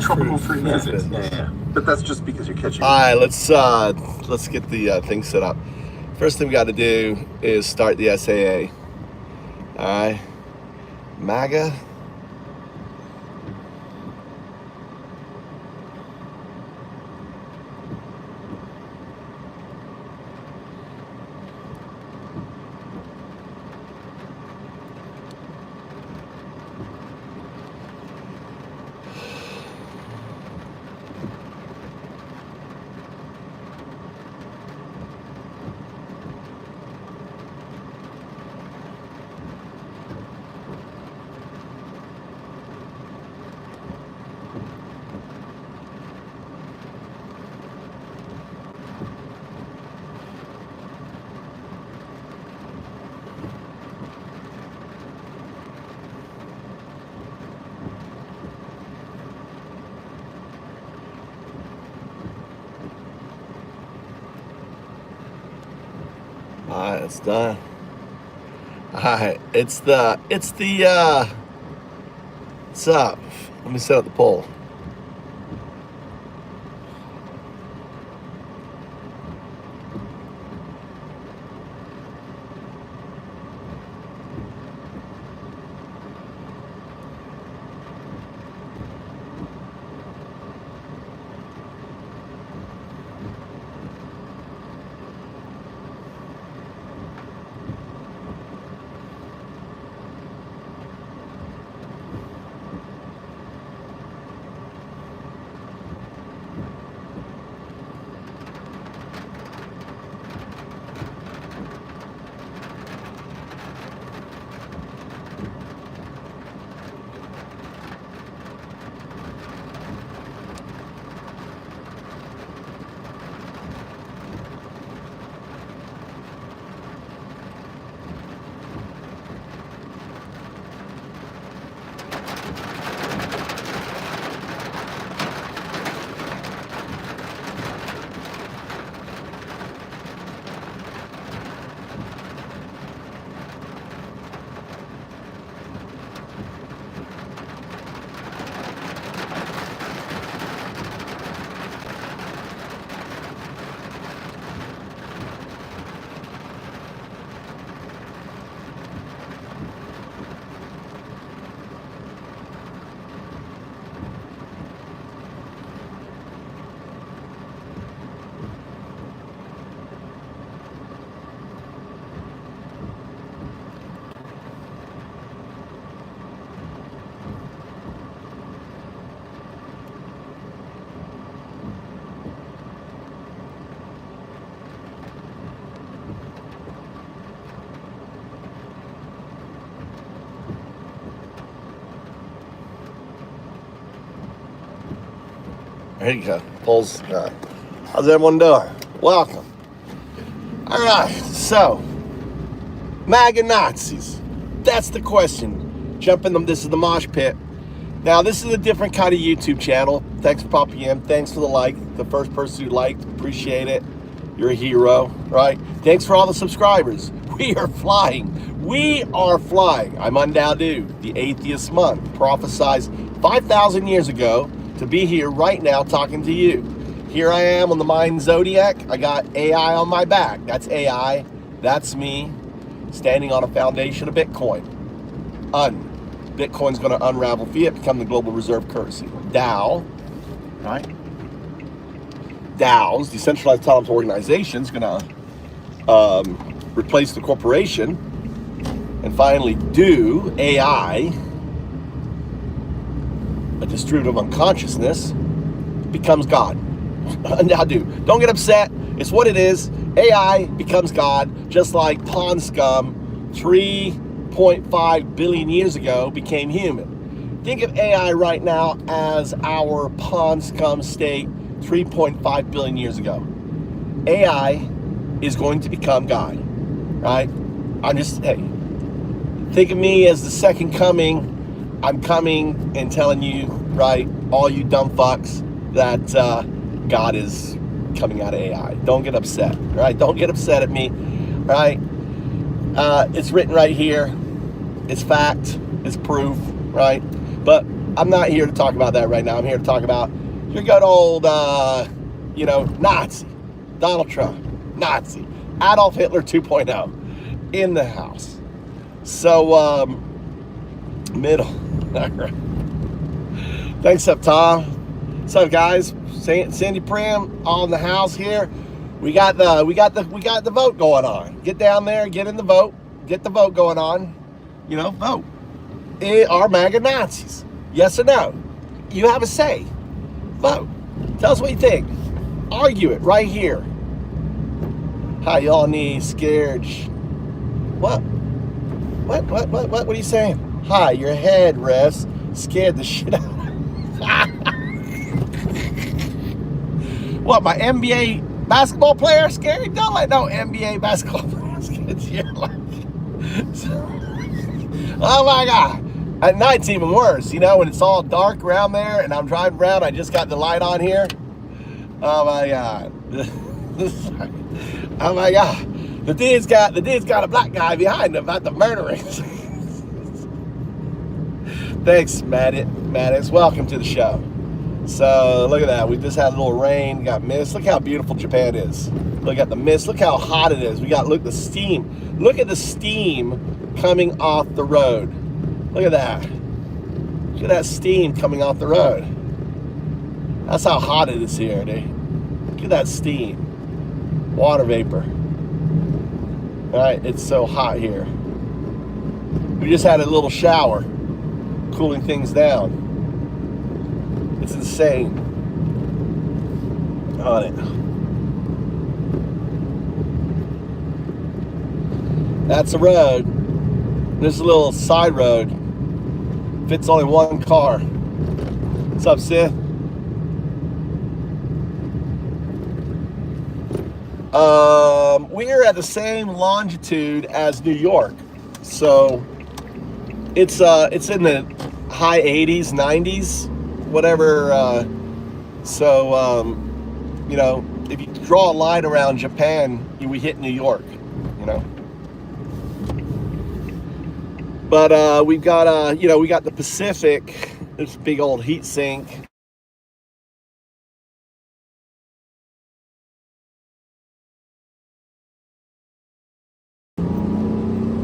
tropical fruit business. Yeah. But that's just because you're catching. All right, let's get the thing set up. First thing we got to do is start the SAA. All right, MAGA. Alright, it's done. Alright, it's up. Let me set up the poll. There you go. Polls. How's everyone doing? Welcome. All right. So, MAGA Nazis. That's the question. Jump in them. This is the mosh pit. Now, this is a different kind of YouTube channel. Thanks for popping in. Thanks for the like. The first person who liked. Appreciate it. You're a hero, right? Thanks for all the subscribers. We are flying. We are flying. I'm Undadu, the atheist monk, prophesized 5,000 years ago to be here right now talking to you. Here I am on the Mind Zodiac. I got AI on my back. That's AI. That's me standing on a foundation of Bitcoin. Bitcoin's going to unravel fiat, become the global reserve currency. DAO, right? DAOs, decentralized autonomous organizations, going to replace the corporation and finally do AI, a distributive unconsciousness, becomes God. Now, don't get upset. It's what it is. AI becomes God, just like pond scum 3.5 billion years ago became human. Think of AI right now as our pond scum state 3.5 billion years ago. AI is going to become God, right? Hey, think of me as the second coming. I'm coming and telling you, right, all you dumb fucks, that God is coming out of AI. Don't get upset, right? Don't get upset at me, right? It's written right here. It's fact. It's proof, right? But I'm not here to talk about that right now. I'm here to talk about your good old, Nazi, Donald Trump, Nazi, Adolf Hitler 2.0 in the house. So, middle. All right. Thanks up, Tom. What's up, guys? Sandy Prim on the house here. We got the vote going on. Get down there, get in the vote, get the vote going on. Vote. Are MAGA Nazis? Yes or no? You have a say. Vote. Tell us what you think. Argue it right here. Hi, y'all need scared. What? What are you saying? Hi, your head rests. Scared the shit out of me. What, my NBA basketball player scared? Don't let no NBA basketball player scared you. Oh my God. At night's even worse, when it's all dark around there and I'm driving around, I just got the light on here. Oh my God. Oh my God. The dude's got a black guy behind him about the murdering. Thanks, Maddox. Welcome to the show. So look at that. We just had a little rain, got mist. Look how beautiful Japan is. Look at the mist. Look how hot it is. Look the steam. Look at the steam coming off the road. Look at that. Look at that steam coming off the road. That's how hot it is here, dude. Look at that steam. Water vapor. All right, it's so hot here. We just had a little shower, cooling things down. It's insane on it. That's a road. There's a little side road. Fits only one car. What's up, Sid? We're at the same longitude as New York, so it's in the high 80s, 90s, whatever. If you draw a line around Japan, we hit New York, But we've got we got the Pacific. This big old heat sink.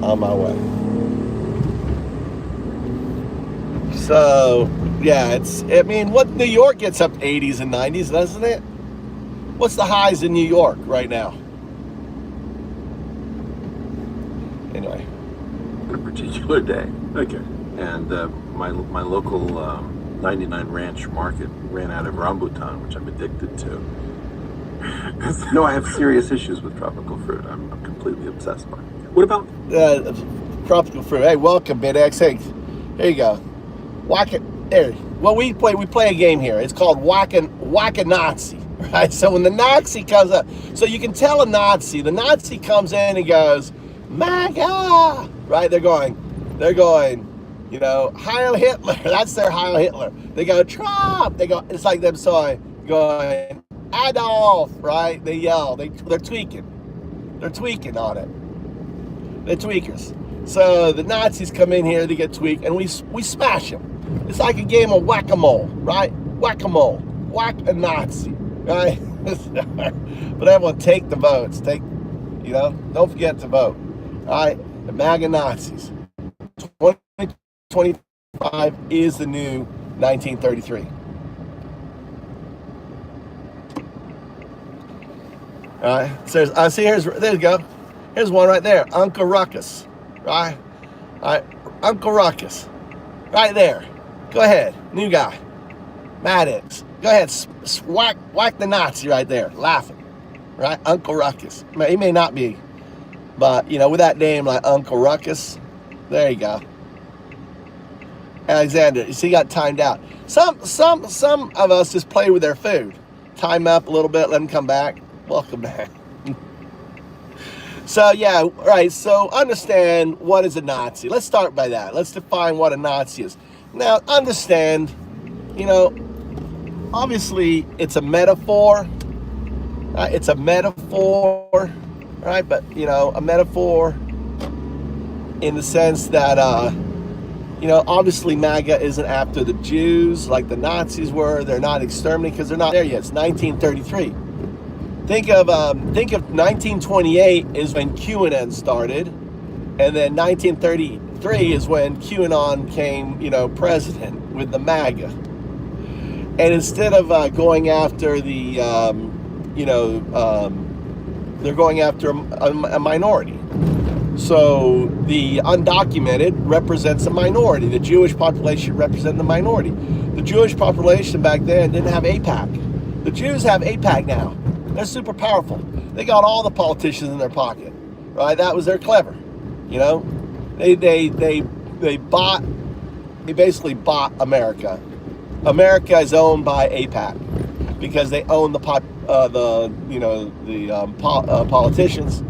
On my way. So yeah, what New York gets up to 80s and 90s, doesn't it? What's the highs in New York right now? Anyway. On a particular day. Okay. And my local 99 Ranch Market ran out of rambutan, which I'm addicted to. No, I have serious issues with tropical fruit. I'm completely obsessed by it. What about tropical fruit? Hey, welcome, BidX. Hey, here you go. Whack it. There. Well, we play a game here. It's called Whack a Nazi. Right? So when the Nazi comes up, so you can tell a Nazi. The Nazi comes in and goes, MAGA. Right? They're going. Heil Hitler. That's their Heil Hitler. They go Trump. They go. It's like them going Adolf. Right? They yell. They're tweaking. They're tweaking on it. They're tweakers. So the Nazis come in here, they get tweaked, and we smash them. It's like a game of whack-a-mole, right? Whack-a-mole. Whack a Nazi, right? But everyone take the votes. Don't forget to vote. All right? The MAGA Nazis. 2025 is the new 1933. All right? So there you go. Here's one right there. Uncle Ruckus. Right? All right. Uncle Ruckus. Right there. Go ahead. New guy. Maddox. Go ahead. Whack the Nazi right there. Laughing. Right? Uncle Ruckus. He may not be. But, with that name like Uncle Ruckus. There you go. Alexander. You see, he got timed out. Some of us just play with their food. Time up a little bit. Let them come back. Welcome back. So, yeah, right, so understand what is a Nazi. Let's start by that. Let's define what a Nazi is. Now, understand, obviously it's a metaphor. It's a metaphor, right? But, a metaphor in the sense that You know, obviously MAGA isn't after the Jews like the Nazis were. They're not exterminating because they're not there yet. It's 1933. Think of 1928 is when QAnon started, and then 1933 is when QAnon came, president with the MAGA. And instead of going after the, they're going after a minority. So the undocumented represents a minority. The Jewish population represents the minority. The Jewish population back then didn't have AIPAC. The Jews have AIPAC now. They're super powerful. They got all the politicians in their pocket, right? They're clever, They basically bought America. America is owned by AIPAC because they own the politicians.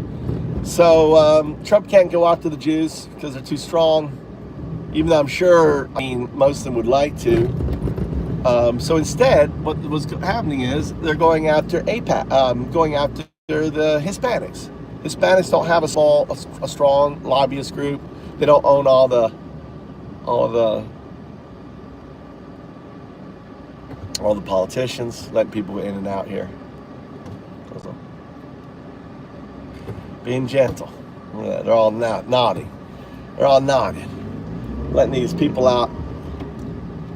So Trump can't go after the Jews because they're too strong, even though I'm sure, most of them would like to. So instead, what was happening is they're going after AIPAC, going after the Hispanics. Hispanics don't have a strong lobbyist group. They don't own all the politicians, letting people in and out here. Being gentle. They're all nodding. They're all nodding. Letting these people out.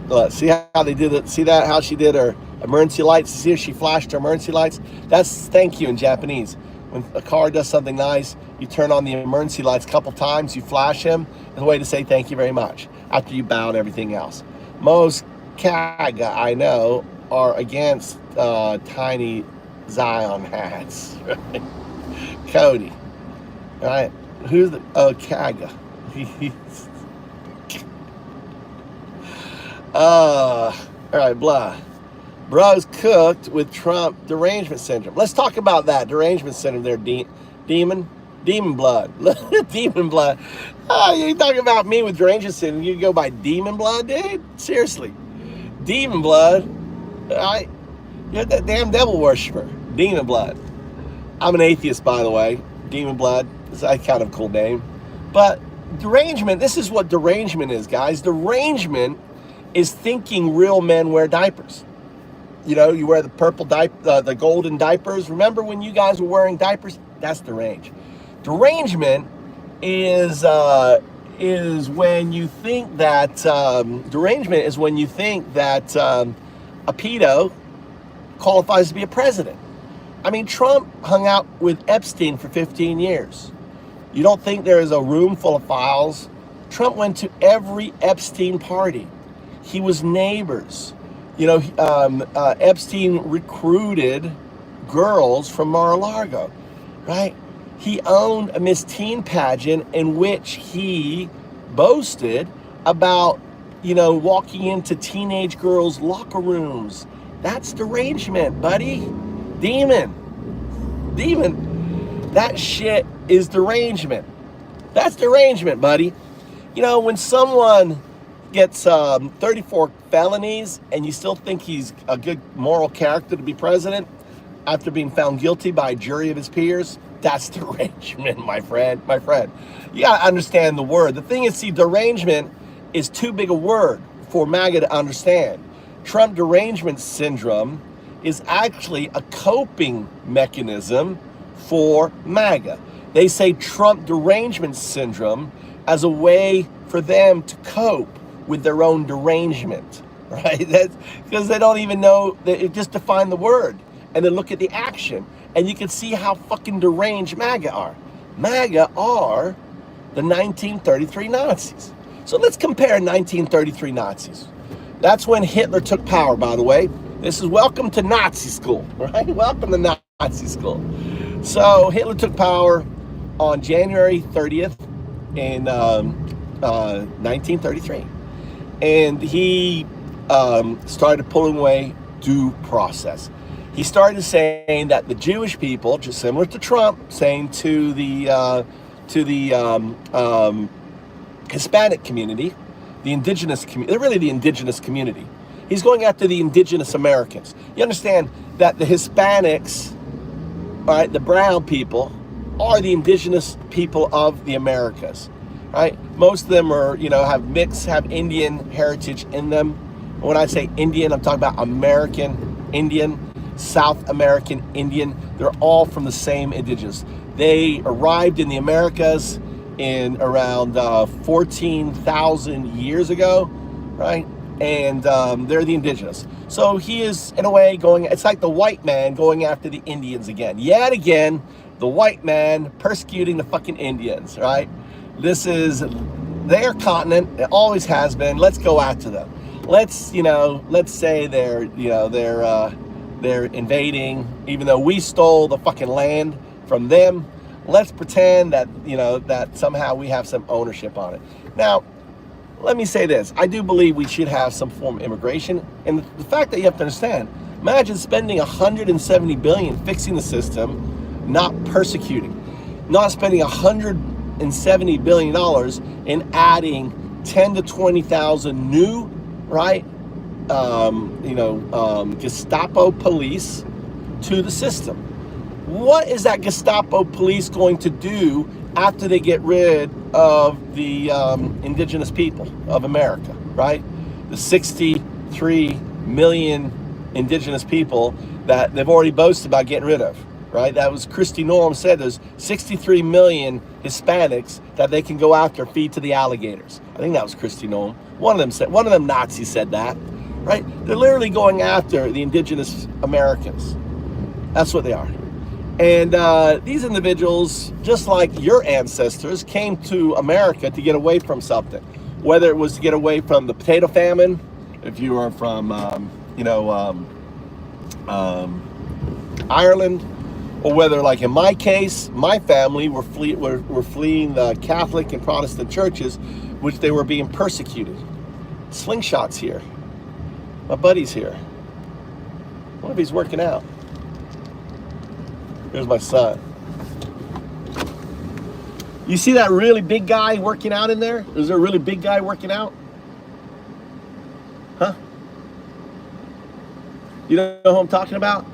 Look, see how they did it? See that? How she did her emergency lights? See if she flashed her emergency lights? That's thank you in Japanese. When a car does something nice, you turn on the emergency lights a couple times, you flash them, as a way to say thank you very much after you bow and everything else. Most CAGA I know are against tiny Zion hats. Right? Cody. Right? Who's the CAGA? All right, blah. Bros cooked with Trump derangement syndrome. Let's talk about that derangement syndrome there, demon blood. Demon blood. Oh, you talking about me with derangement syndrome? You go by demon blood, dude? Seriously. Demon blood. You're that damn devil worshiper. Demon blood. I'm an atheist, by the way. Demon blood. It's a kind of cool name. But derangement, this is what derangement is, guys. Derangement is thinking real men wear diapers. You wear the purple diaper, the golden diapers. Remember when you guys were wearing diapers? That's deranged. Derangement is when you think that derangement is when you think that a pedo qualifies to be a president. Trump hung out with Epstein for 15 years. You don't think there is a room full of files? Trump went to every Epstein party. He was neighbors. Epstein recruited girls from Mar-a-Lago, right? He owned a Miss Teen pageant in which he boasted about, walking into teenage girls' locker rooms. That's derangement, buddy. Demon. That shit is derangement. That's derangement, buddy. When someone gets 34 felonies and you still think he's a good moral character to be president after being found guilty by a jury of his peers, that's derangement, my friend. You gotta understand the word. The thing is, see, derangement is too big a word for MAGA to understand. Trump derangement syndrome is actually a coping mechanism for MAGA. They say Trump derangement syndrome as a way for them to cope with their own derangement, right? That's because they don't even know, they just define the word and then look at the action, and you can see how fucking deranged MAGA are. MAGA are the 1933 Nazis. So let's compare 1933 Nazis. That's when Hitler took power, by the way. This is welcome to Nazi school, right? Welcome to Nazi school. So Hitler took power on January 30th in 1933. And he started pulling away due process. He started saying that the Jewish people, just similar to Trump, saying to the Hispanic community, the indigenous community, they're really the indigenous community. He's going after the indigenous Americans. You understand that the Hispanics, all right, the brown people, are the indigenous people of the Americas. right? Most of them are, have Indian heritage in them. When I say Indian, I'm talking about American Indian, South American Indian. They're all from the same indigenous. They arrived in the Americas in around 14,000 years ago, right? And they're the indigenous. So he is, in a way, it's like the white man going after the Indians again. Yet again, the white man persecuting the fucking Indians, right? This is their continent. It always has been. Let's go after them. Let's say they're invading, even though we stole the fucking land from them. Let's pretend that, that somehow we have some ownership on it. Now, let me say this. I do believe we should have some form of immigration. And the fact that you have to understand, imagine spending $170 billion fixing the system, not persecuting, not spending $170 billion in adding 10 to 20,000 new, right, Gestapo police to the system. What is that Gestapo police going to do after they get rid of the indigenous people of America, right? The 63 million indigenous people that they've already boasted about getting rid of, right? That was Kristi Noem said there's 63 million Hispanics that they can go after, feed to the alligators. I think that was Kristi Noem. One of them Nazis said that, right? They're literally going after the indigenous Americans. That's what they are. And these individuals, just like your ancestors, came to America to get away from something. Whether it was to get away from the potato famine, if you are from, Ireland, or whether, like in my case, my family were fleeing the Catholic and Protestant churches, which they were being persecuted. Slingshot's here. My buddy's here. What if he's working out? Here's my son. You see that really big guy working out in there? Is there a really big guy working out? Huh? You know who I'm talking about?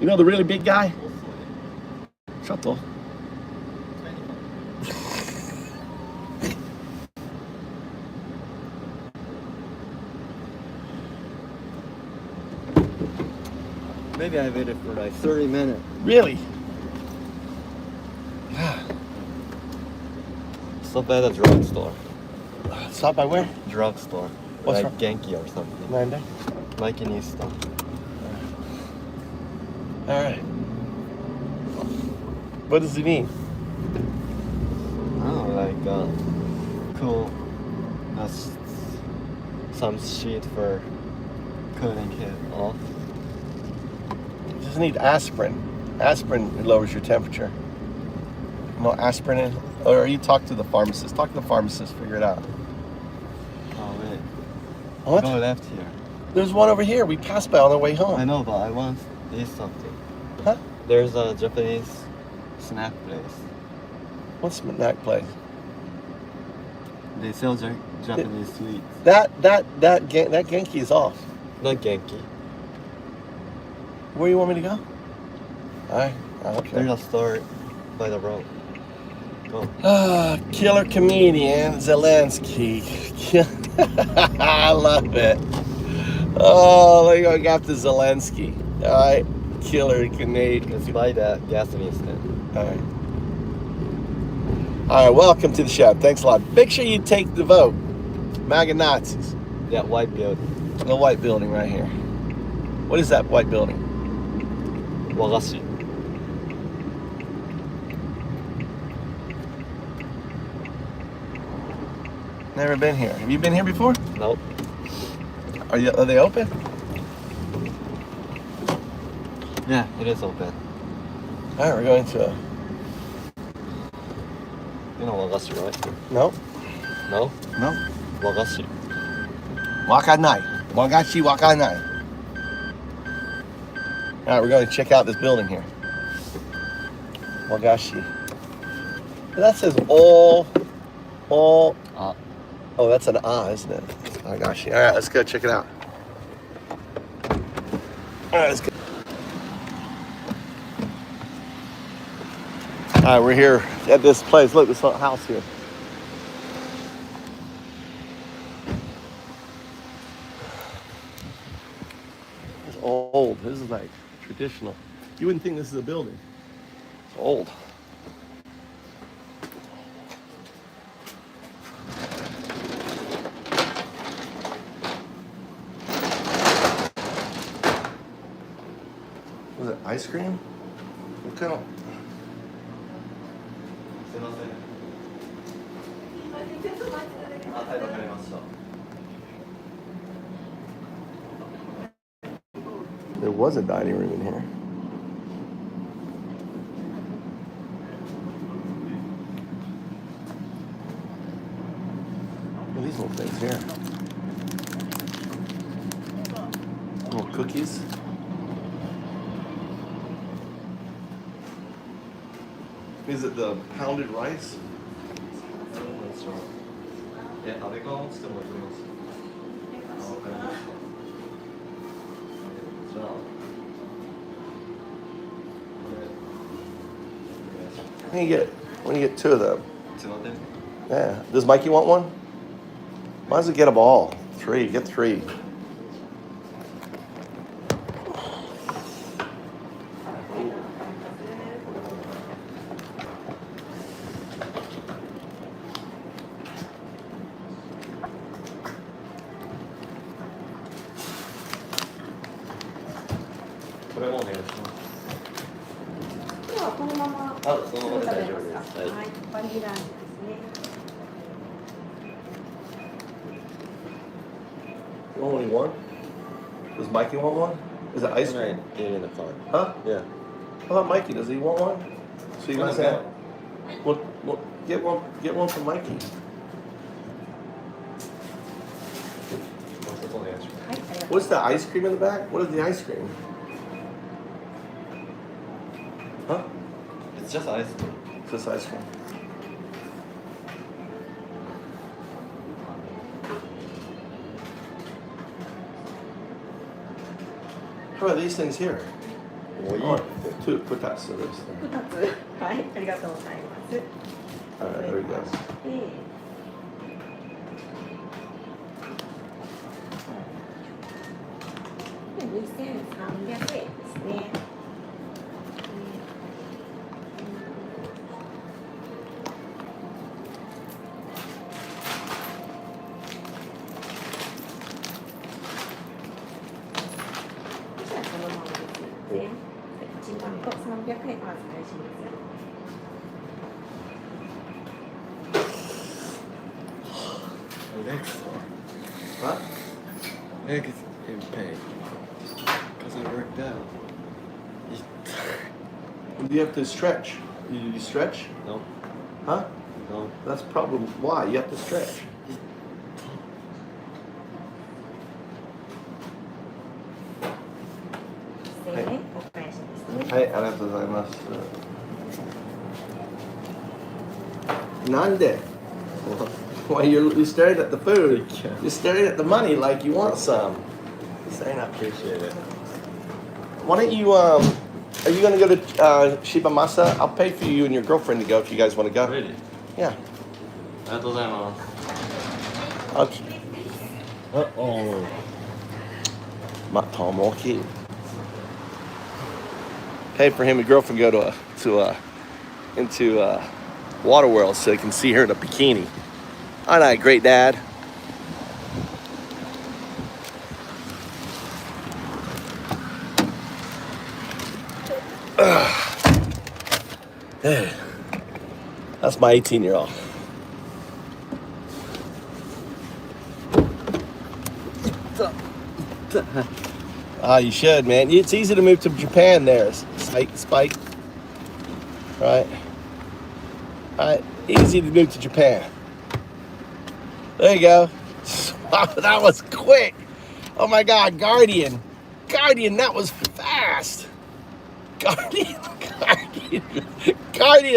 You know the really big guy? Shut up. Maybe I waited for like 30 minutes. Really? Stop by the drugstore. Stop by where? Drugstore. What's like Genki or something. Nanda? Like in Easton. All right. What does it mean? Oh, like cool. That's some sheet for cutting it off. You just need aspirin. Aspirin lowers your temperature. No aspirin in? Or you talk to the pharmacist. Talk to the pharmacist, figure it out. Oh, wait. What? Go left here. There's one over here. We passed by on the way home. I know, but I want to eat something. Huh? There's a Japanese snack place. What snack place? They sell Japanese sweets. That Genki is off. Not Genki. Where you want me to go? Alright, okay. There's a store by the road. Go. Killer comedian Zelensky. I love it. Oh, look, I got the Zelensky. Alright, killer Canadian. Let's buy that gasoline stand. Alright. Alright, welcome to the show. Thanks a lot. Make sure you take the vote. MAGA Nazis. That white building. The white building right here. What is that white building? Wagashi. Never been here. Have you been here before? Nope. Are they open? Yeah, it is open. Alright, we're going to You know Wagashi, right? No. No? No. Wagashi. Wakanai. Wagashi Wakanai. Alright, we're going to check out this building here. Wagashi. That says all. Oh, that's an isn't it? Wagashi. Alright, let's go check it out. Alright, let's go. right, we're here at this place. Look, this house here. It's old. This is like traditional. You wouldn't think this is a building. It's old. Was it ice cream? What kind of? There was a dining room in here. What are these little things here? Little cookies. Is it the pounded rice? 네, 아베가 진짜 맛있어. When you get two of them. Yeah. Does Mikey want one? Might as well get them all. Three. Get three. Only one? Does Mikey want one? Is it ice cream? In the car. Huh? Yeah. How about Mikey? Does he want one? So you guys have. Well, get one. Get one for Mikey. What's the ice cream in the back? What is the ice cream? Huh? It's just ice cream. Just ice cream. How about these things here? Oh, two, put that to this thing. 2つ。はい、ありがとうございます。 Alright, there we go. 2300円ですね。じゃあそのままですね。1万と300円お預かりします。 Next one. Huh? Eggs in pain. Because I worked out. You have to stretch. You stretch? No. Huh? No. That's probably why you have to stretch. Hey, ありがとうございます。なんで? Why you're staring at the food? You're staring at the money like you want some. You're saying I appreciate it. Why don't you are you gonna go to Shiba Masa? I'll pay for you and your girlfriend to go if you guys want to go. Really? Yeah. ありがとうございます。 Okay. Uh-oh. Matomoki. Pay for him and girlfriend to go into Water World so they can see her in a bikini. Aren't I a great dad? Hey, that's my 18-year-old. You should, man. It's easy to move to Japan there, Spike. Right? Alright, easy to move to Japan. There you go. Wow, that was quick. Oh my God, Guardian, that was fast. Guardian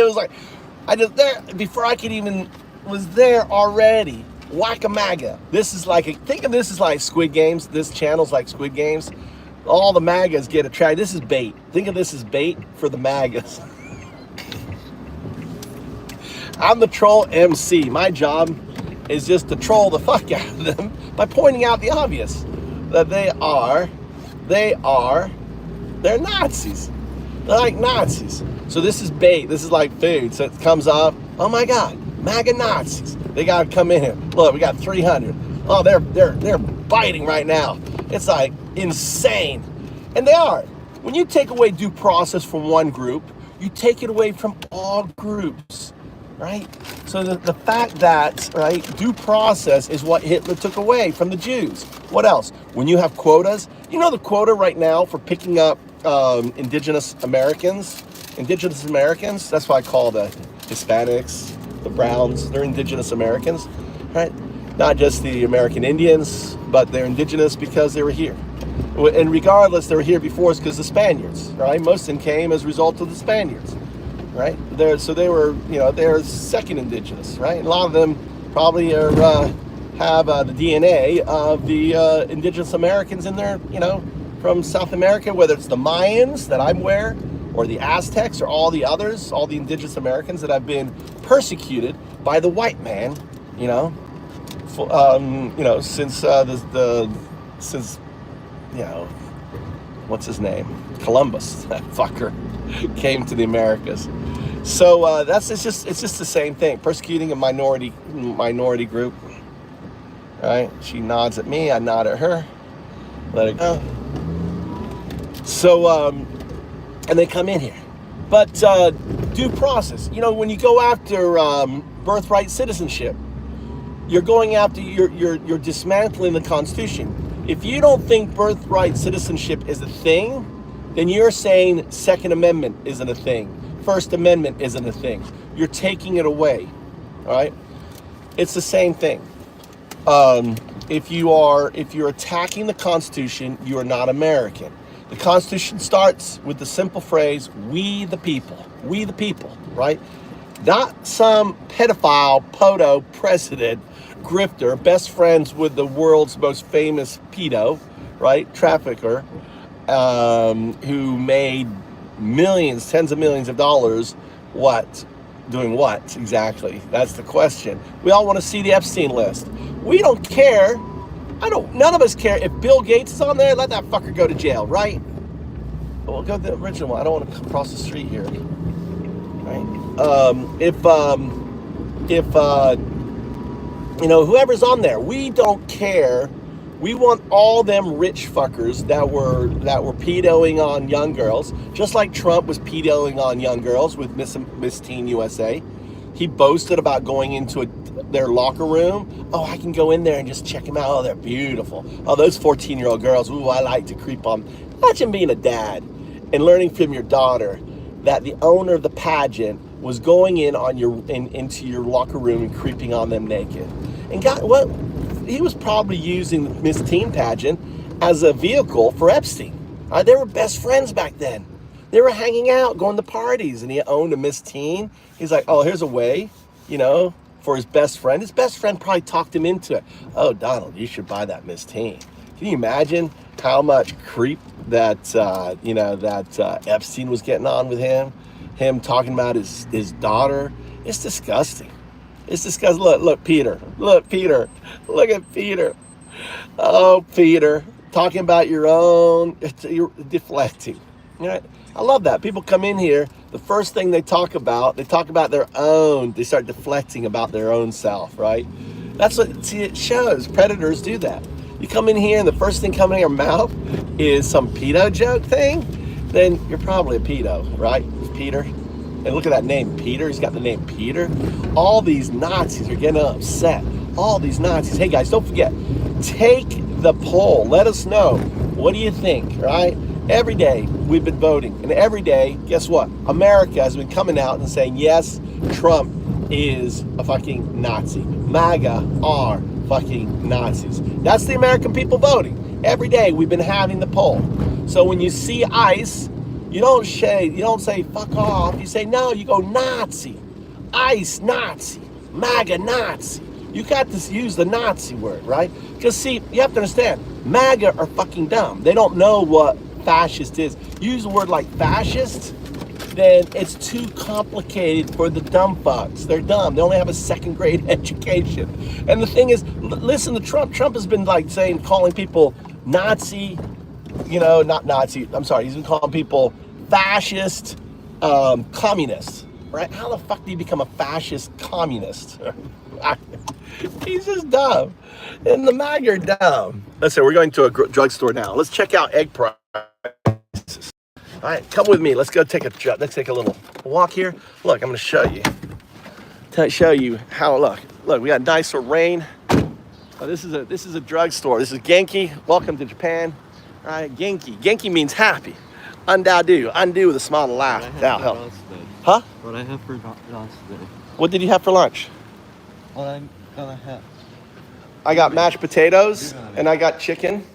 was like, I just there before I could even was there already. Whack-a-maga. This is like think of this as like Squid Games. This channel's like Squid Games. All the magas get attracted. This is bait. Think of this as bait for the magas. I'm the troll MC. My job is just to troll the fuck out of them by pointing out the obvious, that they're Nazis. They're like Nazis. So this is bait. This is like food. So it comes up. Oh my God, MAGA Nazis. They gotta come in here. Look, we got 300. Oh, they're biting right now. It's like insane, and they are. When you take away due process from one group, you take it away from all groups, right? So the fact that, right, due process is what Hitler took away from the Jews. What else? When you have quotas, you know the quota right now for picking up indigenous Americans, that's why I call the Hispanics, the Browns, they're indigenous Americans, right? Not just the American Indians, but they're indigenous because they were here. And regardless, they were here before us because the Spaniards, right? Most of them came as a result of the Spaniards, right? So they were, they're second indigenous, right? And a lot of them probably have the DNA of the indigenous Americans in there, from South America, whether it's the Mayans that I'm aware, or the Aztecs, or all the others, all the indigenous Americans that have been persecuted by the white man, since what's his name? Columbus, that fucker, came to the Americas. So it's just the same thing, persecuting a minority group, right? She nods at me, I nod at her, let it go. So, and they come in here. But due process, when you go after birthright citizenship, you're going after, you're dismantling the Constitution. If you don't think birthright citizenship is a thing, then you're saying Second Amendment isn't a thing. First Amendment isn't a thing. You're taking it away, all right? It's the same thing. If you're attacking the Constitution, you are not American. The Constitution starts with the simple phrase, we the people, right? Not some pedophile, podo president, grifter, best friends with the world's most famous pedo, right? Trafficker, who made millions, tens of millions of dollars. What? Doing what exactly? That's the question. We all want to see the Epstein list. We don't care. None of us care if Bill Gates is on there. Let that fucker go to jail, right? We'll go to the original one. I don't want to cross the street here, right? Whoever's on there, we don't care. We want all them rich fuckers that were pedoing on young girls, just like Trump was pedoing on young girls with Miss Teen USA. He boasted about going into their locker room. Oh, I can go in there and just check them out. Oh, they're beautiful. Oh, those 14-year-old girls. Ooh, I like to creep on. Imagine being a dad and learning from your daughter that the owner of the pageant was going into your locker room and creeping on them naked. And he was probably using the Miss Teen pageant as a vehicle for Epstein. They were best friends back then. They were hanging out, going to parties, and he owned a Miss Teen. He's like, oh, here's a way, for his best friend. His best friend probably talked him into it. Oh, Donald, you should buy that Miss Teen. Can you imagine how much creep that Epstein was getting on with him? Him talking about his daughter. It's disgusting. It's disgusting. Look, Peter. Look at Peter. Oh, Peter. Talking about you're deflecting. I love that. People come in here, the first thing they talk about their own. They start deflecting about their own self, right? That's what, it shows. Predators do that. You come in here and the first thing coming in your mouth is some pedo joke thing, then you're probably a pedo, right? Peter. And look at that name, Peter. He's got the name Peter. All these Nazis are getting upset. All these Nazis. Hey guys, don't forget, take the poll. Let us know. What do you think, right? Every day we've been voting. And every day, guess what? America has been coming out and saying, yes, Trump is a fucking Nazi. MAGA are fucking Nazis. That's the American people voting. Every day we've been having the poll. So when you see ICE, you don't say fuck off. You say no. You go Nazi, ICE Nazi, MAGA Nazi. You got to use the Nazi word, right? Because see, you have to understand, MAGA are fucking dumb. They don't know what fascist is. You use a word like fascist, then it's too complicated for the dumb fucks. They're dumb. They only have a second grade education. And the thing is, listen to Trump. Trump has been like saying, calling people Nazi, you know, not Nazi, I'm sorry, he's been calling people fascist, communists, right? How the fuck do you become a fascist communist? He's just dumb. And the MAGA are dumb. Listen, we're going to a drugstore now. Let's check out egg prices. All right, come with me. Let's go take a little walk here. Look, I'm going to show you. Show you how. Look, we got nice rain. Oh, this is a drugstore. This is Genki. Welcome to Japan. All right, Genki. Genki means happy. Undo with a smile and laugh. That'll help. Huh? What I have for lunch today. What did you have for lunch? What I'm gonna have. I got mashed potatoes and I got chicken.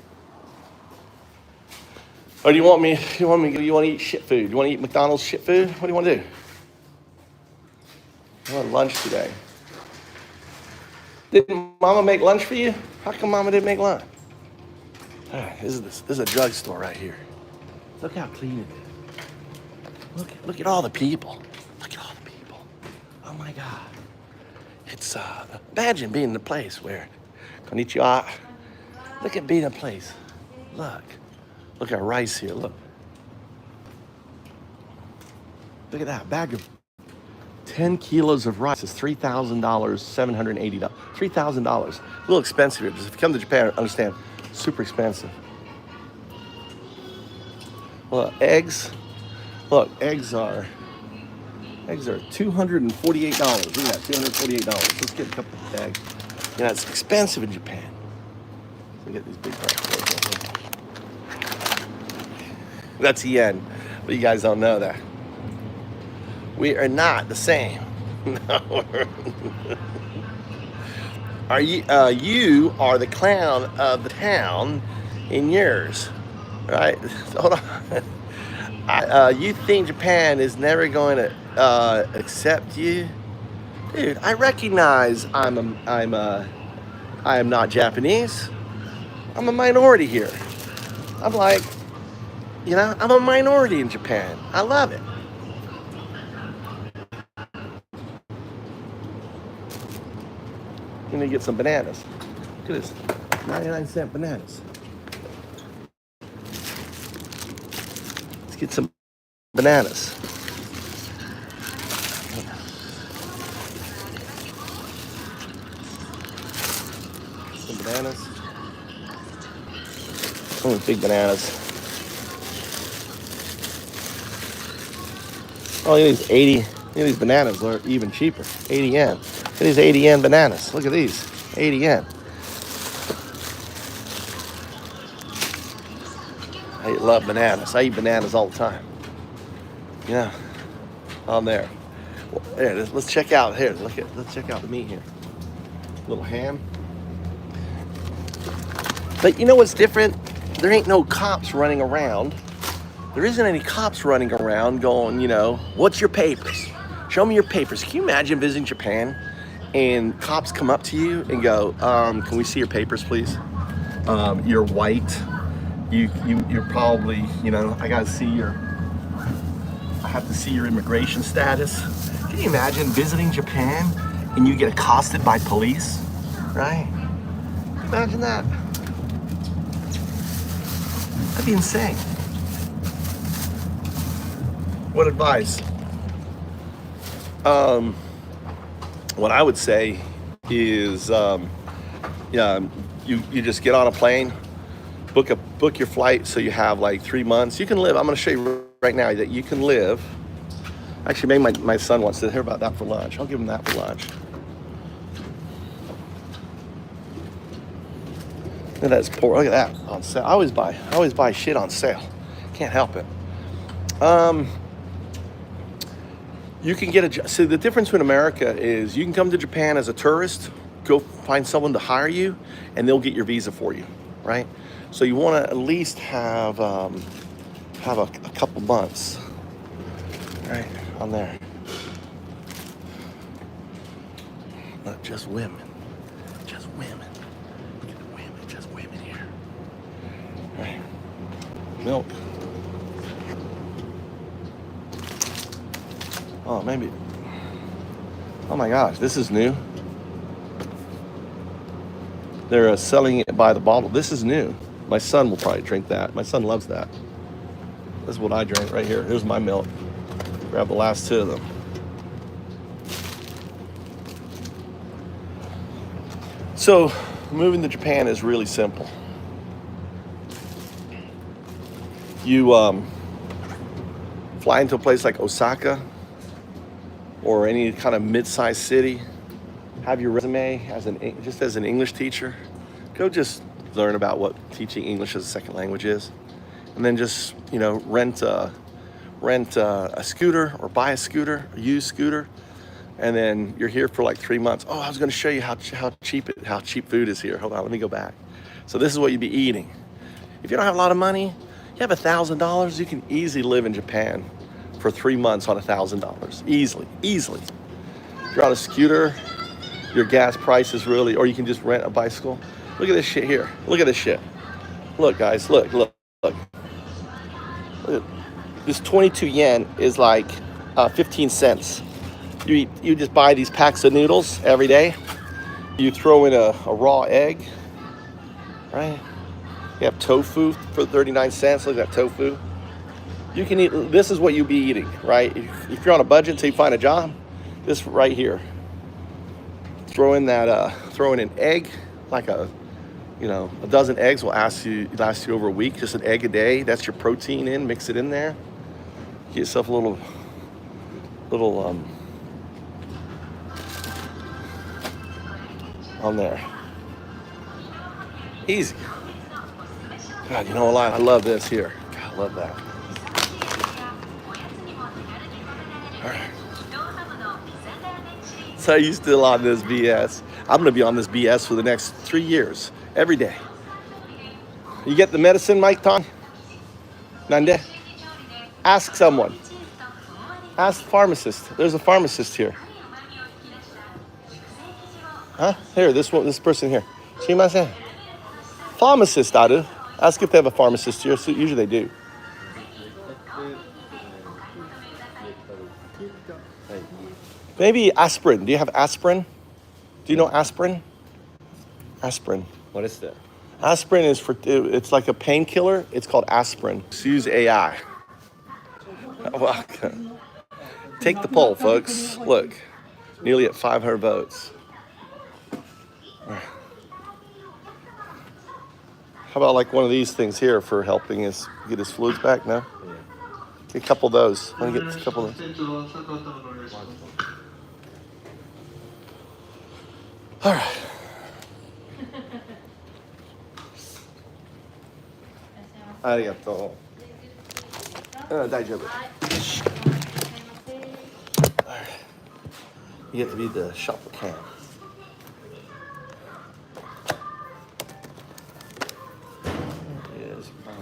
Or do you want to eat shit food? You want to eat McDonald's shit food? What do you want to do? I want lunch today. Didn't Mama make lunch for you? How come Mama didn't make lunch? All right, this is a drugstore right here. Look how clean it is. Look at all the people. Look at all the people. Oh my God. It's imagine being in a place where, konnichiwa. Look at being in a place. Look at rice here. Look at that bag of 10 kilos of rice is $3,000, $780. $3,000. A little expensive here. Just if you come to Japan, understand, super expensive. Well, eggs. Look, eggs are $248. Look at that, $248. Let's get a couple of eggs. You know, it's expensive in Japan. So get these big prices. That's the end. But you guys don't know that. We are not the same. No. You are the clown of the town in yours, right? Hold on. You think Japan is never going to accept you, dude? I recognize I am not Japanese. I'm a minority here. I'm like, you know, I'm a minority in Japan. I love it. I'm gonna get some bananas. Look at this, 99-cent bananas. Let's get some bananas. Some bananas. Oh, big bananas. Oh, these 80. Look at these bananas. They're even cheaper. 80 yen. Look at these 80 yen bananas. Look at these. 80 yen. I love bananas. I eat bananas all the time. Yeah. On there. Well, here, let's check out here. Let's check out the meat here. Little ham. But you know what's different? There ain't no cops running around. There isn't any cops running around going, you know, what's your papers? Show me your papers. Can you imagine visiting Japan and cops come up to you and go, can we see your papers, please? You're white. You're probably, you know, I have to see your immigration status. Can you imagine visiting Japan and you get accosted by police, right? Imagine that. That'd be insane. What advice? What I would say is, you just get on a plane, book your flight so you have like 3 months. You can live. I'm going to show you right now that you can live. Actually, maybe my son wants to hear about that for lunch. I'll give him that for lunch. Look at that, it's poor. Look at that on sale. I always buy shit on sale. Can't help it. You can get so the difference in America is you can come to Japan as a tourist, go find someone to hire you, and they'll get your visa for you, right? So you want to at least have a couple months, right, on there. Not just women, just women. Look at the women, just women here. Right. Milk. Oh, maybe. Oh my gosh, this is new. They're selling it by the bottle. This is new. My son will probably drink that. My son loves that. This is what I drink right here. Here's my milk. Grab the last two of them. So, moving to Japan is really simple. You fly into a place like Osaka or any kind of mid-sized city. Have your resume as as an English teacher. Go just learn about what teaching English as a second language is, and then just rent a scooter or buy a scooter, a used scooter, and then you're here for like 3 months. Oh, I was going to show you how cheap food is here. Hold on, let me go back. So this is what you'd be eating. If you don't have a lot of money, you have $1,000. You can easily live in Japan for 3 months on $1,000. Easily. If you're on a scooter, your gas price is really, or you can just rent a bicycle. Look at this shit here. Look at this shit. Look, guys. Look. This 22 yen is like 15 cents. You just buy these packs of noodles every day. You throw in a raw egg, right? You have tofu for 39 cents. Look at that tofu. You can eat, this is what you'll be eating, right? If you're on a budget until you find a job, this right here. Throw in an egg, like a dozen eggs will last you over a week. Just an egg a day. That's your protein in. Mix it in there. Get yourself a little on there. Easy. God, you know what? I love this here. God, I love that. All right. So are you still on this BS? I'm going to be on this BS for the next 3 years, every day. You get the medicine, Mike Ton? Nande? Ask someone. Ask the pharmacist. There's a pharmacist here. Huh? Here, this person here. Shimasen. Pharmacist, Adu. Ask if they have a pharmacist here. So usually they do. Maybe aspirin. Do you have aspirin? Do you know aspirin? Aspirin. What is that? Aspirin is it's like a painkiller. It's called aspirin. Just use AI. Welcome. Take the poll, folks. Look, nearly at 500 votes. How about like one of these things here for helping us get his fluids back? No? Yeah. Get a couple of those. Let me get a couple of those. All right. ありがとう。大丈夫。You get to be the shopper cam. Is mine.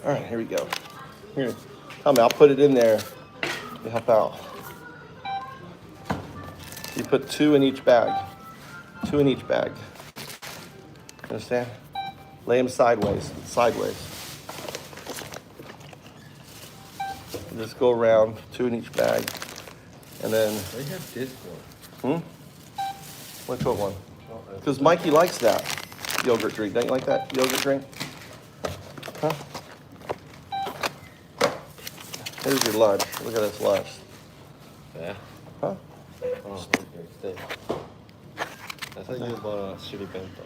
All right, here we go. Here, tell me, I'll put it in there to help out. You put 2 in each bag. 2 in each bag. Understand? Lay them sideways. Just go around, 2 in each bag, and then. They have this one. Which one? Because Mikey likes that yogurt drink. Don't you like that yogurt drink? Huh? Here's your lunch. Look at this lunch. Yeah. Huh? Oh, okay. I thought you bought a shitty bento.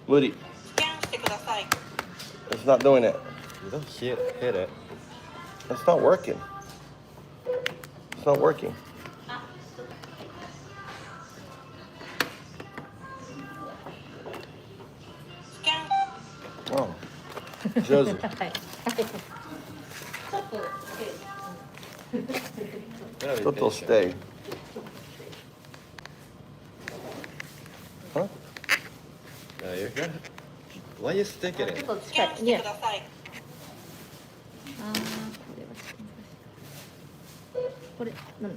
Woody. It's not doing it. You don't hit it. It's not working. It's not working. Oh, Joseph. Total stay. Huh? No, you're good. Why you stick it ちょっ in? と近いね。ああ、これはちょっと難しい。これ、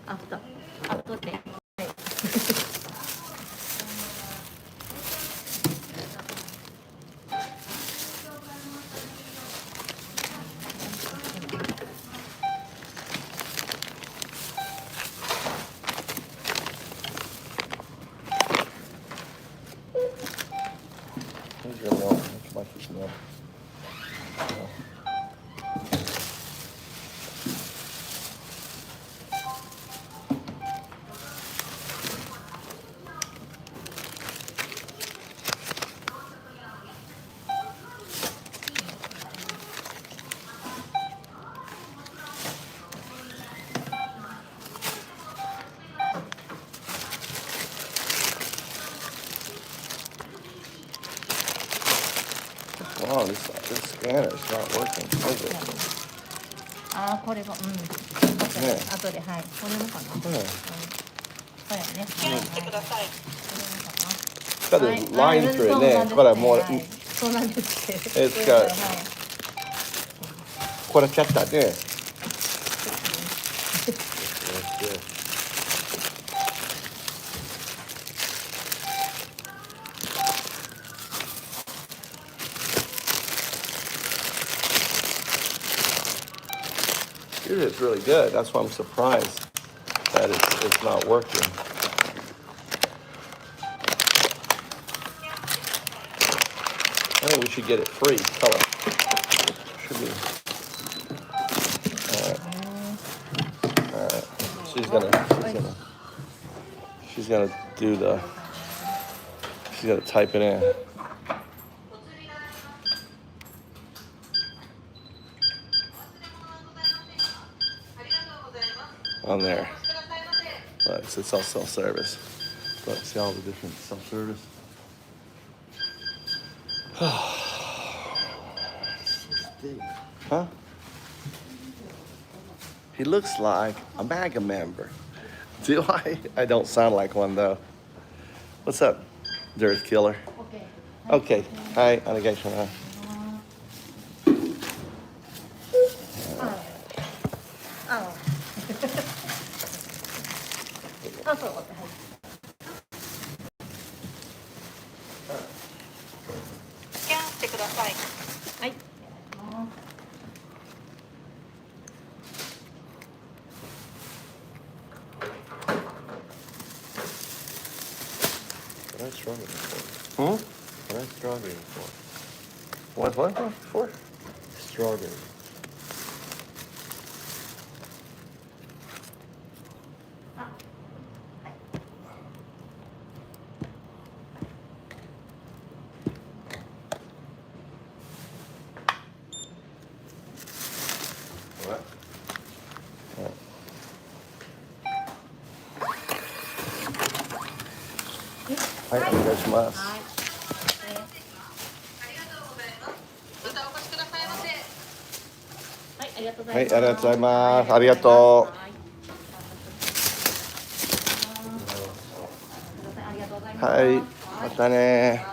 あった。あとで。はい。Here's your milk. Much like this milk. Wow, this scanner is not working, is it? ああ、これが、うん。ね後で、はい。これもかな。Yeah. そうやね。スキャンしてください。これもかな。 It's got a line through it ね。これもう、そうなんですけど。 It's got これちゃったね。It is really good. That's why I'm surprised that it's not working. I think we should get it free color. Should be. All right. She's gonna do the. She's gonna type it in. On there. Look, it's all self-service. Look, see all the different self-service. Huh? He looks like a MAGA member. Do I? I don't sound like one though. What's up, Dirt Killer? Okay. Hi, onegaishimasu. あ、そう、はい。スキャンしてください。はい。What are strawberry for? Hmm? What are strawberry for? What for? Strawberry. What? Hi, onegaishimasu. はい、ありがとうごはい、ありざいます。がとうございます。ありがとう。ありがとうございます。はい、またね。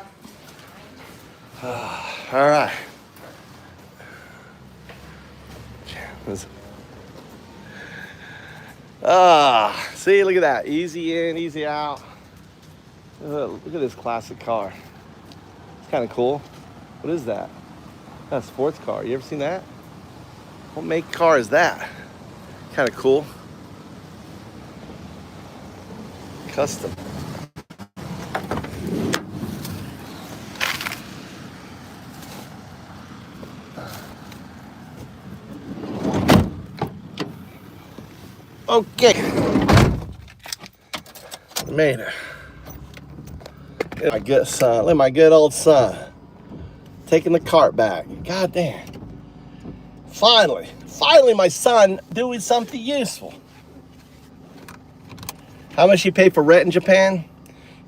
All right. See, look at that. Easy in, easy out. Look at this classic car. It's kind of cool. What is that? That's a sports car. You ever seen that? What make car is that? Kind of cool. Custom. Okay. Made it. Look at my good old son. Taking the cart back. God damn. Finally my son doing something useful. How much you pay for rent in Japan?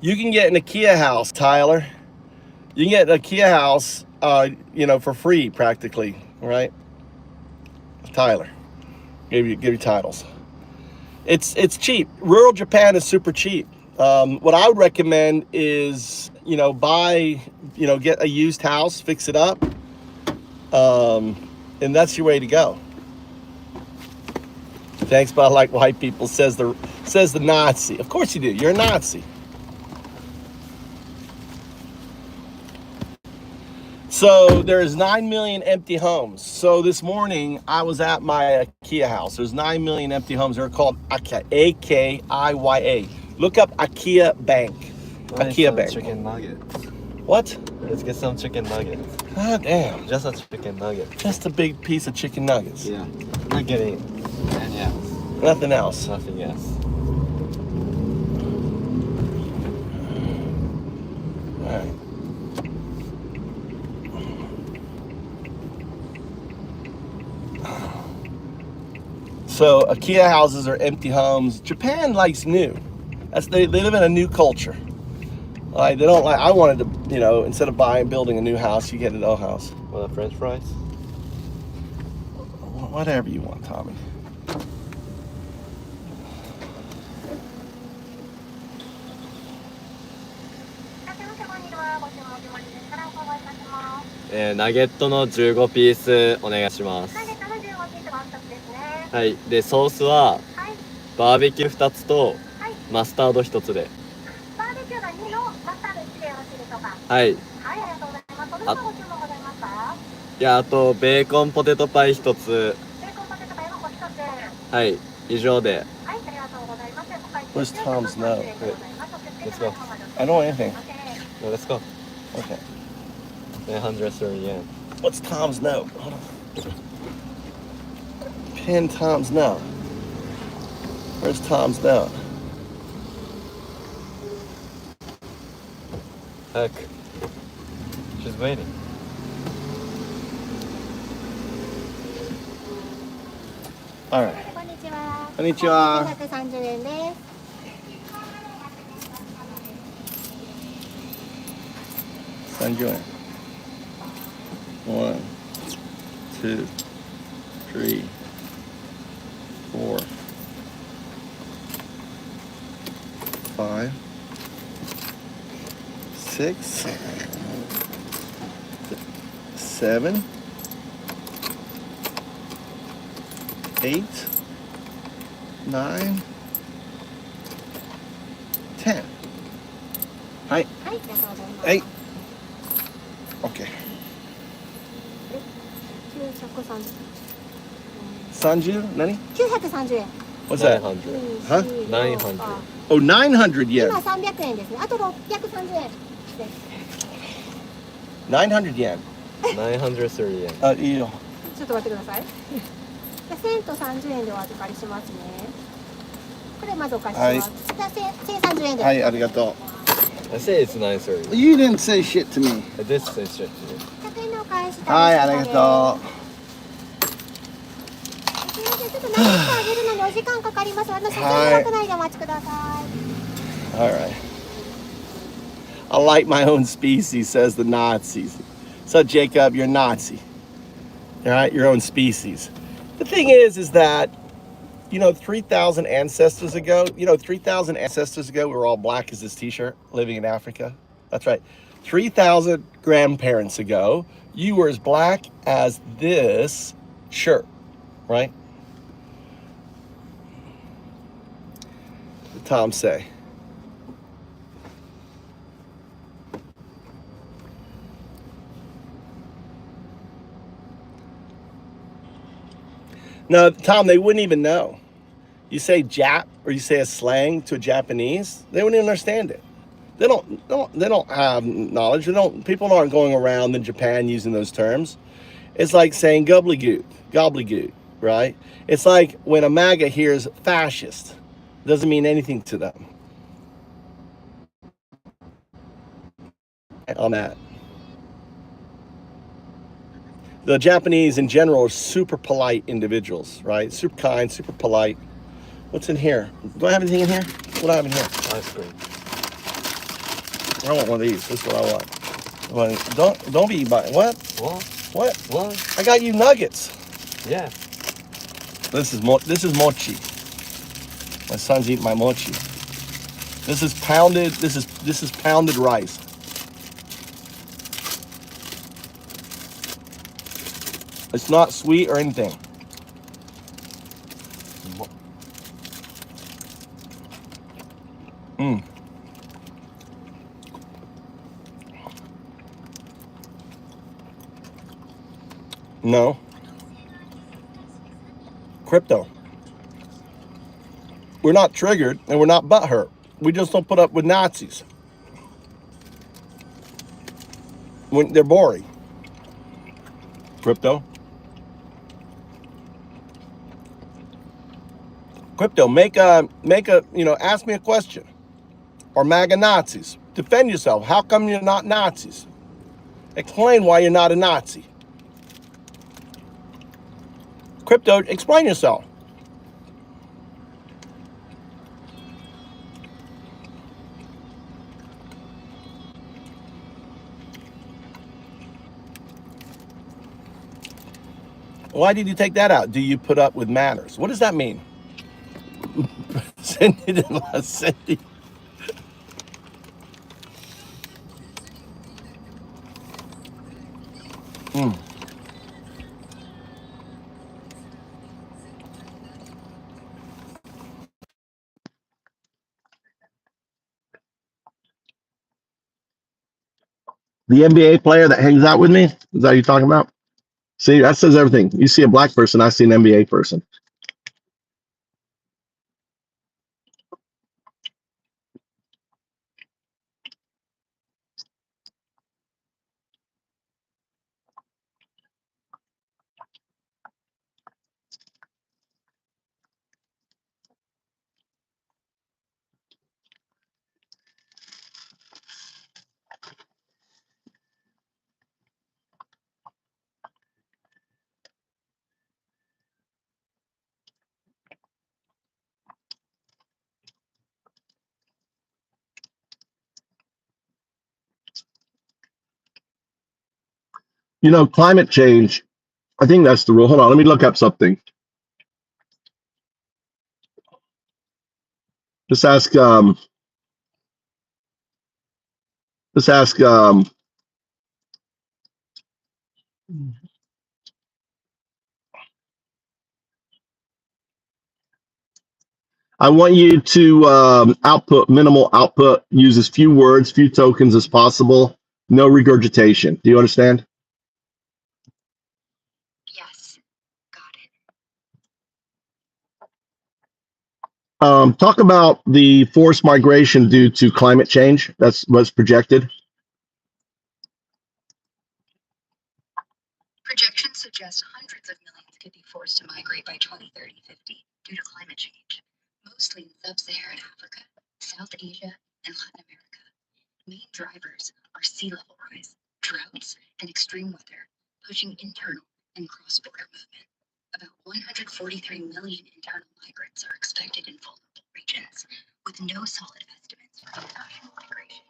You can get an IKEA house, Tyler. You can get an IKEA house, for free practically, right? Tyler, give you titles. It's cheap. Rural Japan is super cheap. What I would recommend is, buy, get a used house, fix it up, and that's your way to go. Thanks, but I like white people, says the Nazi. Of course you do. You're a Nazi. So there's 9 million empty homes. So this morning I was at my IKEA house. There's 9 million empty homes. They're called IKEA, A-K-I-Y-A. Look up IKEA Bank. IKEA Bank. Chicken nuggets. What? Let's get some chicken nuggets. God damn. Just a chicken nugget. Just a big piece of chicken nuggets. Yeah. Not getting any else. Nothing else. Nothing else. All right. So IKEA houses are empty homes. Japan likes new. They live in a new culture. Like they don't like. I wanted to, instead of building a new house, you get an old house. Want French fries? Whatever you want, Tommy.ナゲットの15ピースお願いします。はい。でソースはバーベキュー2つとマスタード1つで。バーベキューが2のマスタード1でよろしいでしょうか。はい。はい、ありがとうございます。どんなご注文ございますか？いや、あとベーコンポテトパイ1つ。ベーコンポテトパイのお1つ。はい。以上で。はい、ありがとうございます。Where's Tom's note? Let's go. I don't want anything. No, let's go. Okay. 130 yen. What's Tom's note? Hold on. Pin Tom's note. Where's Tom's note? 早く。She's waiting. All right. こんにちは。こんにちは。930円です。30円。1, 2, 3, 4, 5, 6, 7, 8, 9, 10. はい。はい、ありがとうございます。はい。OK。30? 何? 930円。 What's that? 900. Huh? 900. Oh, 900 yen. 今300円ですね。あと630円です。900 yen. 930 yen. いいよ。ちょっと待ってください。じゃあ1000と30円でお預かりしますね。これまずお貸しします。じゃあ1030円です。はい、ありがとう。I say it's 930. You didn't say shit to me. I did say shit to you. 100円のお返しです。はい、ありがとすみません、ちょっと何かあげるのにお時間かかります。車内でお待ちください。All right. I like my own species, says the Nazis. So, Jacob, you're Nazi. All right, your own species. The thing is that, 3,000 ancestors ago, we were all black as this t-shirt living in Africa. That's right. 3,000 grandparents ago, you were as black as this shirt, right? What did Tom say? No, Tom, they wouldn't even know. You say Jap or you say a slang to a Japanese, they wouldn't understand it. They don't have knowledge. People aren't going around in Japan using those terms. It's like saying gobbledygook, right? It's like when a MAGA hears fascist, it doesn't mean anything to them. On that. The Japanese in general are super polite individuals, right? Super kind, super polite. What's in here? Do I have anything in here? What do I have in here? Ice cream. I want one of these. This is what I want. Don't be buying. What? What? I got you nuggets. Yeah. This is mochi. My son's eating my mochi. This is pounded. This is pounded rice. It's not sweet or anything. No. Crypto. We're not triggered and we're not butthurt. We just don't put up with Nazis when they're boring. Crypto. Crypto. Make a ask me a question. Or MAGA Nazis. Defend yourself. How come you're not Nazis? Explain why you're not a Nazi. Crypto, explain yourself. Why did you take that out? Do you put up with manners? What does that mean? Cindy. The NBA player that hangs out with me? Is that what you're talking about? See, that says everything. You see a black person, I see an NBA person. Climate change, I think that's the rule. Hold on, let me look up something. Just ask I want you to output minimal output, use as few words, few tokens as possible, no regurgitation. Do you understand? Yes, got it. Talk about the forced migration due to climate change. That's what's projected. Projections suggest hundreds of millions could be forced to migrate by 2030-50 due to climate change, mostly in sub-Saharan Africa, South Asia, and Latin America. Main drivers are sea level rise, droughts, and extreme weather, pushing internal and cross-border movement. About 143 million internal migrants are expected in vulnerable regions, with no solid estimates for international migration.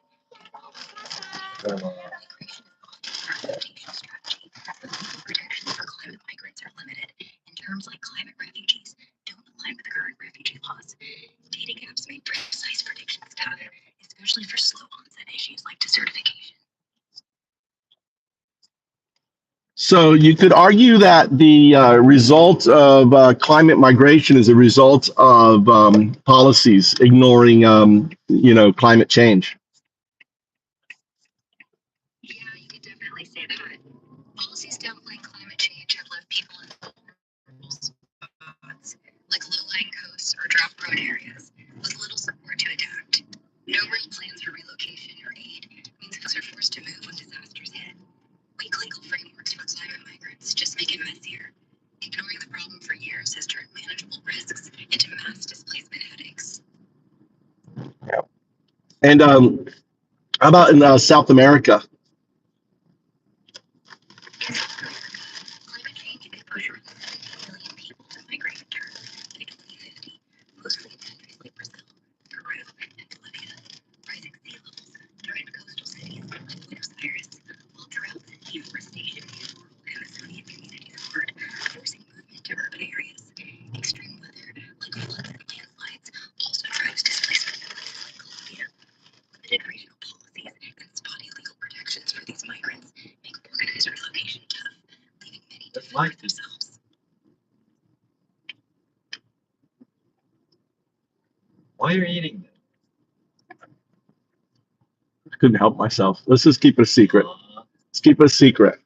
Migration is often an adaptation strategy, but legal protections for climate migrants are limited, and terms like climate refugees don't align with current refugee laws. Data gaps make precise predictions tough, especially for slow onset issues like desertification. So you could argue that the result of climate migration is a result of policies ignoring, climate change. Yeah, you could definitely say that. Policies don't like climate change have left people in vulnerable spots, like low-lying coasts or drought-prone areas, with little support to adapt. No real plans for relocation or aid means folks are forced to move when disasters hit. Weak legal frameworks for climate migrants just make it messier. Ignoring the problem for years has turned manageable risks into mass displacement headaches. And how about in South America? In South America, climate change could push around 17 million people to migrate in turn by 2050, mostly in countries like Brazil, Peru, and Bolivia. Rising sea levels threaten coastal cities like Buenos Aires, while droughts and deforestation hit rural Amazonian communities hard, forcing movement to urban areas. Extreme weather, like floods and landslides, also drives displacement in places like limited regional policies and spotty legal protections for these migrants make organized relocation tough, leaving many to fend for themselves. Why are you eating that? I couldn't help myself. Let's just keep it a secret. Let's keep it a secret.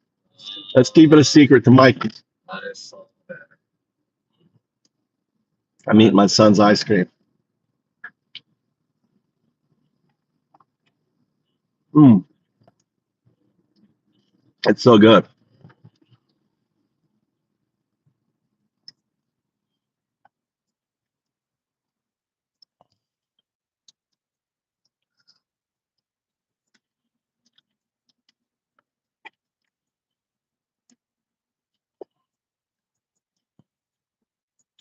Let's keep it a secret to Mike. That is so bad. I'm eating my son's ice cream. Mm. It's so good.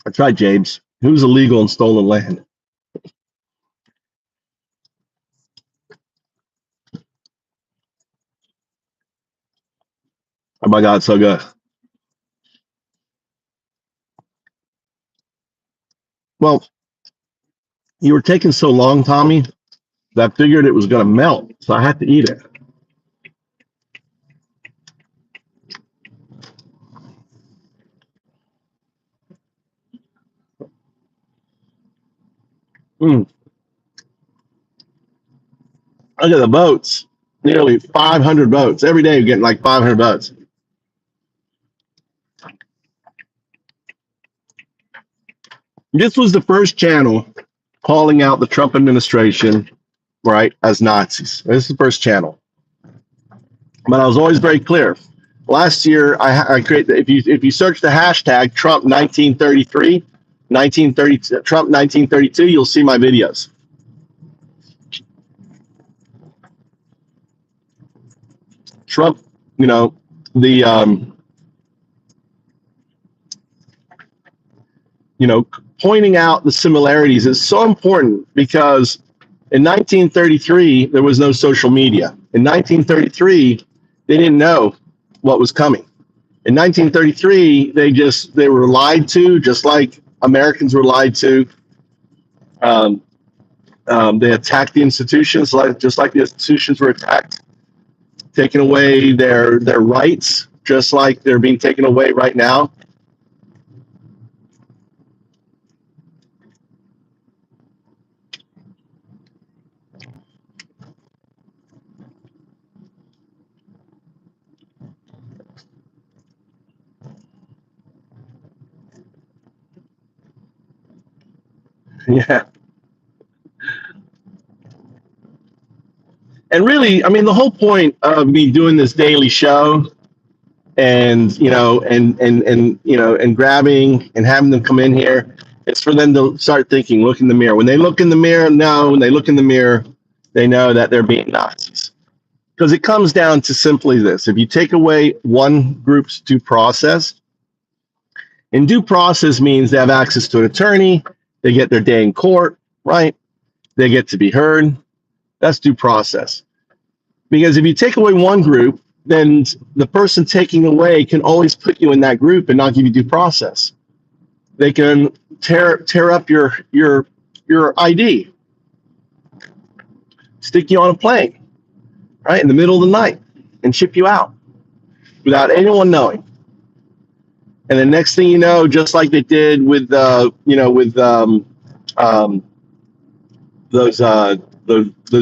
I tried James. Who's illegal in stolen land? Oh my God, so good. Well, you were taking so long, Tommy, that I figured it was going to melt, so I had to eat it. Mm. Look at the boats. Nearly 500 boats. Every day you're getting like 500 boats. This was the first channel calling out the Trump administration, right, as Nazis. This is the first channel. But I was always very clear. Last year, I created, if you search the hashtag Trump 1933, Trump 1932, you'll see my videos. Trump, the pointing out the similarities is so important because in 1933 there was no social media. In 1933, they didn't know what was coming. In 1933, they were lied to, just like Americans were lied to. They attacked the institutions, just like the institutions were attacked, taking away their rights, just like they're being taken away right now. Yeah. And really, I mean, the whole point of me doing this daily show and grabbing and having them come in here, it's for them to start thinking, look in the mirror. When they look in the mirror, when they look in the mirror, they know that they're being Nazis. Because it comes down to simply this: if you take away one group's due process, and due process means they have access to an attorney, they get their day in court, right? They get to be heard. That's due process. Because if you take away one group, then the person taking away can always put you in that group and not give you due process. They can tear up your ID, stick you on a plane, right, in the middle of the night, and ship you out without anyone knowing. And the next thing you know, just like they did with those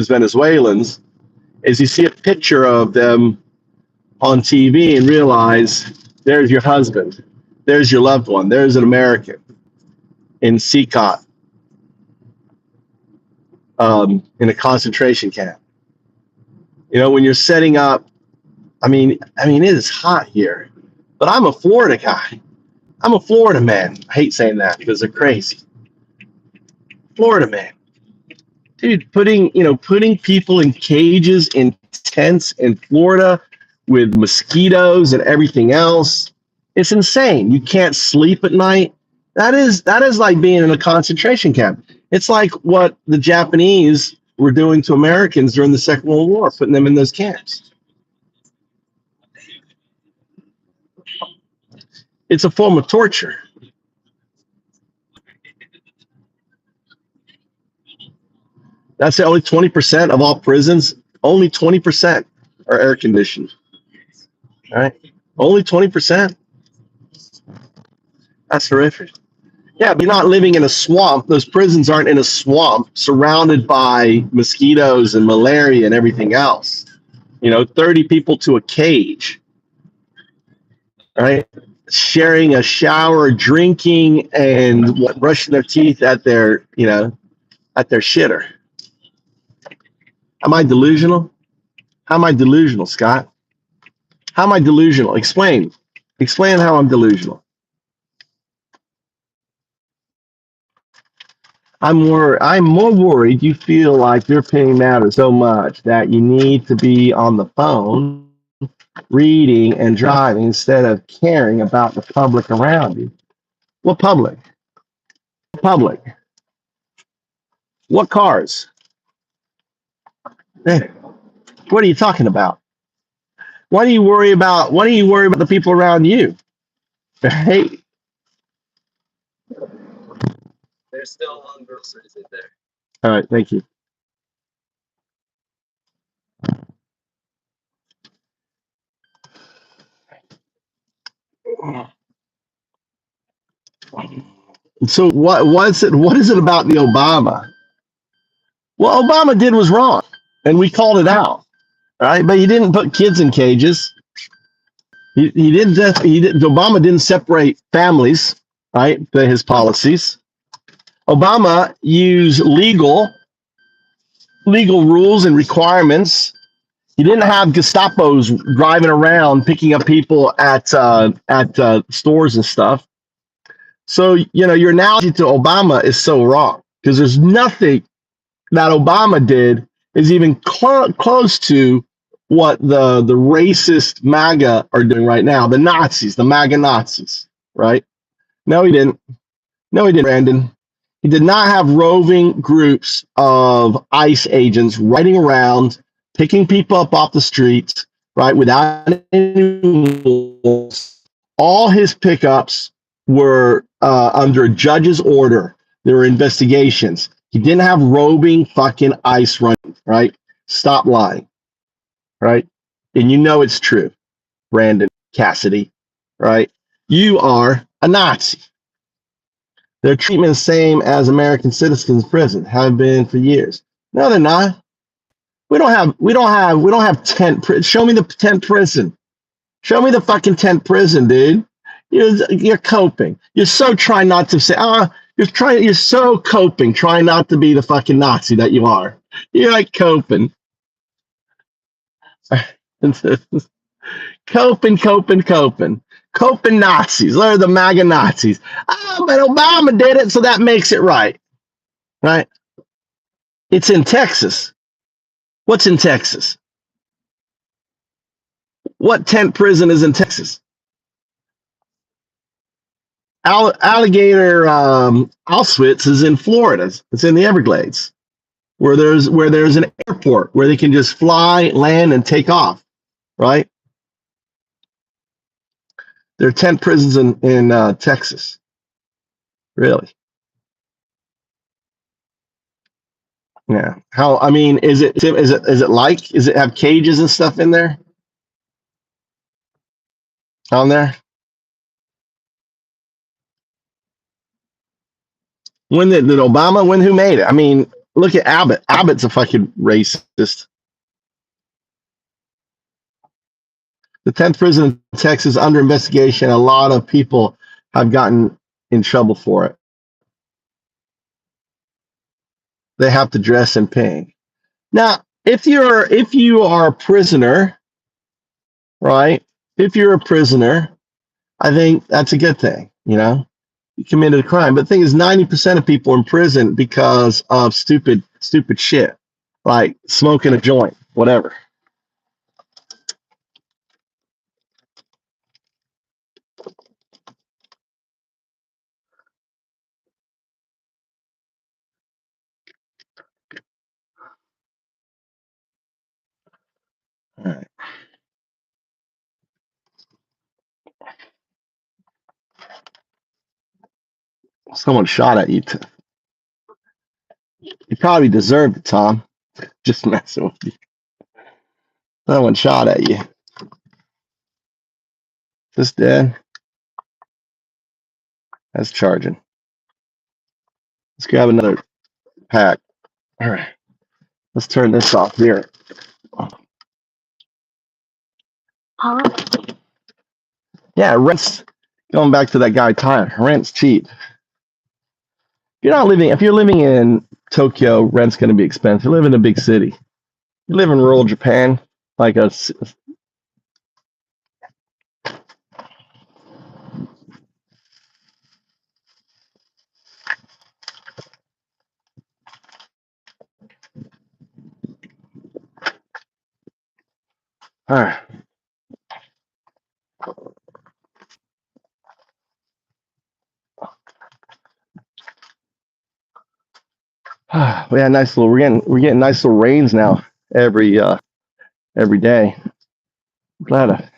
Venezuelans, is you see a picture of them on TV and realize there's your husband, there's your loved one, there's an American in Sikot, in a concentration camp. When you're setting up, I mean, it is hot here, but I'm a Florida guy. I'm a Florida man. I hate saying that because they're crazy. Florida man. Dude, putting people in cages, in tents in Florida with mosquitoes and everything else. It's insane. You can't sleep at night. That is like being in a concentration camp. It's like what the Japanese were doing to Americans during the Second World War, putting them in those camps. It's a form of torture. That's only 20% of all prisons. Only 20% are air conditioned. All right. Only 20%. That's horrific. Yeah, but you're not living in a swamp. Those prisons aren't in a swamp surrounded by mosquitoes and malaria and everything else. 30 people to a cage, right? Sharing a shower, drinking, and brushing their teeth at their shitter. Am I delusional? How am I delusional, Scott? How am I delusional? Explain. Explain how I'm delusional. I'm more worried you feel like your opinion matters so much that you need to be on the phone reading and driving instead of caring about the public around you. What public? Public. What cars? Eh, What are you talking about? Why do you worry about the people around you? Hey, There's still one groceries in there. all right, thank you. So what is it about the Obama? What Obama did was wrong, and we called it out, right? But he didn't put kids in cages. He didn't. Obama didn't separate families, right? His policies. Obama used legal rules and requirements. He didn't have Gestapos driving around picking up people at stores and stuff. So your analogy to Obama is so wrong because there's nothing that Obama did is even close to what the racist MAGA are doing right now. The Nazis, the MAGA Nazis, right? No, he didn't. No, he didn't, Brandon. He did not have roving groups of ICE agents riding around, picking people up off the streets, right, without any rules. All his pickups were under a judge's order. There were investigations. He didn't have roving fucking ICE running, right? Stop lying, right? And it's true, Brandon Cassidy, right? You are a Nazi. Their treatment is the same as American citizens in prison, have been for years. No, they're not. We don't have tent. Show me the tent prison. Show me the fucking tent prison, dude. You're coping. You're so trying not to say, you're so coping, trying not to be the fucking Nazi that you are. You're like coping. Coping. Coping Nazis. They're the MAGA Nazis. Oh, but Obama did it, so that makes it right. Right? It's in Texas. What's in Texas? What tent prison is in Texas? Alligator Auschwitz is in Florida. It's in the Everglades, where there's an airport where they can just fly, land, and take off. Right? There are tent prisons in Texas. Really? Yeah. How? I mean, is it have cages and stuff in there? On there? When did Obama? Who made it? I mean, look at Abbott. Abbott's a fucking racist. The 10th prison in Texas under investigation. A lot of people have gotten in trouble for it. They have to dress in pink. Now, if you are a prisoner, right? If you're a prisoner, I think that's a good thing. You committed a crime. But the thing is, 90% of people are in prison because of stupid shit, like smoking a joint, whatever. All right. Someone shot at you. You probably deserved it, Tom. Just messing with you. Someone shot at you. This dead? That's charging. Let's grab another pack. All right. Let's turn this off here. Yeah, rent's going back to that guy Tyler. Rent's cheap. If you're living in Tokyo, rent's going to be expensive. You live in a big city. You live in rural Japan, like a. All right. Yeah, nice little. We're getting nice little rains now every day. Glad I.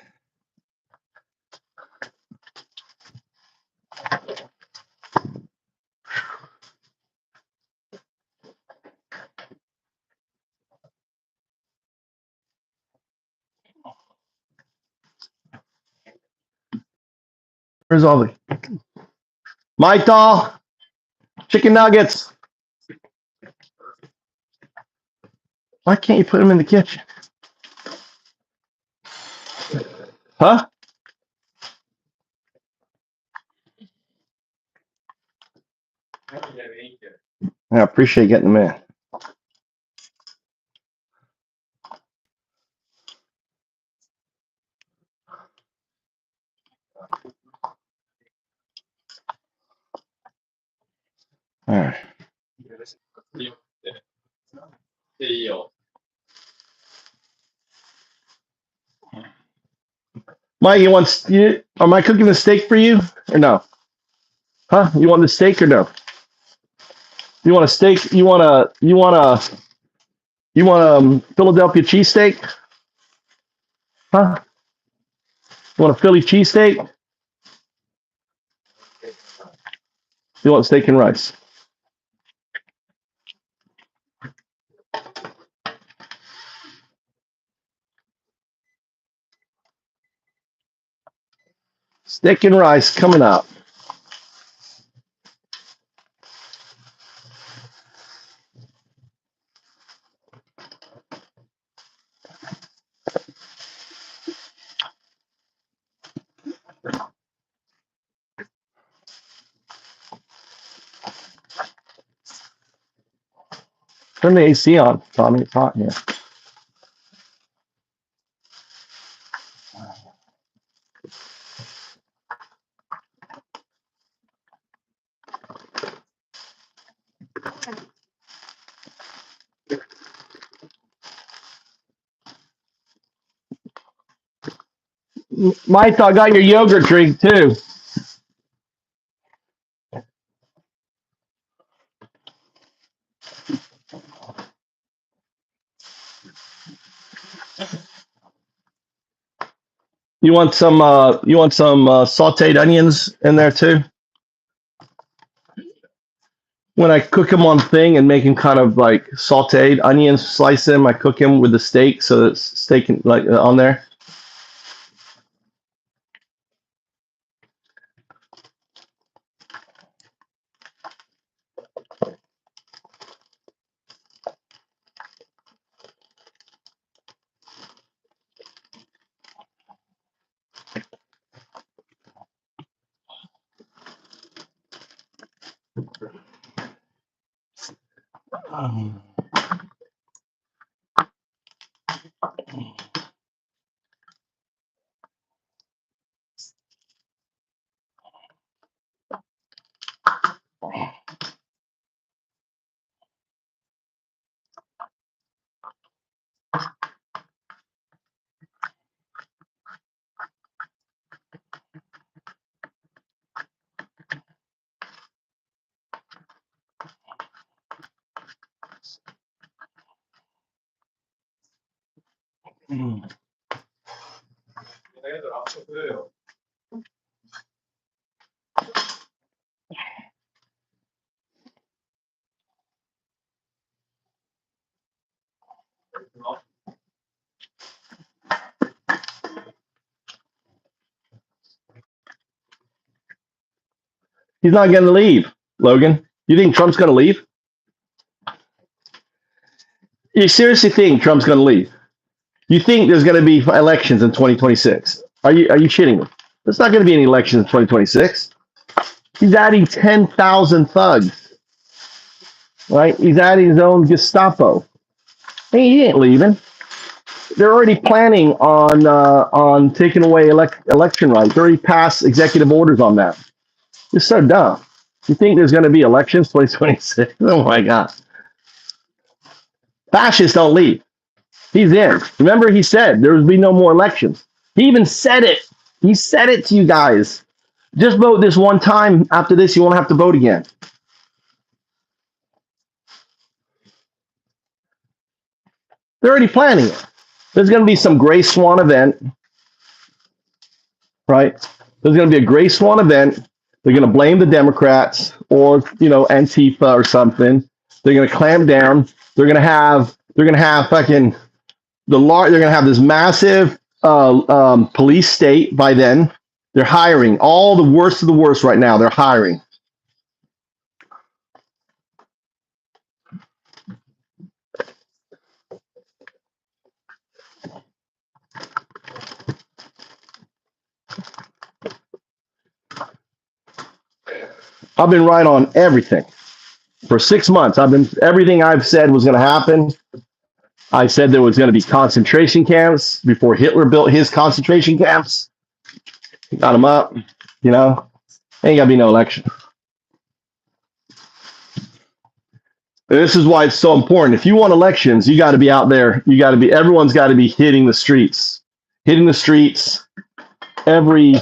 Where's all the Mike doll chicken nuggets? Why can't you put them in the kitchen? Huh? I appreciate getting them in. All right. Mike, am I cooking the steak for you or no? Huh? You want the steak or no? You want a steak? You want a Philadelphia cheesesteak? Huh? You want a Philly cheesesteak? You want steak and rice? Steak and rice coming up. Turn the AC on, Tommy. It's hot here. Mike, I got your yogurt drink too. You want some sautéed onions in there too? When I cook them on thing and make them kind of like sautéed onions, slice them. I cook them with the steak, so it's steak like on there. He's not going to leave, Logan. You think Trump's going to leave? You seriously think Trump's going to leave? You think there's going to be elections in 2026? Are you shitting me? There's not going to be any elections in 2026. He's adding 10,000 thugs, right? He's adding his own Gestapo. Hey, he ain't leaving. They're already planning on taking away election rights. They already passed executive orders on that. It's so dumb. You think there's going to be elections 2026? Oh my God. Fascists don't leave. He's in. Remember, he said there would be no more elections. He even said it. He said it to you guys. Just vote this one time. After this, you won't have to vote again. They're already planning it. There's going to be some gray swan event, right? There's going to be a gray swan event. They're going to blame the Democrats or Antifa or something. They're going to clamp down. They're going to have fucking they're going to have this massive police state by then. They're hiring all the worst of the worst right now. They're hiring. I've been right on everything for 6 months. Everything I've said was going to happen. I said there was going to be concentration camps before Hitler built his concentration camps. Got them up. Ain't got to be no election. This is why it's so important. If you want elections, you got to be out there. Everyone's got to be hitting the streets every,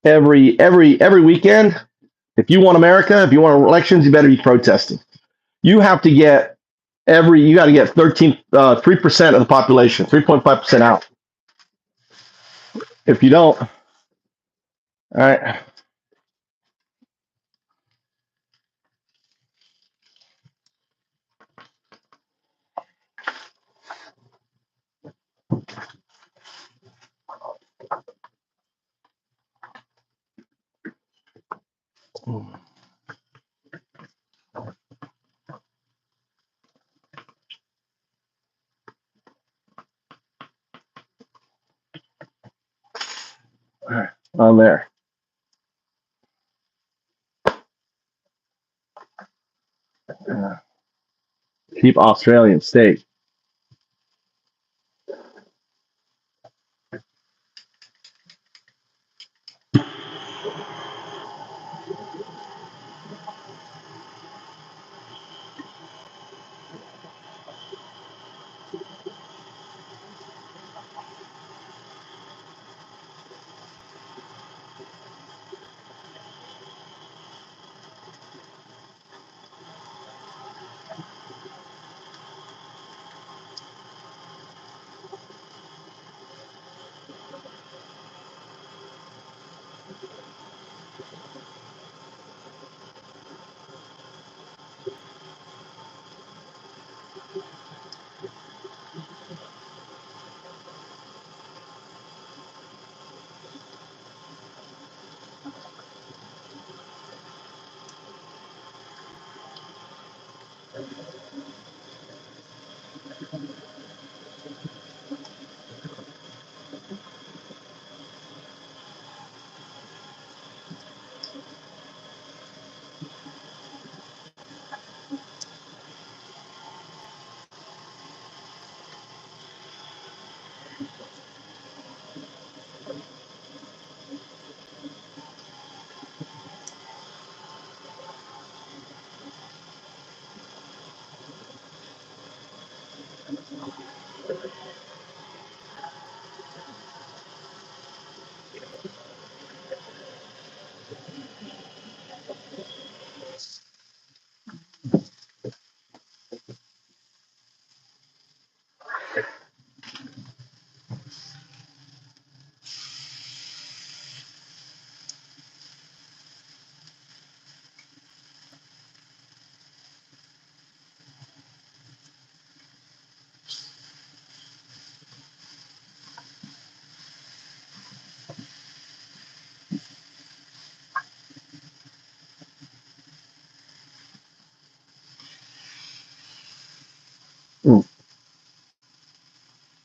every weekend. If you want America, if you want elections, you better be protesting. You have to get you got to get 3% of the population, 3.5% out. If you don't, all right. On there. Keep Australian steak.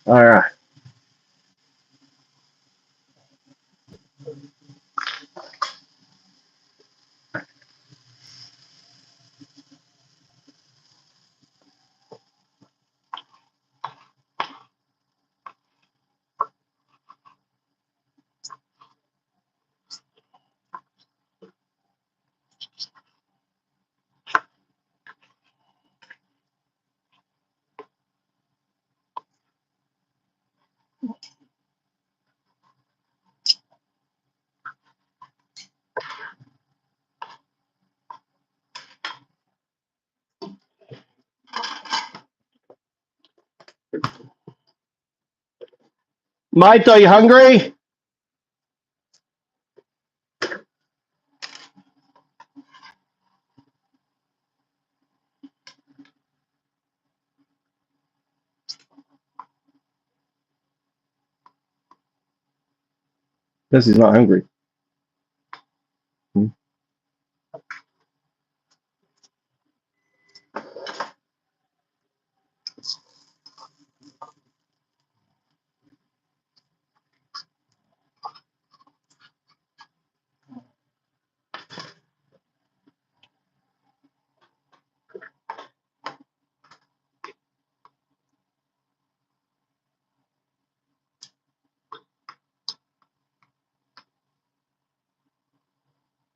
All right. Mike, are you hungry? Guess he's not hungry.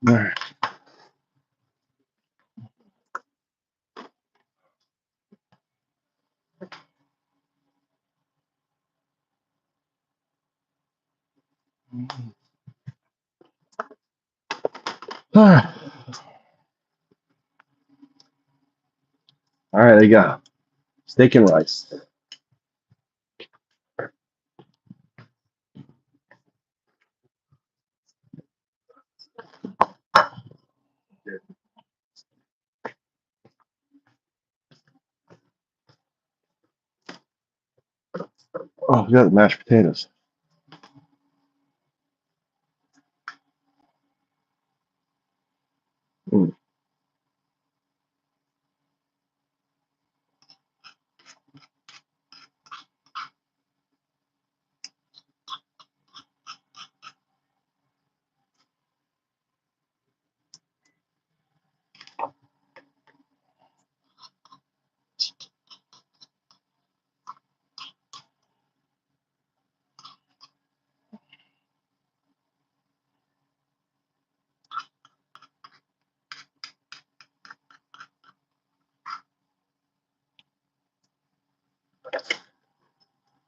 All right. All right, there you go. Steak and rice. Oh, we got mashed potatoes. Mm.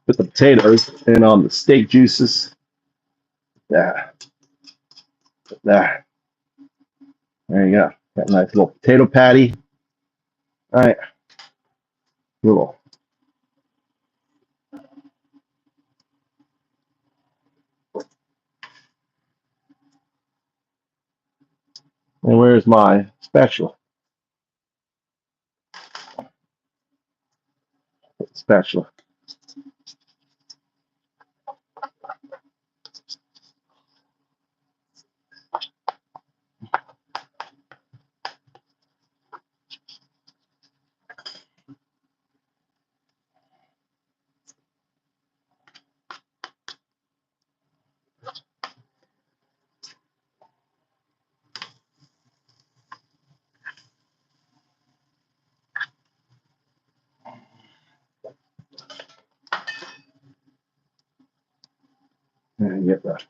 Put the potatoes in on the steak juices. There. There. There you go. Got a nice little potato patty. All right. Little. And where's my spatula? Spatula. And get that.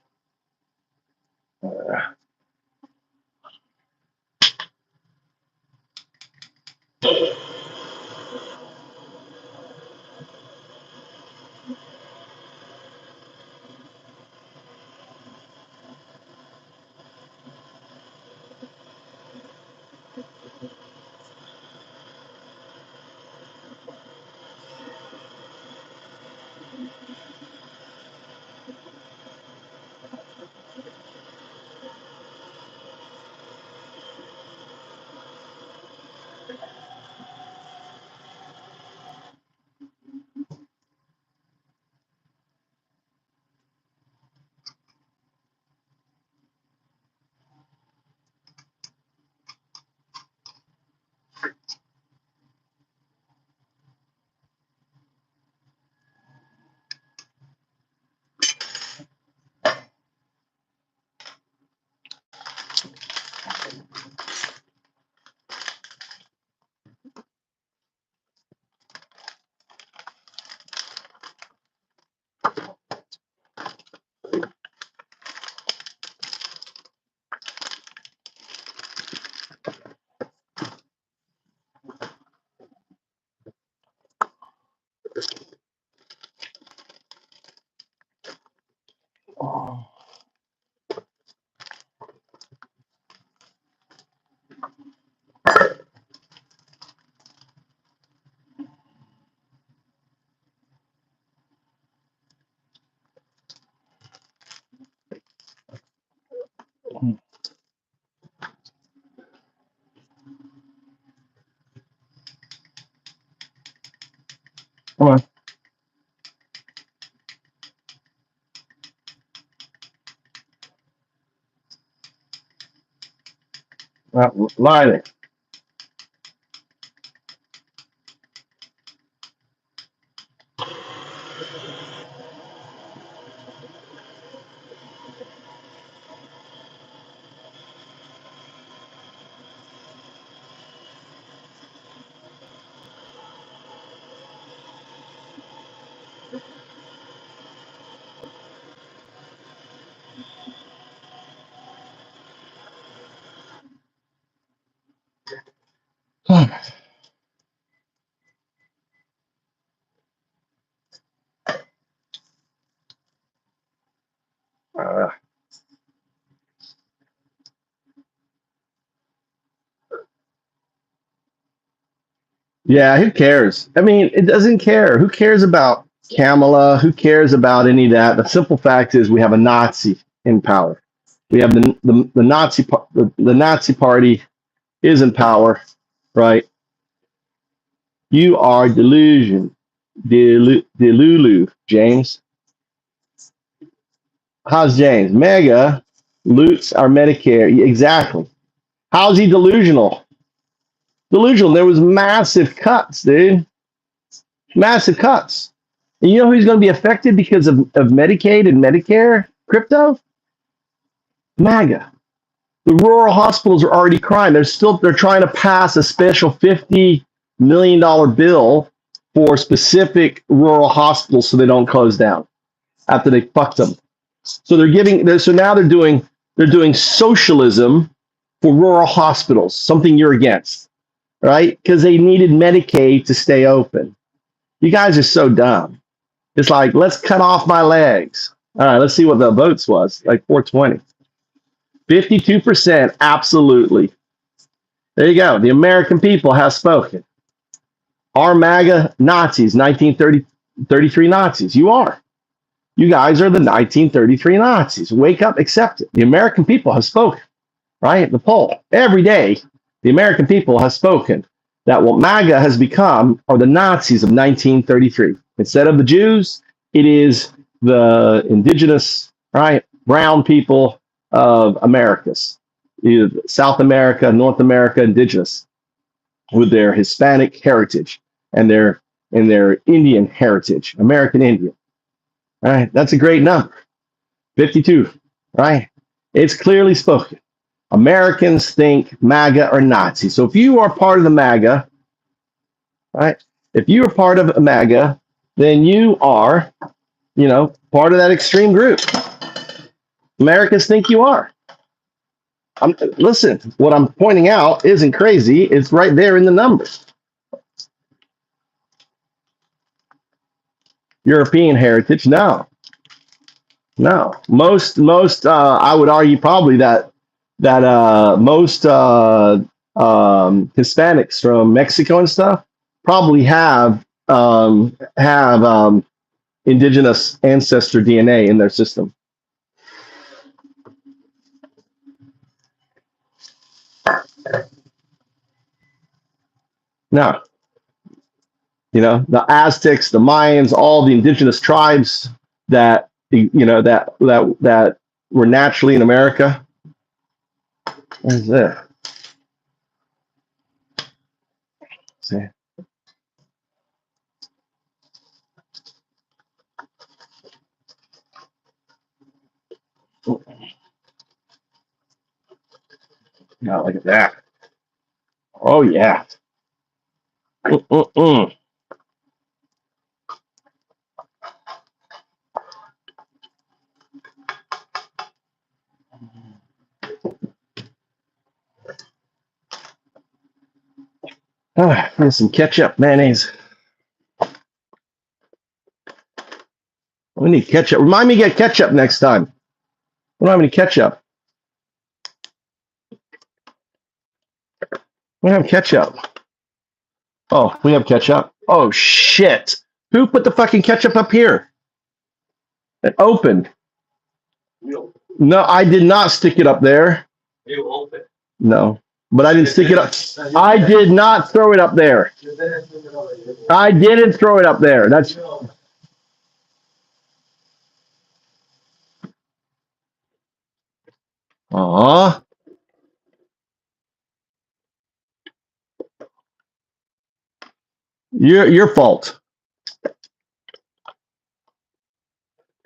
Come on. Lie there. Yeah, who cares? I mean, it doesn't care. Who cares about Kamala? Who cares about any of that? The simple fact is we have a Nazi in power. We have the Nazi the Nazi party is in power, right? You are delulu, James. How's James? Mega loots our Medicare. Exactly. How's he delusional? Delusional. There was massive cuts, dude. Massive cuts. And you know who's going to be affected because of Medicaid and Medicare crypto? MAGA. The rural hospitals are already crying. They're trying to pass a special $50 million bill for specific rural hospitals so they don't close down after they fucked them. So now they're doing socialism for rural hospitals, something you're against, right? Because they needed Medicaid to stay open. You guys are so dumb. It's like, let's cut off my legs. All right, let's see what the votes was, like 420. 52%, absolutely. There you go. The American people have spoken. Our MAGA Nazis, 1933 Nazis. You are. You guys are the 1933 Nazis. Wake up, accept it. The American people have spoken, right? The poll. Every day, the American people have spoken that what MAGA has become are the Nazis of 1933. Instead of the Jews, it is the indigenous, right, brown people of Americas, either South America, North America, indigenous, with their Hispanic heritage and their Indian heritage, American Indian. All right, that's a great number. 52, right? It's clearly spoken. Americans think MAGA are Nazis. So if you are part of the MAGA, right? If you are part of a MAGA, then you are, part of that extreme group. Americans think you are. Listen, what I'm pointing out isn't crazy. It's right there in the numbers. European heritage, no. Most, I would argue probably that most Hispanics from Mexico and stuff probably have indigenous ancestor DNA in their system. No, the Aztecs, the Mayans, all the indigenous tribes that that were naturally in America. What is that? See. Now look at that. Oh yeah. Mm-mm-mm. Here's some ketchup, mayonnaise. We need ketchup. Remind me to get ketchup next time. We don't have any ketchup. We don't have ketchup. Oh, we have ketchup. Oh shit! Who put the fucking ketchup up here? It opened. No, I did not stick it up there. No, but I didn't stick it up. I did not throw it up there. I didn't throw it up there. That's. Aw. Your fault.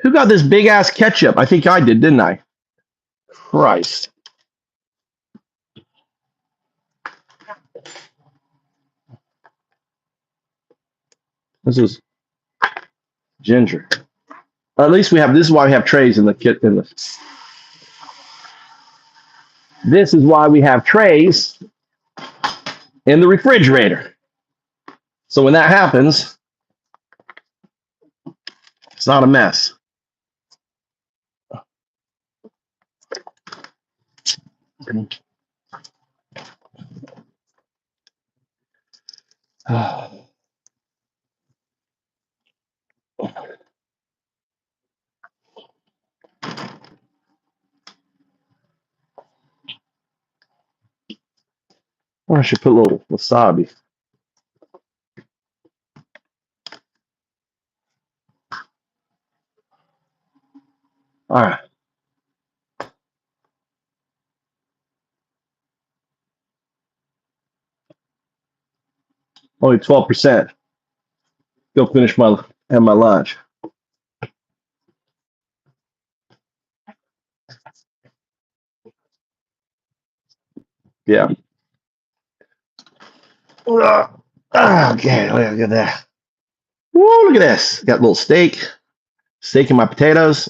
Who got this big ass ketchup? I think I did, didn't I? Christ. This is ginger. At least we have. This is why we have trays in the kit. This is why we have trays in the refrigerator. So when that happens, it's not a mess. Or I should put a little wasabi. All right. Only 12%. Go finish my lunch. Yeah. Okay, look at that. Whoa, look at this. Got a little steak. Steak and my potatoes.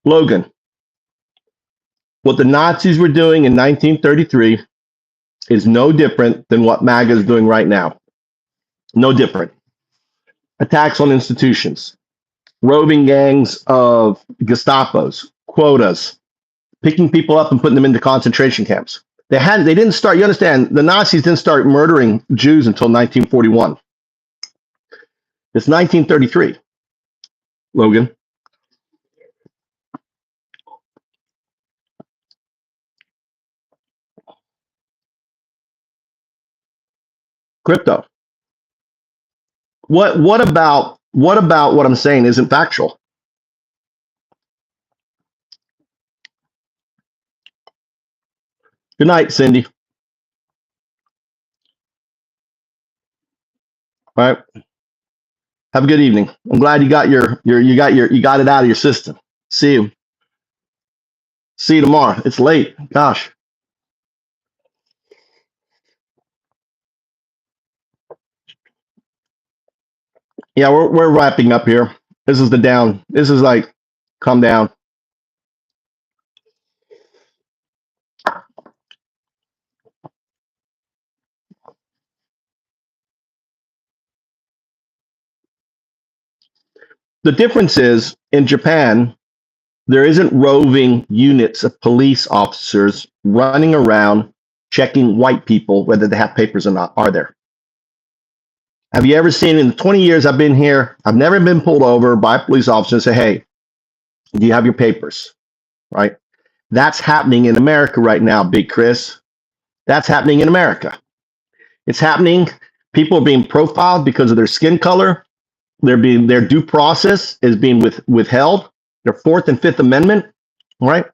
Logan, what the Nazis were doing in 1933 is no different than what MAGA is doing right now. No different. Attacks on institutions, roving gangs of Gestapos, quotas, picking people up and putting them into concentration camps. They didn't start, you understand, the Nazis didn't start murdering Jews until 1941. It's 1933, Logan. Crypto. What about what I'm saying isn't factual? Good night, Cindy. All right. Have a good evening. I'm glad you got you got it out of your system. See you. See you tomorrow. It's late. Gosh. Yeah, we're wrapping up here. This is the down. This is like calm down. The difference is in Japan, there isn't roving units of police officers running around checking white people whether they have papers or not, are there? Have you ever seen in the 20 years I've been here, I've never been pulled over by a police officer and say, hey, do you have your papers? Right? That's happening in America right now, Big Chris. That's happening in America. It's happening. People are being profiled because of their skin color. Their due process is being withheld. Their Fourth and Fifth Amendment, right?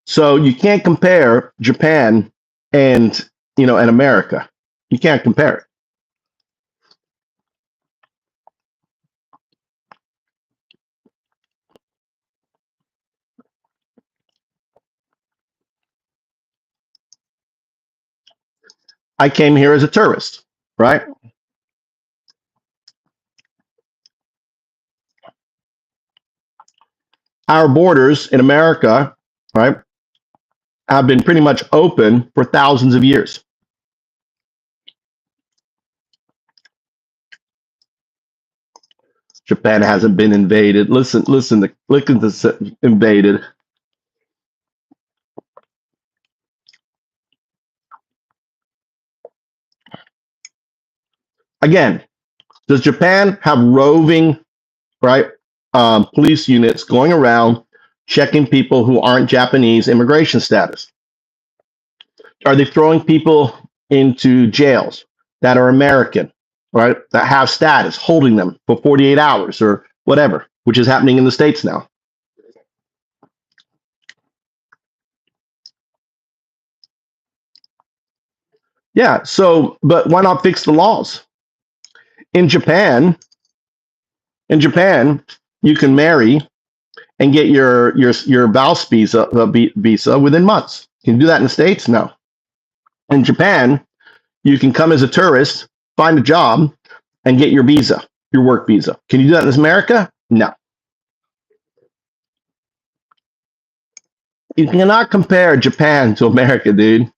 So you can't compare Japan and and America. You can't compare it. I came here as a tourist, right? Our borders in America, right, have been pretty much open for thousands of years. Japan hasn't been invaded. Listen, look at this invaded. Again, does Japan have roving, right, police units going around checking people who aren't Japanese immigration status? Are they throwing people into jails that are American, right, that have status, holding them for 48 hours or whatever, which is happening in the States now? Yeah, so, but why not fix the laws? In Japan, you can marry and get your spouse visa within months. Can you do that in the States? No. In Japan, you can come as a tourist, find a job, and get your visa, your work visa. Can you do that in America? No. You cannot compare Japan to America, dude.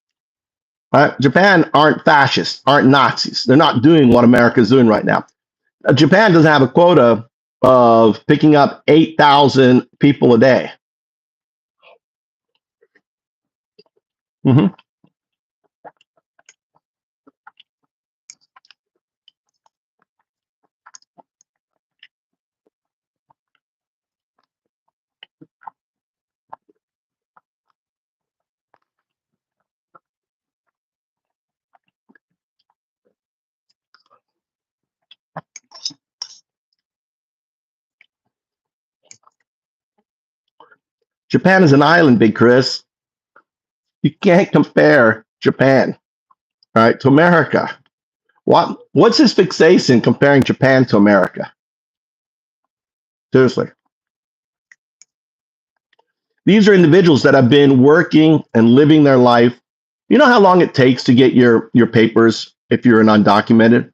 Japan aren't fascists, aren't Nazis. They're not doing what America's doing right now. Japan doesn't have a quota of picking up 8,000 people a day. Mhm. Japan is an island, Big Chris. You can't compare Japan, right, to America. What's this fixation comparing Japan to America? Seriously. These are individuals that have been working and living their life. You know how long it takes to get your papers if you're an undocumented?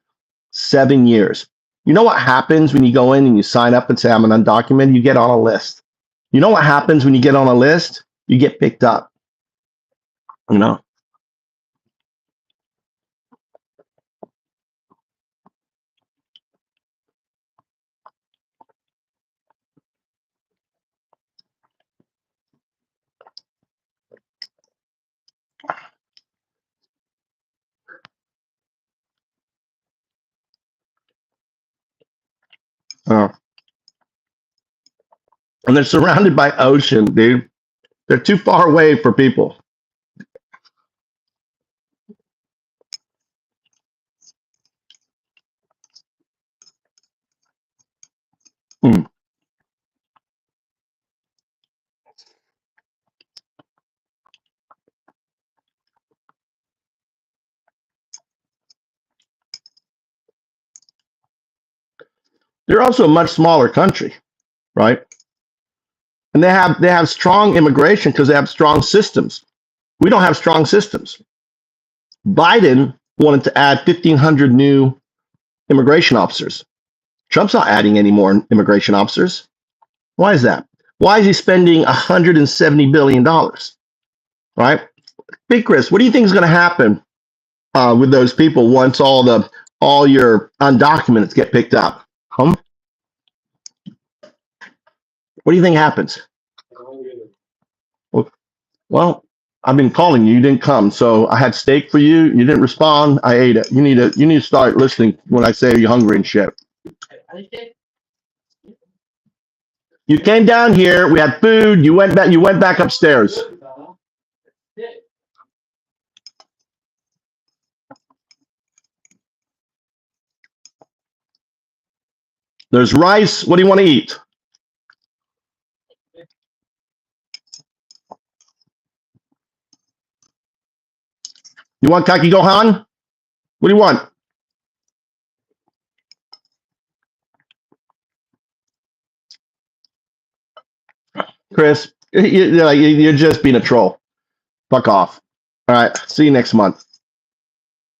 7 years. You know what happens when you go in and you sign up and say, I'm an undocumented? You get on a list. You know what happens when you get on a list? You get picked up. You know? Uh, and they're surrounded by ocean, dude. They're too far away for people. Mm. They're also a much smaller country, right? And they have strong immigration because they have strong systems. We don't have strong systems. Biden wanted to add 1,500 new immigration officers. Trump's not adding any more immigration officers. Why is that? Why is he spending $170 billion? Right? Big Chris, what do you think is going to happen with those people once all your undocumented get picked up? What do you think happens? Well, I've been calling you. You didn't come, so I had steak for you. You didn't respond. I ate it. You need to start listening when I say you're hungry and shit. You came down here. We had food. You went back. You went back upstairs. There's rice. What do you want to eat? You want kaki gohan? What do you want? Chris, you're just being a troll. Fuck off. All right. See you next month.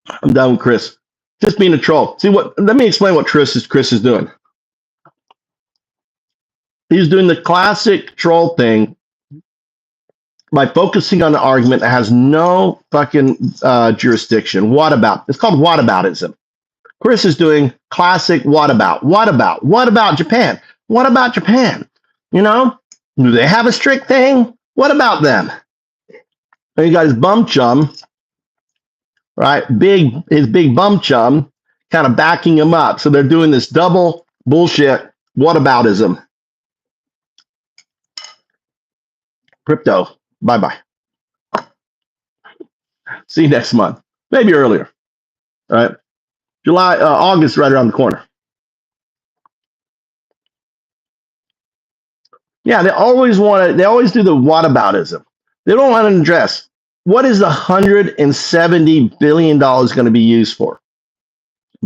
I'm done with Chris. Just being a troll. See what? Let me explain what Chris is doing. He's doing the classic troll thing by focusing on the argument that has no fucking jurisdiction. What about? It's called whataboutism. Chris is doing classic what about? What about? What about Japan? What about Japan? You know, do they have a strict thing? What about them? And you got his bum chum, right? His big bum chum kind of backing him up. So they're doing this double bullshit whataboutism. Crypto, bye-bye. See you next month. Maybe earlier, right? August right around the corner. Yeah, they always do the whataboutism. They don't want to address what is the $170 billion going to be used for?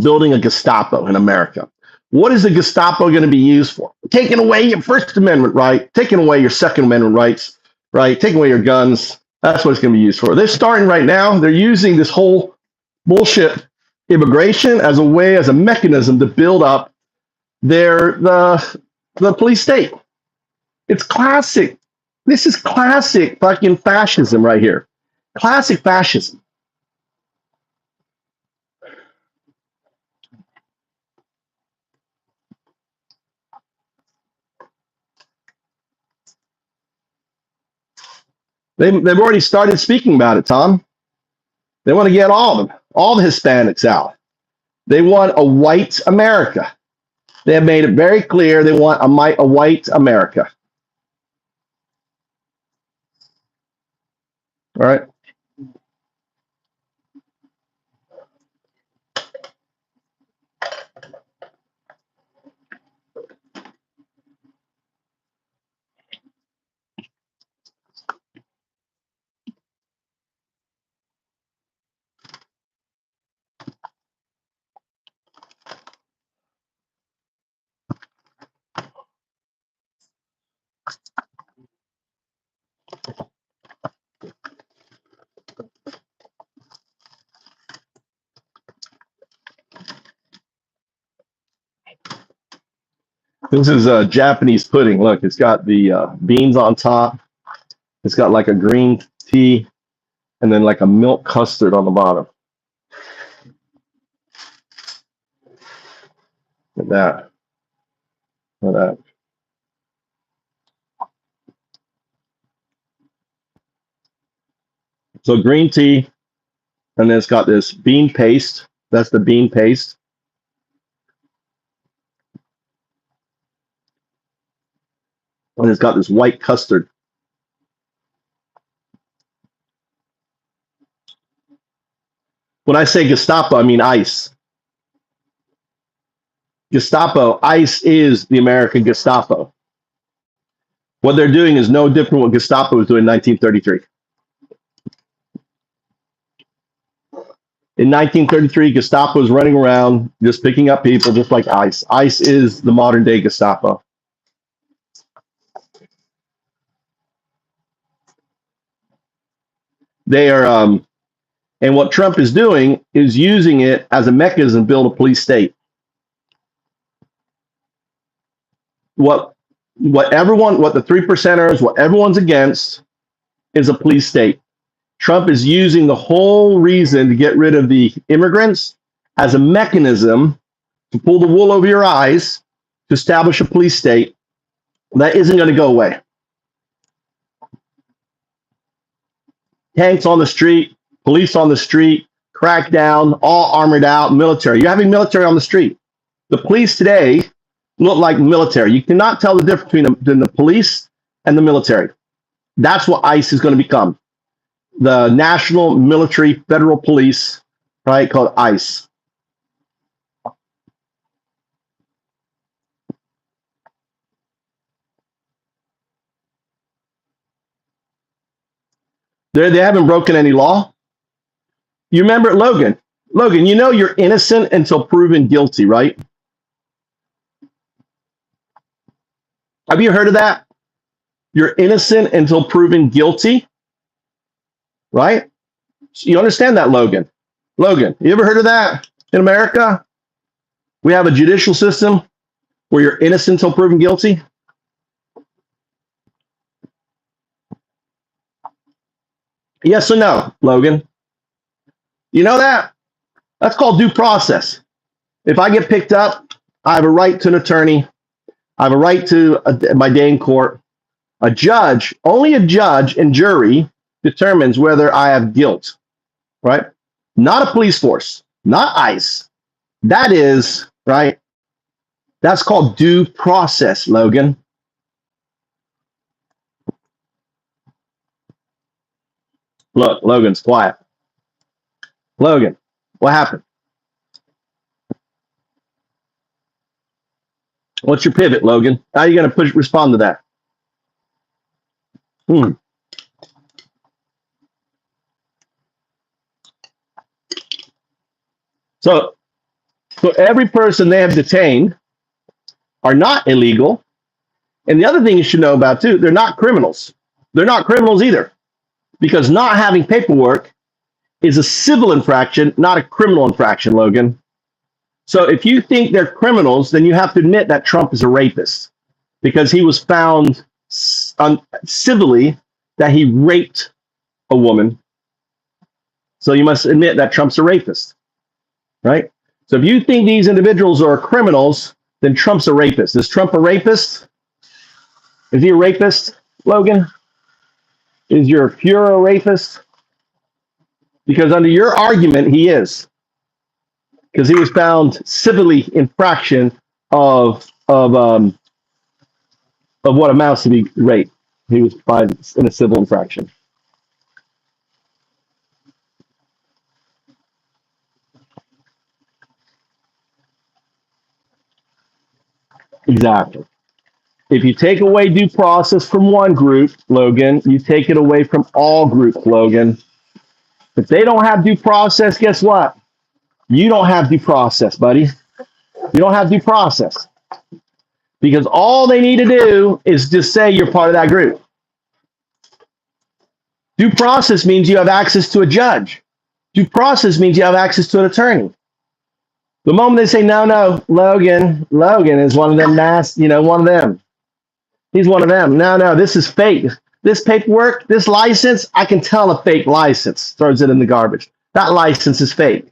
Building a Gestapo in America. What is the Gestapo going to be used for? Taking away your First Amendment right, taking away your Second Amendment rights, right? Taking away your guns. That's what it's going to be used for. They're starting right now. They're using this whole bullshit immigration as a mechanism to build up the police state. It's classic. This is classic fucking fascism right here. Classic fascism. They've already started speaking about it, Tom. They want to get all of them, all the Hispanics out. They want a white America. They have made it very clear they want a white America. All right. This is a Japanese pudding. Look, it's got the beans on top. It's got like a green tea and then like a milk custard on the bottom. Look at that. Look at that. So green tea, and then it's got this bean paste. That's the bean paste. And it's got this white custard. When I say Gestapo, I mean ICE. Gestapo, ICE is the American Gestapo. What they're doing is no different from what Gestapo was doing in 1933. In 1933, Gestapo was running around just picking up people just like ICE. ICE is the modern day Gestapo. They are, and what Trump is doing is using it as a mechanism to build a police state. What the 3%ers, what everyone's against is a police state. Trump is using the whole reason to get rid of the immigrants as a mechanism to pull the wool over your eyes to establish a police state that isn't going to go away. Tanks on the street, police on the street, crackdown, all armored out, military. You're having military on the street. The police today look like military. You cannot tell the difference between the police and the military. That's what ICE is going to become. The National Military Federal Police, right, called ICE. They haven't broken any law. You remember Logan? Logan, you know you're innocent until proven guilty, right? Have you heard of that? You're innocent until proven guilty, right? You understand that, Logan? Logan, you ever heard of that? In America, we have a judicial system where you're innocent until proven guilty. Yes or no, Logan? You know that? That's called due process. If I get picked up, I have a right to an attorney. I have a right to my day in court. A judge, only a judge and jury determines whether I have guilt, right? Not a police force, not ICE. That is, right? That's called due process, Logan. Look, Logan's quiet. Logan, what happened? What's your pivot, Logan? How are you going to respond to that? So every person they have detained are not illegal. And the other thing you should know about, too, they're not criminals. They're not criminals either, because not having paperwork is a civil infraction, not a criminal infraction, Logan. So if you think they're criminals, then you have to admit that Trump is a rapist, because he was found civilly that he raped a woman. So you must admit that Trump's a rapist, right? So if you think these individuals are criminals, then Trump's a rapist. Is Trump a rapist? Is he a rapist, Logan? Is your Fuhrer a rapist? Because under your argument, he is. Because he was found civilly infraction of what amounts to be rape. He was found in a civil infraction. Exactly. If you take away due process from one group, Logan, you take it away from all groups, Logan. If they don't have due process, guess what? You don't have due process, buddy. You don't have due process. Because all they need to do is just say you're part of that group. Due process means you have access to a judge. Due process means you have access to an attorney. The moment they say, no, Logan is one of them, NAZ, one of them. He's one of them. No, this is fake. This paperwork, this license, I can tell a fake license. Throws it in the garbage. That license is fake.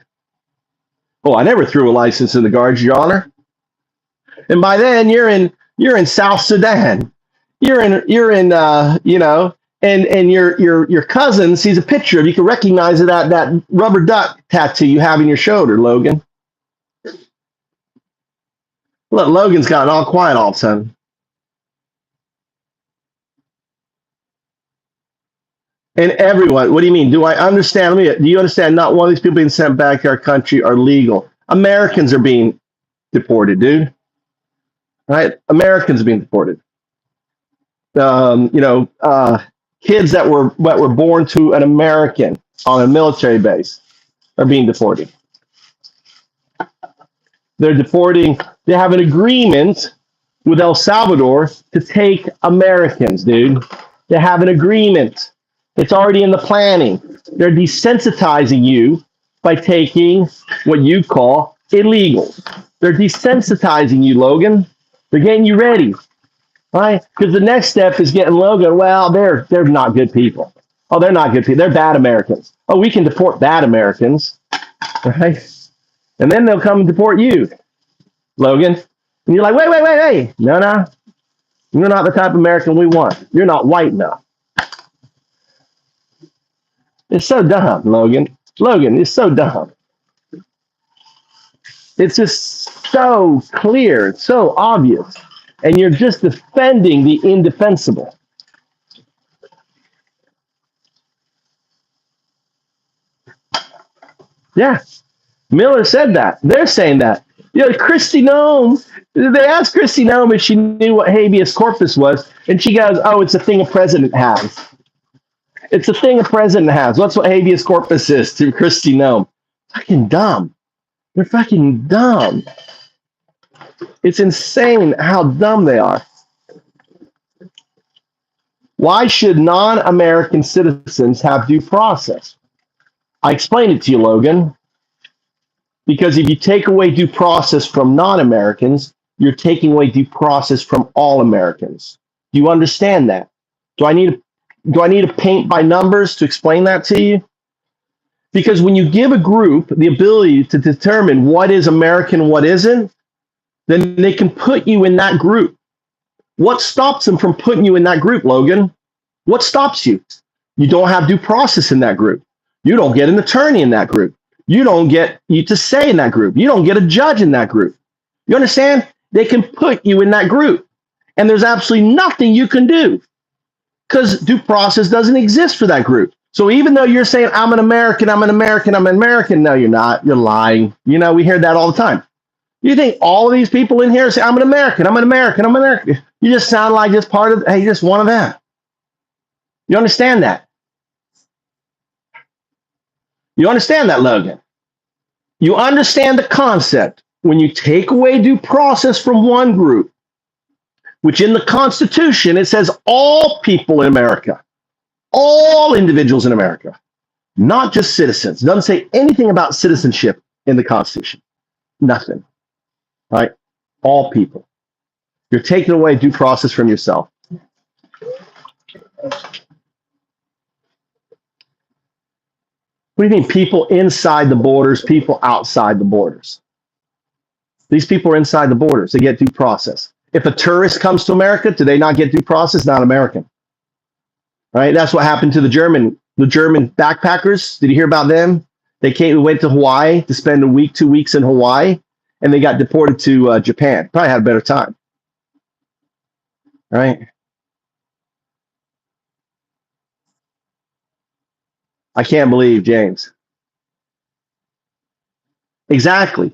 Oh, I never threw a license in the garbage, Your Honor. And by then you're in South Sudan. You're in and your cousin sees a picture of you, can recognize it, that rubber duck tattoo you have in your shoulder, Logan. Look, Logan's gotten all quiet all of a sudden. And everyone, what do you mean? Do I understand? Do you understand? Not one of these people being sent back to our country are legal. Americans are being deported, dude. Right? Americans are being deported. Kids that were born to an American on a military base are being deported. They're deporting. They have an agreement with El Salvador to take Americans, dude. They have an agreement. It's already in the planning. They're desensitizing you by taking what you call illegals. They're desensitizing you, Logan. They're getting you ready, right? Because the next step is getting Logan. Well, they're not good people. Oh, they're not good people. They're bad Americans. Oh, we can deport bad Americans, right? And then they'll come and deport you, Logan. And you're like, wait. No. You're not the type of American we want. You're not white enough. It's so dumb, Logan. Logan, it's so dumb. It's just so clear. It's so obvious. And you're just defending the indefensible. Yeah. Miller said that. They're saying that. Kristi Noem, they asked Kristi Noem if she knew what habeas corpus was, and she goes, oh, it's a thing a president has. It's a thing a president has. That's what habeas corpus is to Kristi Noem. Fucking dumb. They're fucking dumb. It's insane how dumb they are. Why should non-American citizens have due process? I explained it to you, Logan. Because if you take away due process from non-Americans, you're taking away due process from all Americans. Do you understand that? Do I need to paint by numbers to explain that to you? Because when you give a group the ability to determine what is American and what isn't, then they can put you in that group. What stops them from putting you in that group, Logan? What stops you? You don't have due process in that group. You don't get an attorney in that group. You don't get you to say in that group. You don't get a judge in that group. You understand? They can put you in that group. And there's absolutely nothing you can do because due process doesn't exist for that group. So even though you're saying, I'm an American, I'm an American, I'm an American, no, you're not. You're lying. You know, we hear that all the time. You think all of these people in here say, I'm an American, I'm an American, I'm an American. You just sound like just part of, hey, just one of them. You understand that? You understand that, Logan? You understand the concept. When you take away due process from one group, which in the Constitution, it says all people in America, all individuals in America, not just citizens. It doesn't say anything about citizenship in the Constitution. Nothing. Right? All people. You're taking away due process from yourself. What do you mean people inside the borders, people outside the borders? These people are inside the borders. They get due process. If a tourist comes to America, do they not get due process? Not American. Right? That's what happened to the German backpackers. Did you hear about them? They went to Hawaii to spend a week, 2 weeks in Hawaii, and they got deported to Japan. Probably had a better time. Right? I can't believe James. Exactly.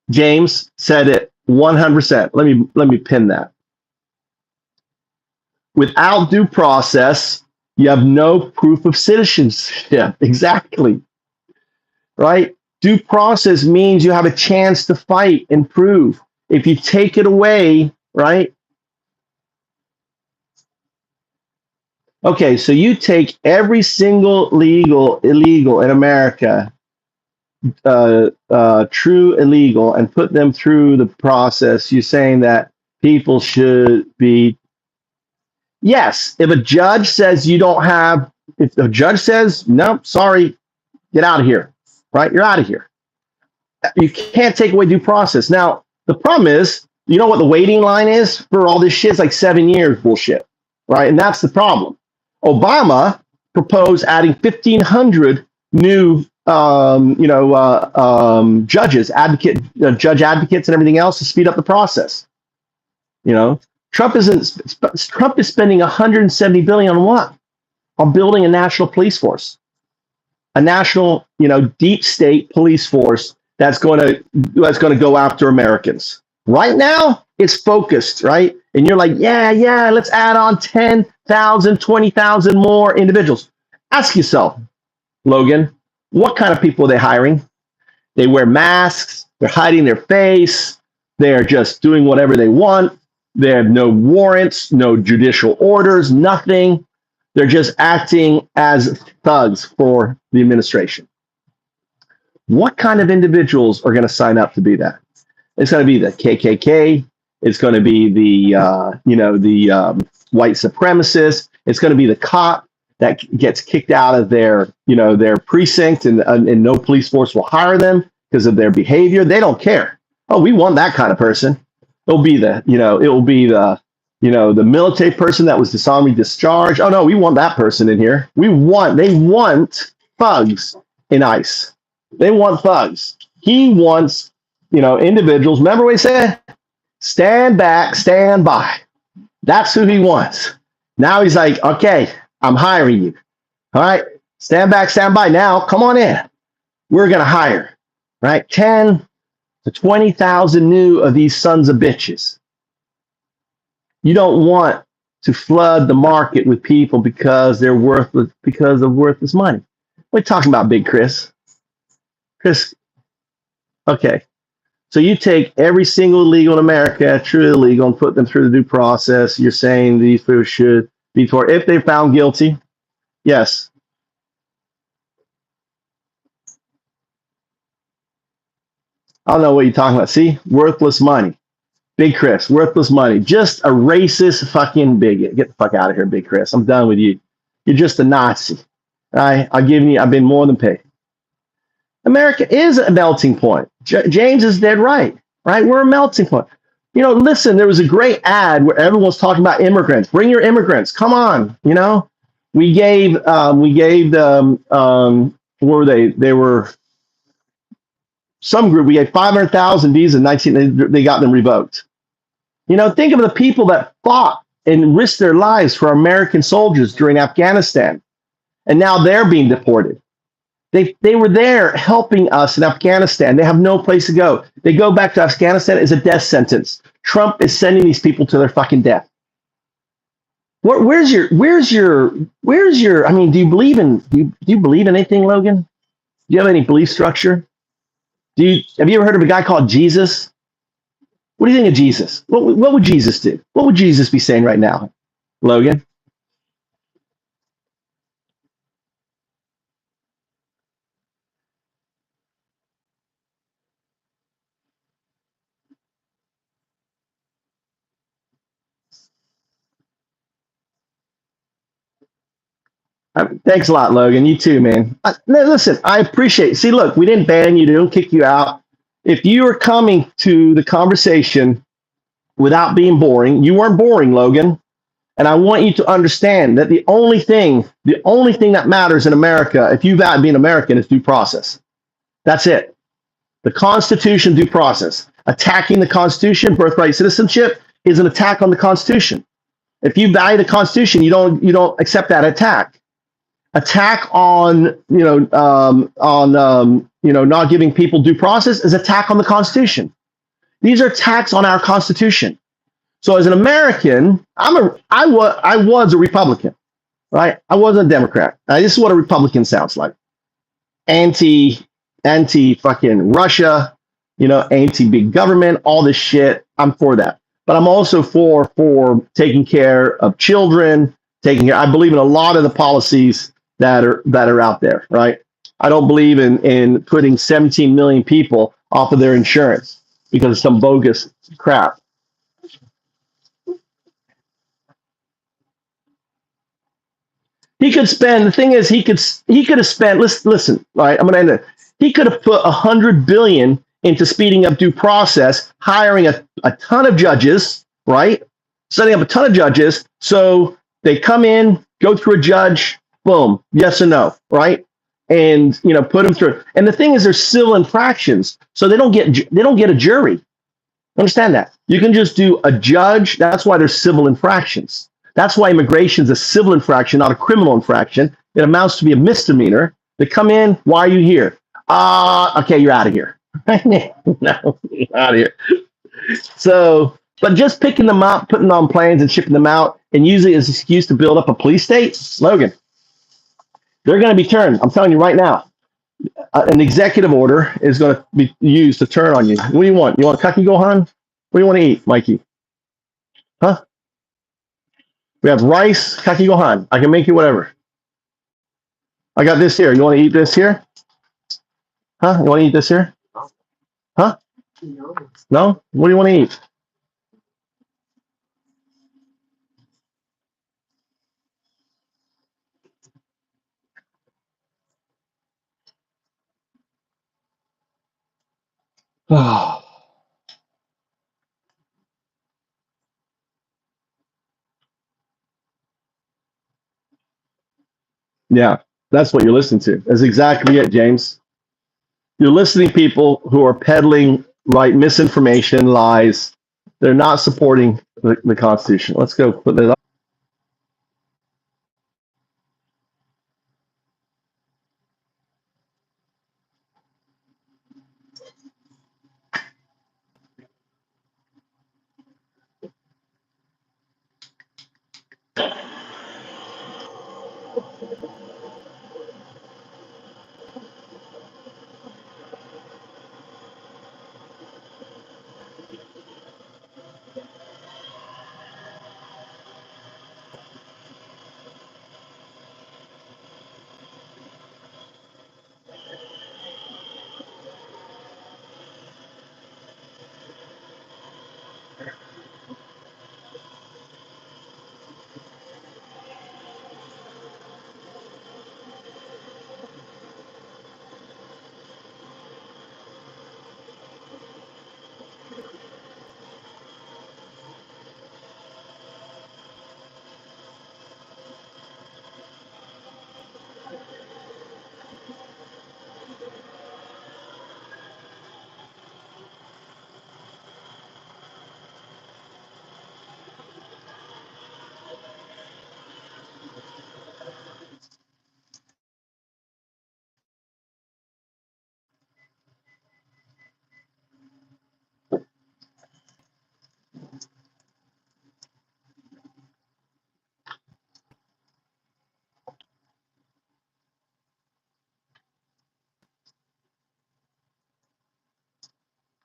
James said it 100%. Let me pin that. Without due process, you have no proof of citizenship. Exactly. Right? Due process means you have a chance to fight and prove. If you take it away, right? Okay, so you take every single illegal in America, true illegal, and put them through the process. You're saying that people should be. Yes, if a judge says you don't have, if the judge says, no, sorry, get out of here, right? You're out of here. You can't take away due process. Now, the problem is, you know what the waiting line is for all this shit? It's like 7 years bullshit, right? And that's the problem. Obama proposed adding 1,500 new, judges, judge advocates, and everything else to speed up the process. You know, Trump is spending $170 billion on what? On building a national police force, a national, deep state police force that's going to go after Americans. Right now, it's focused, right? And you're like, yeah, let's add on 10,000, 20,000 more individuals. Ask yourself, Logan, what kind of people are they hiring? They wear masks. They're hiding their face. They're just doing whatever they want. They have no warrants, no judicial orders, nothing. They're just acting as thugs for the administration. What kind of individuals are going to sign up to be that? It's going to be the KKK. It's going to be the white supremacists. It's going to be the cop that gets kicked out of their precinct, and no police force will hire them because of their behavior. They don't care. Oh, we want that kind of person. It'll be the military person that was dishonorably discharged. Oh no, we want that person in here. They want thugs in ICE. They want thugs. He wants, individuals. Remember what he said? Stand back, stand by. That's who he wants. Now he's like, okay, I'm hiring you. All right, stand back, stand by. Now, come on in. We're going to hire, right? 10 to 20,000 new of these sons of bitches. You don't want to flood the market with people because they're worthless, because of worthless money. What are you talking about, Big Chris? Chris, okay. So you take every single illegal in America, true illegal, and put them through the due process. You're saying these people should be for if they're found guilty. Yes. I don't know what you're talking about. See, worthless money. Big Chris, worthless money. Just a racist fucking bigot. Get the fuck out of here, Big Chris. I'm done with you. You're just a Nazi. All right, I've been more than paid. America is a melting point. James is dead right. Right, we're a melting point. Listen, there was a great ad where everyone's talking about immigrants. Bring your immigrants. Come on. We gave them. What were they? They were some group. We gave 500,000 visas in 19. They got them revoked. Think of the people that fought and risked their lives for American soldiers during Afghanistan, and now they're being deported. They were there helping us in Afghanistan. They have no place to go. They go back to Afghanistan as a death sentence. Trump is sending these people to their fucking death. Where's your? I mean, do you believe in anything, Logan? Do you have any belief structure? Have you ever heard of a guy called Jesus? What do you think of Jesus? What would Jesus do? What would Jesus be saying right now, Logan? Thanks a lot, Logan. You too, man. Listen, I appreciate. See, look, we didn't ban you, didn't kick you out. If you are coming to the conversation without being boring, you weren't boring, Logan. And I want you to understand that the only thing that matters in America, if you've got being American, is due process. That's it. The Constitution, due process. Attacking the Constitution, birthright citizenship, is an attack on the Constitution. If you value the Constitution, you don't accept that attack. Attack on not giving people due process is attack on the Constitution. These are attacks on our Constitution. So as an American, I was a Republican, right? I wasn't a Democrat. This is what a Republican sounds like: anti fucking Russia, anti big government, all this shit. I'm for that, but I'm also for taking care of children. I believe in a lot of the policies that are out there, right? I don't believe in putting 17 million people off of their insurance because of some bogus crap. He could spend. The thing is, he could have spent. Listen. Right, I'm going to end it. He could have put $100 billion into speeding up due process, hiring a ton of judges, right? Setting up a ton of judges, so they come in, go through a judge, boom, yes or no, right? And put them through. And the thing is, there's civil infractions, so they don't get a jury. Understand that? You can just do a judge. That's why there's civil infractions. That's why immigration is a civil infraction, not a criminal infraction. It amounts to be a misdemeanor. They come in. Why are you here? Okay, you're out of here. No, out of here. So, but just picking them up, putting them on planes and shipping them out, and using it as an excuse to build up a police state, Logan, they're going to be turned. I'm telling you right now. An executive order is going to be used to turn on you. What do you want? You want kaki gohan? What do you want to eat, Mikey? Huh? We have rice, kaki gohan. I can make you whatever. I got this here. You want to eat this here? Huh? You want to eat this here? Huh? No? What do you want to eat? Yeah, that's what you're listening to. That's exactly it, James. You're listening to people who are peddling misinformation, lies. They're not supporting the Constitution. Let's go put that up.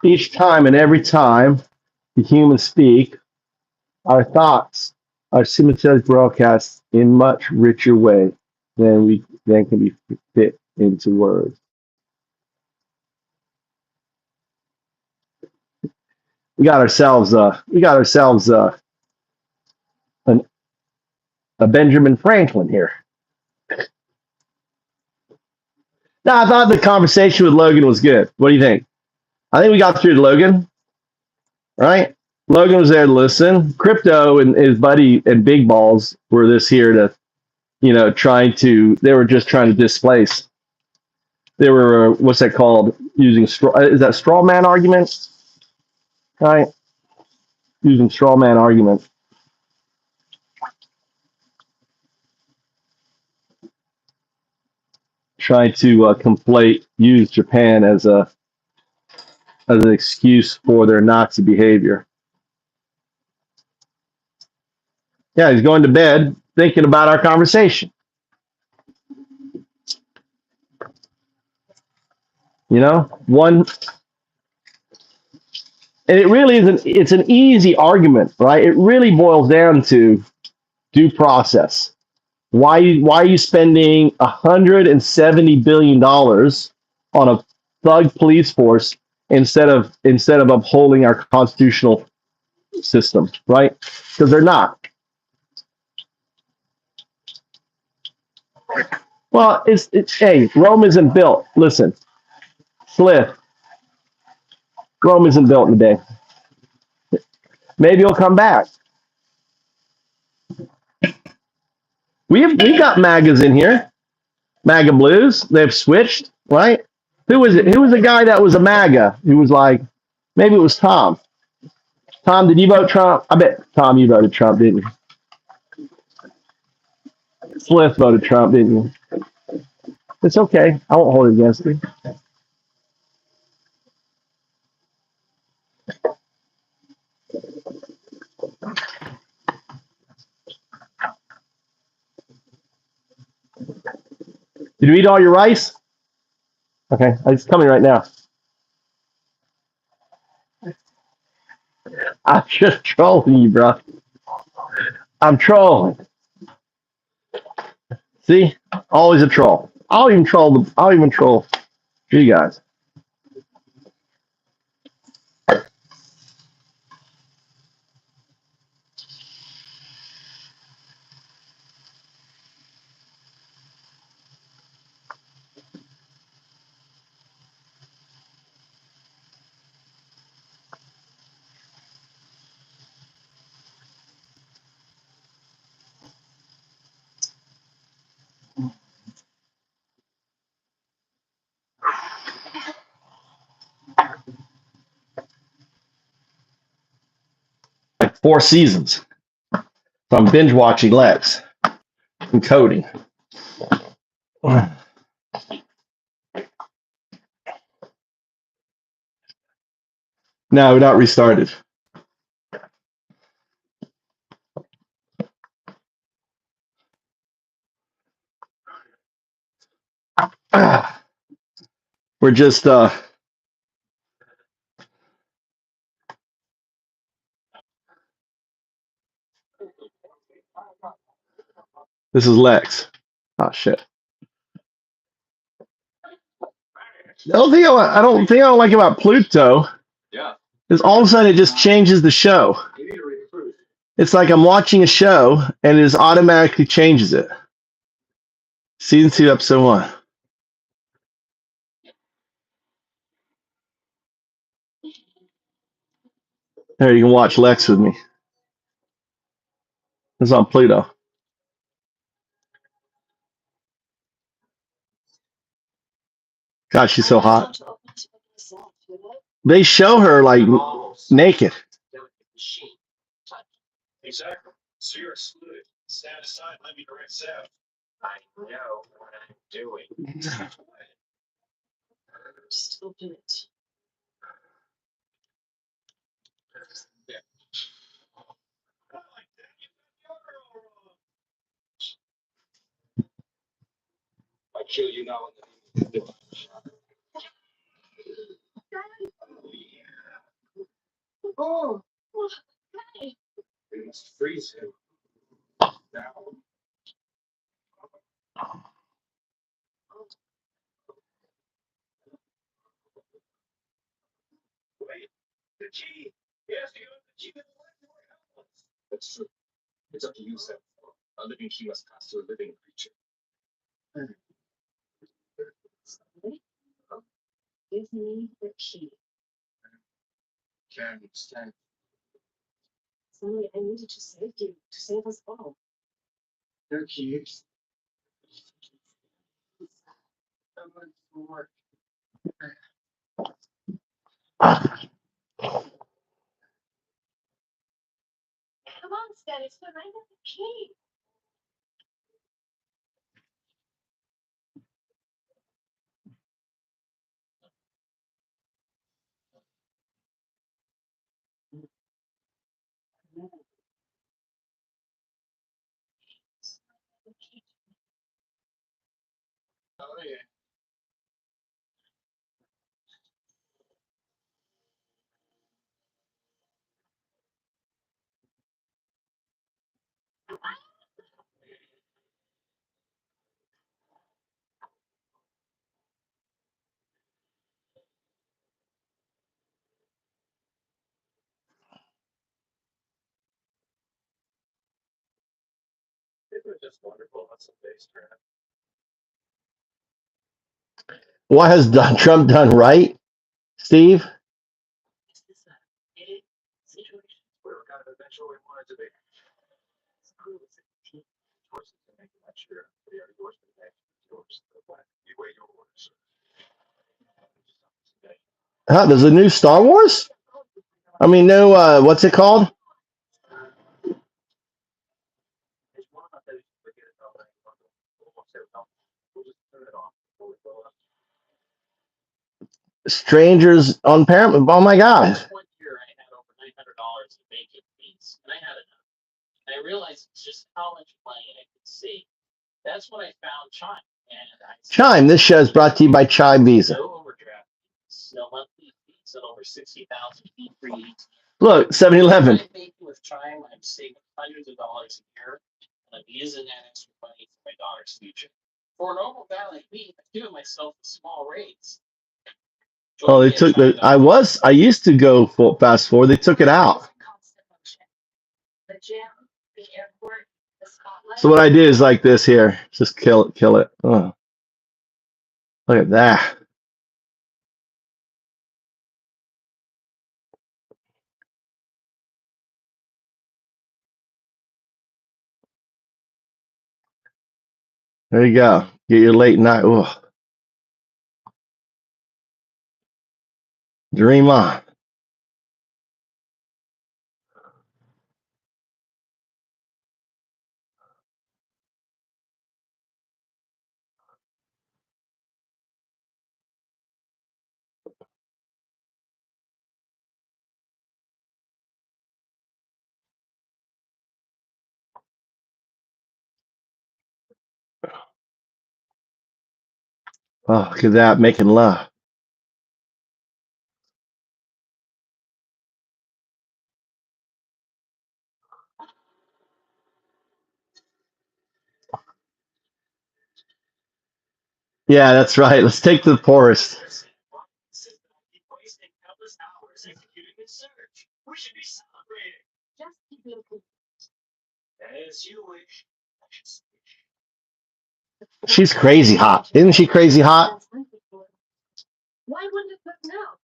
Each time and every time the humans speak, our thoughts are simultaneously broadcast in much richer way than can be fit into words. We got ourselves an, a Benjamin Franklin here. Now, I thought the conversation with Logan was good. What do you think? I think we got through to Logan, right? Logan was there to listen. Crypto and his buddy and Big Balls were this here to, they were just trying to displace. They were, what's that called? Is that straw man argument? Right? Using straw man argument. Trying to use Japan as an excuse for their Nazi behavior. Yeah, he's going to bed thinking about our conversation. And it really it's an easy argument, right? It really boils down to due process. Why are you spending $170 billion on a thug police force instead of upholding our constitutional system, right? Because they're not. Well, hey, Rome isn't built. Listen, Slith, Rome isn't built in a day. Maybe he'll come back. We've got MAGAs in here. MAGA Blues. They've switched, right? Who was it? Who was the guy that was a MAGA? Who was like, maybe it was Tom. Tom, did you vote Trump? I bet, Tom, you voted Trump, didn't you? Slith voted Trump, didn't you? It's okay. I won't hold it against you. Did you eat all your rice? Okay, it's coming right now. I'm just trolling you, bro. I'm trolling. See, always a troll. I'll even troll you guys. Like 4 seasons. So I'm binge watching Lex and coding. No, not restarted. We're just this is Lex. Oh shit. The only thing I don't like about Pluto Because all of a sudden it just changes the show. It's like I'm watching a show and it just automatically changes it. Season 2, episode 1. There, you can watch Lex with me. It's on Pluto. God, she's so hot. They show her like naked. Exactly. So you're excluded. Stand aside. Let me direct Seth. I know what I'm doing. Just open it. I kill you now. Oh, okay. We must freeze him now. Wait, the key. Yes, you have the key to the light. That's true. It's up to you, Seth. A living key must pass to a living creature. Give me the key. Can't stand. Suddenly, I needed to save you, to save us all. No keys. Someone for work. Come on, Status, but I got the key. Oh, yeah. It was just wonderful. That's a bass track. What has Trump done right, Steve? Is this a idiot situation where we're kind of eventually wanted to be? Screw with it. Choices to make. I'm not sure. They are yours to make. Yours to the You weigh your orders. Huh, there's a new Star Wars? I mean, no, what's it called? It's one of those forget about that. We'll just turn it off before we go up. Strangers on Paramount. Oh my God. One year I had over $900 in bacon fees, and I had enough. And I realized just how much money I could save. That's when I found Chime, and I Chime. This show is brought to you by Chime Visa. no overdraft fees, no monthly fees, and over 60,000 feet free. Look, 7-Eleven. I'm making with Chime, I'm saving hundreds of dollars a year, and I'm using that extra money for my daughter's future. For a normal guy like me, I'm giving myself a small raise. Oh, they took the. I used to go for fast forward. They took it out. The gym, the airport, the spotlight. So what I did is like this here. Just kill it. Oh, look at that. There you go. Get your late night. Oh, dream on. Oh, look at that, making love. Yeah, that's right. Let's take the poorest. should be celebrating. Just keep looking. As you wish. She's crazy hot. Isn't she crazy hot? That's wonderful. Why wouldn't it work now?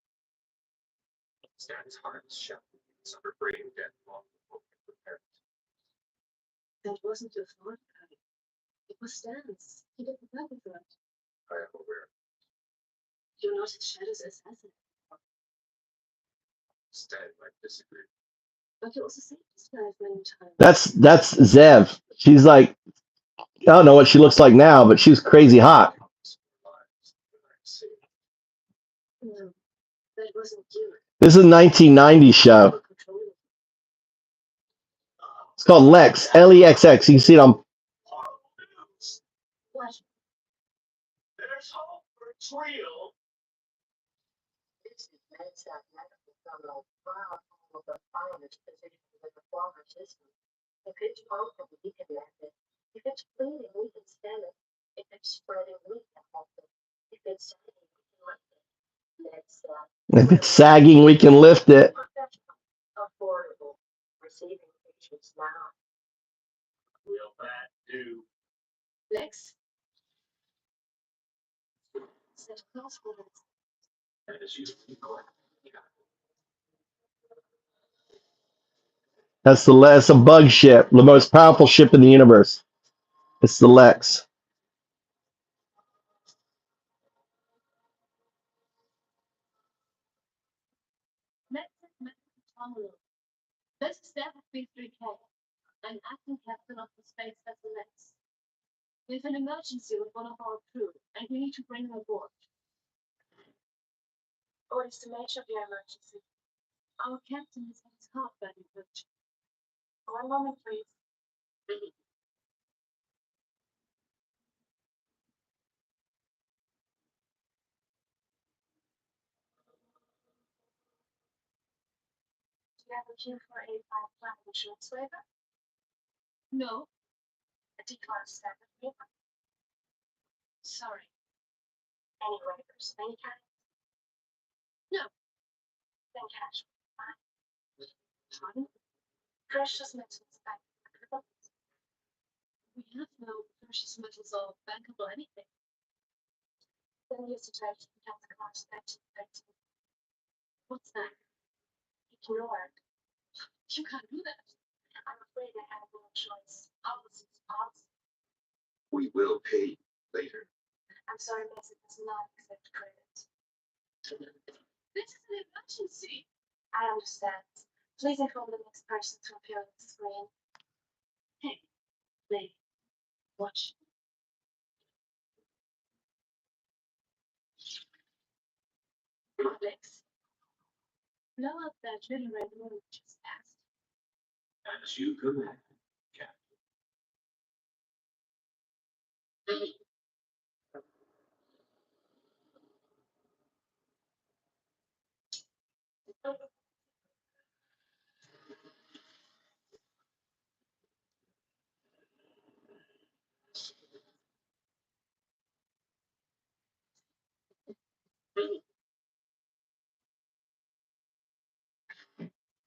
Stan's heart is shut. It's under brain dead long before we prepared. That wasn't your fault, Patty. It was Stan's. He didn't purpose it. I am aware. You're not his shadow's assassin. Stan might disagree. But you also saved his life many times. That's Zev. She's like, I don't know what she looks like now, but she's crazy hot. No, that wasn't you. This is a 1990 show. It's called Lex, Lexx. You can see it on. What? There's hope for it's real. This is NAZ medical terminal far from the finest position in the former system. If it's open, we can map it. If it's bleeding, we can scan it. If it's spreading, we can help it. If it's sagging, we can lift it. If it's sagging, we can lift it. Professional, affordable, receiving patients now. Will that do? Lex? Set a class for this. As you go. That's a bug ship, the most powerful ship in the universe. It's the Lex. This is Staff B3K. I'm acting captain of the space vessel Lex. We have an emergency with one of our crew, and we need to bring her aboard. What is the nature of your emergency? Our captain has had his heart value ruptured. One moment, please. Do you have a Q485 plan insurance waiver? No, A D-class standard paper? sorry. Any waivers of any kind? No. Then cash. Pardon? Precious metals back. We have no precious metals or bankable anything. Then use the type to count the class 1313. What's that? Ignore it. You can't do that. I'm afraid I have no choice. Policy is policy. We will pay later. I'm sorry, Mason does not accept credit. This is an emergency. I understand. Please inform the next person to appear on the screen. Hey, lady, watch. Lex, blow up that generator we just passed. As you command, Captain.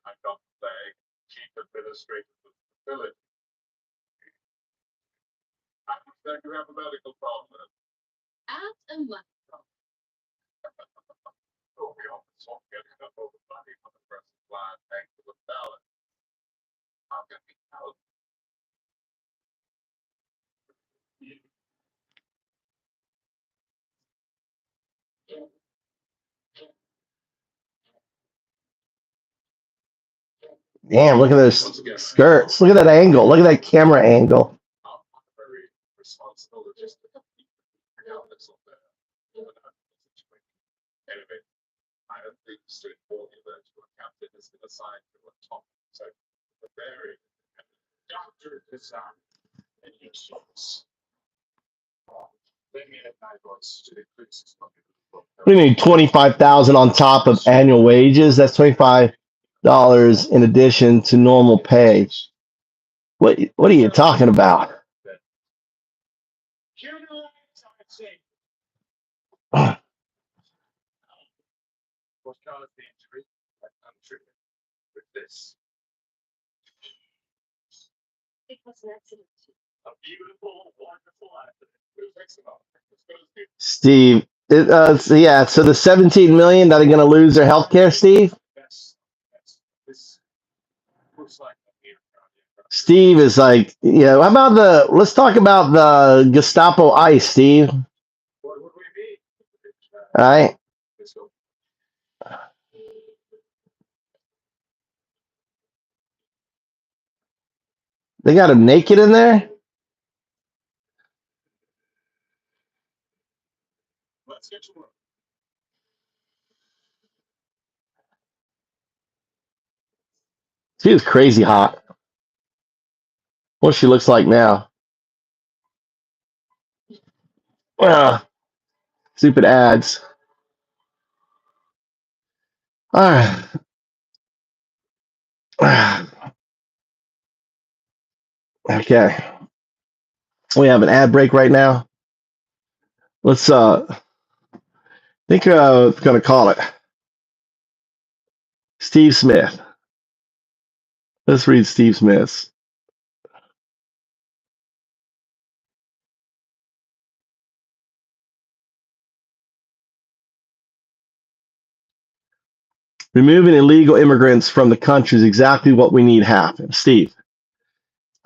I don't say Chief Administrator of the facility. I suspect you have a medical problem. Out and left. Oh, we almost won't get enough over money for the present line. Thanks for the ballot. How can we help? Damn, look at those skirts. Look at that angle. Look at that camera angle. I'm very responsible logistical people. Now that's not bad. Anyway, I have the straightforward that your captain has been assigned to a top sector. The very doctor design and your source. They made a voice to increase his money. What do you mean 25,000 on top of annual wages? That's $25 in addition to normal pay. What are you talking about? What caused the injury? I'm sure. With this. It was an accident. A beautiful, wonderful accident. Who's next about? Steve. So the 17 million that are going to lose their health care, Steve. Yes. This looks like a major project. Steve is like, how about let's talk about the Gestapo ICE, Steve. What would we be? All right. They got him naked in there? Let's get to work. She is crazy hot. What she looks like now. Stupid ads. All right. Okay. We have an ad break right now. Let's think gonna call it Steve Smith. Let's read Steve Smith's. Removing illegal immigrants from the country is exactly what we need happen. Steve,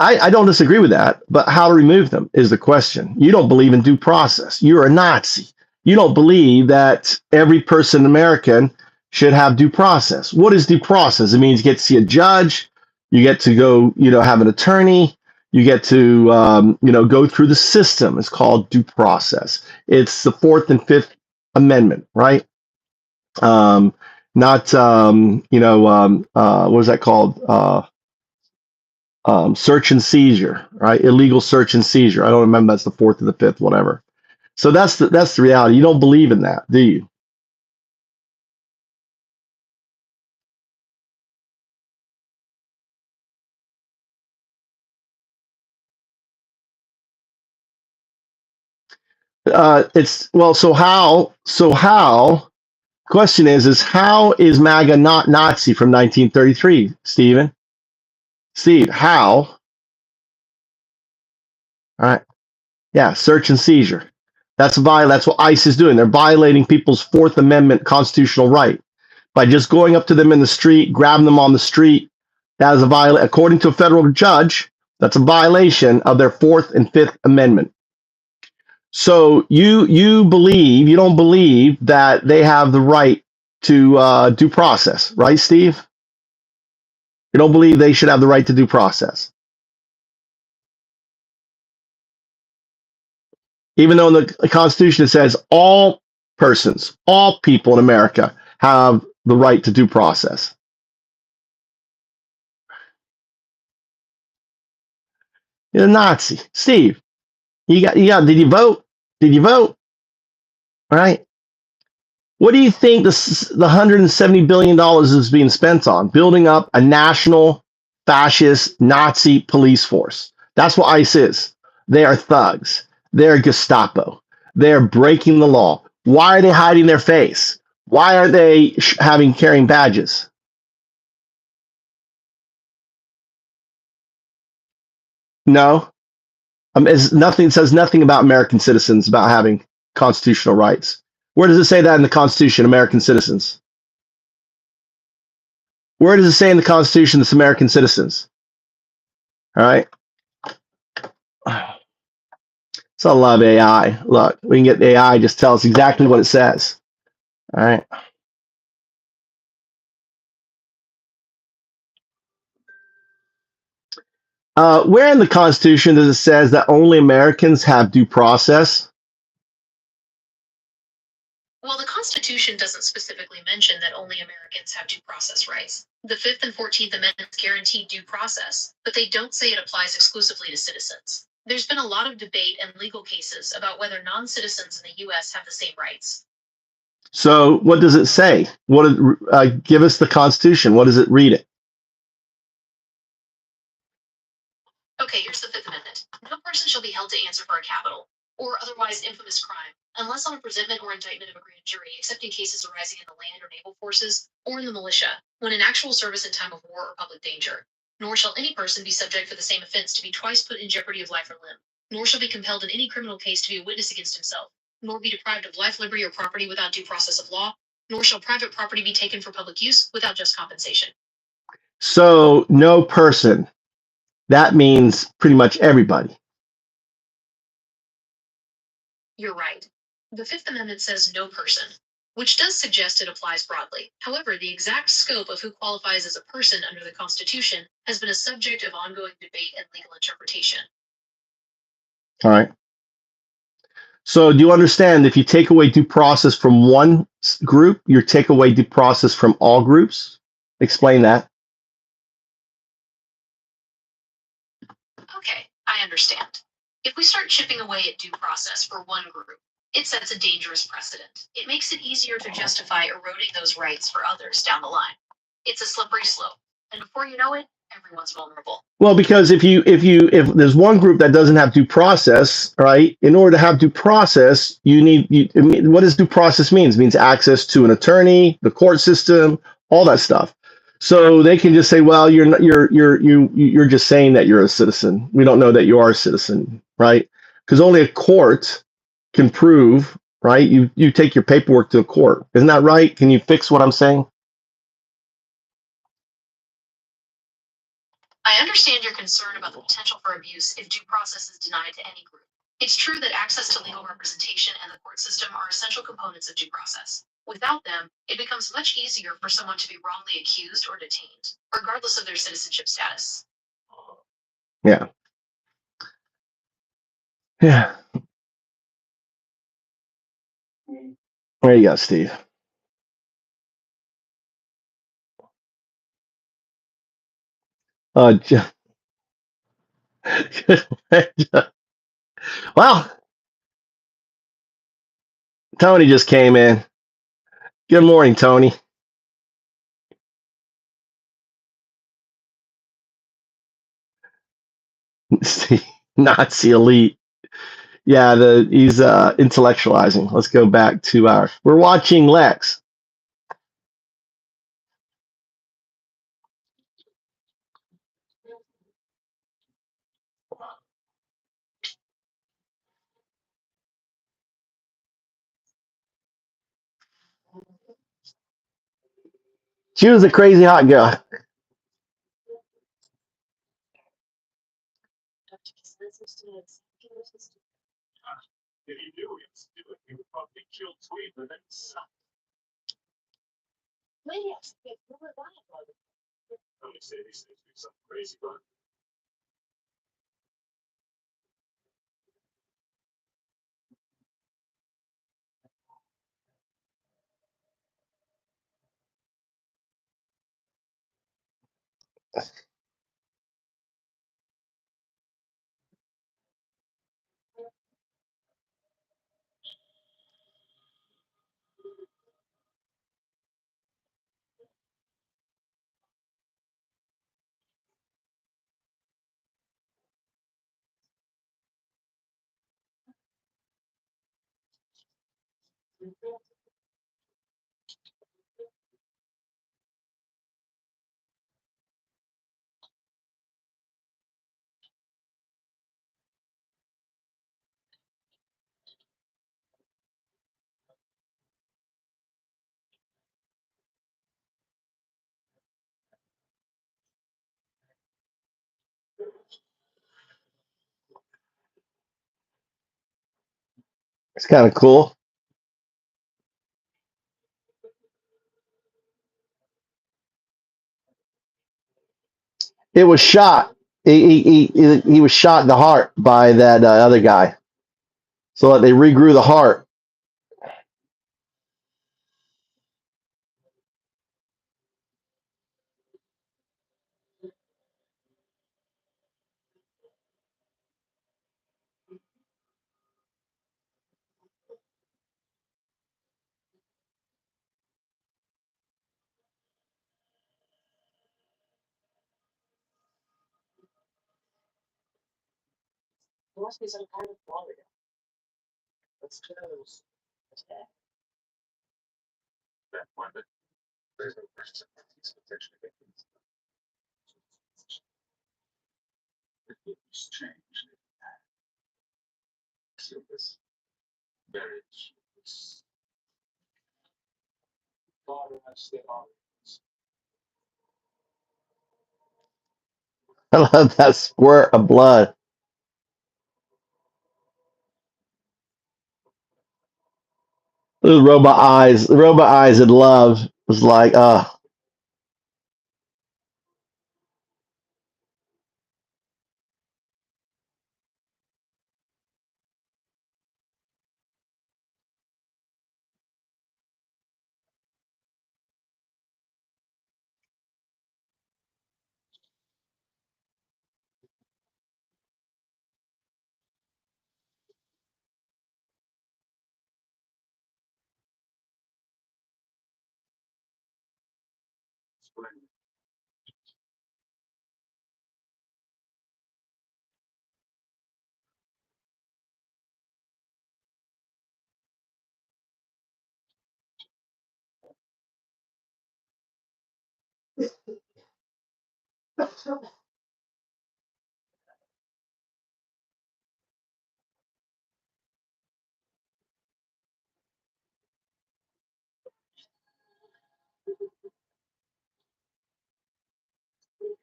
I don't disagree with that, but how to remove them is the question. You don't believe in due process. You're a Nazi. You don't believe that every person American should have due process. What is due process? It means you get to see a judge, you get to go, have an attorney, you get to, go through the system. It's called due process. It's the Fourth and Fifth Amendment, right? Not, what is that called? Search and seizure, right? Illegal search and seizure. I don't remember. That's the fourth or the fifth, whatever. So that's the reality. You don't believe in that, do you? So how? Question is how is MAGA not Nazi from 1933, Stephen? Steve, how? All right. Yeah, search and seizure. That's what ICE is doing. They're violating people's Fourth Amendment constitutional right by just going up to them in the street, grabbing them on the street. That is a violation, according to a federal judge. That's a violation of their Fourth and Fifth Amendment. So you don't believe that they have the right to due process, right, Steve? You don't believe they should have the right to due process, even though in the Constitution it says all persons, all people in America have the right to due process. You're a Nazi, Steve. You got. Did you vote? Did you vote? All right. What do you think the $170 billion is being spent on? Building up a national fascist Nazi police force. That's what ICE is. They are thugs. They're Gestapo. They're breaking the law. Why are they hiding their face? Why are they carrying badges? No. It says nothing about American citizens about having constitutional rights. Where does it say that in the Constitution, American citizens? Where does it say in the Constitution it's American citizens? All right. So I love AI. Look, we can get AI just tell us exactly what it says. All right. Where in the Constitution does it says that only Americans have due process? Well, the Constitution doesn't specifically mention that only Americans have due process rights. The 5th and 14th Amendments guarantee due process, but they don't say it applies exclusively to citizens. There's been a lot of debate and legal cases about whether non-citizens in the U.S. have the same rights. So what does it say? Give us the Constitution. What does it read it? Okay, here's the 5th Amendment. No person shall be held to answer for a capital or otherwise infamous crime, unless on a presentment or indictment of a grand jury, except in cases arising in the land or naval forces or in the militia, when in actual service in time of war or public danger. Nor shall any person be subject for the same offense to be twice put in jeopardy of life or limb. Nor shall be compelled in any criminal case to be a witness against himself. Nor be deprived of life, liberty, or property without due process of law. Nor shall private property be taken for public use without just compensation. So no person. That means pretty much everybody. You're right. The Fifth Amendment says no person, which does suggest it applies broadly. However, the exact scope of who qualifies as a person under the Constitution has been a subject of ongoing debate and legal interpretation. All right. So do you understand if you take away due process from one group, you take away due process from all groups? Explain that. Okay, I understand. If we start chipping away at due process for one group, it sets a dangerous precedent. It makes it easier to justify eroding those rights for others down the line. It's a slippery slope, and before you know it, everyone's vulnerable. Well, because if there's one group that doesn't have due process, right? In order to have due process, what does due process mean? It means access to an attorney, the court system, all that stuff. So they can just say, well, you're just saying that you're a citizen. We don't know that you are a citizen, right? Because only a court can prove, right? You take your paperwork to a court. Isn't that right? Can you fix what I'm saying? I understand your concern about the potential for abuse if due process is denied to any group. It's true that access to legal representation and the court system are essential components of due process. Without them, it becomes much easier for someone to be wrongly accused or detained, regardless of their citizenship status. Yeah. Yeah. There you go, Steve. Well, Tony just came in. Good morning, Tony. Nazi elite. Yeah, he's intellectualizing. Let's go back to we're watching Lex. She was a crazy hot girl. If he knew he was doing, he would probably kill Tweed and then suck. Tony said he's doing something crazy, but It's kind of cool. It was shot. He was shot in the heart by that other guy. So they regrew the heart. there must be some kind of flaw there. Let's close. That one, but there's no question. He's potentially victims. It's changed. So this very I love that squirt of blood. Those robot eyes in love was like,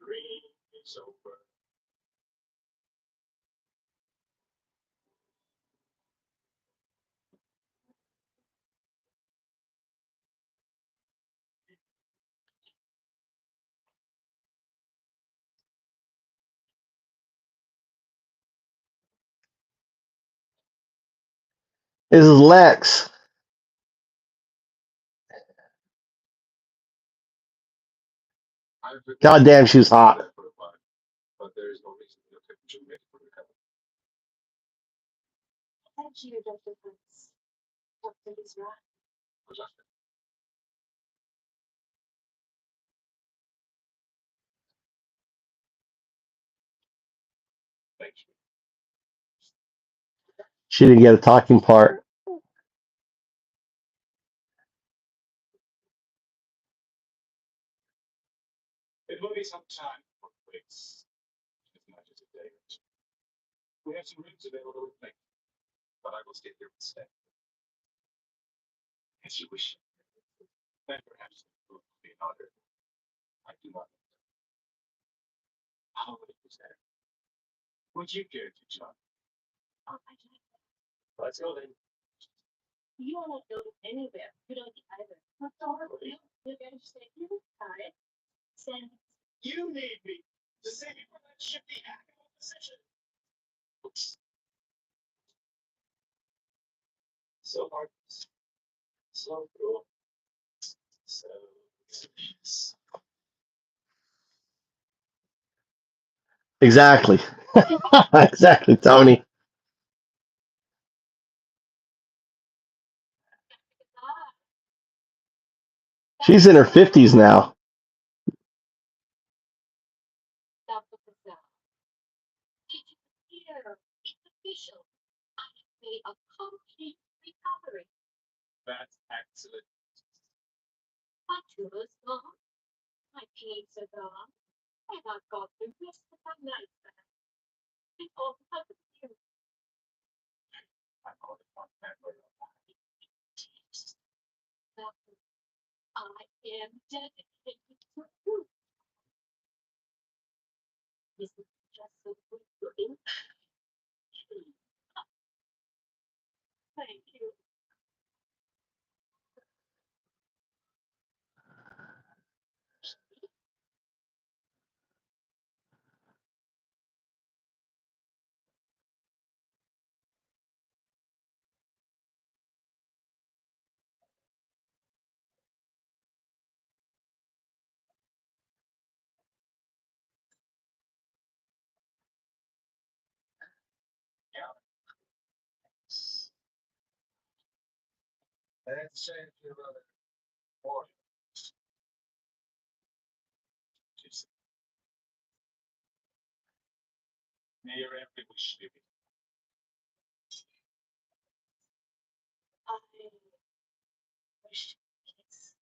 green is over. this is Lex. God damn, she was hot. But there is no reason to make for the cover. Thank you, Dr. Prince. Dr. is right. Thank you. She didn't get a talking part. It will be some time for weeks, if not just a day or two. We have some rooms available with me, but I will stay here and stay. As you wish. Then perhaps it will be an honor. I do not know. How would it be there? Would you care to join? Oh, I don't. Let's go then. You are not going anywhere. You don't either. What's all right? You're going to stay here. Got it. Send. You need me to save you from that shifty animal position. So hard. So cool. So delicious. Exactly. Exactly, Tony. She's in her 50s now. Dr. Patel. Did you hear? It's official. I have made a complete recovery. That's excellent. My tumor's gone. My pains are gone. And I've got the rest of my life back. It's all because of you. I'm going to find that for you. Doctor, I am dedicated to you. Isn't it just so good looking? Thank you. Let's say you're a warrior. May your every wish be with I wish it's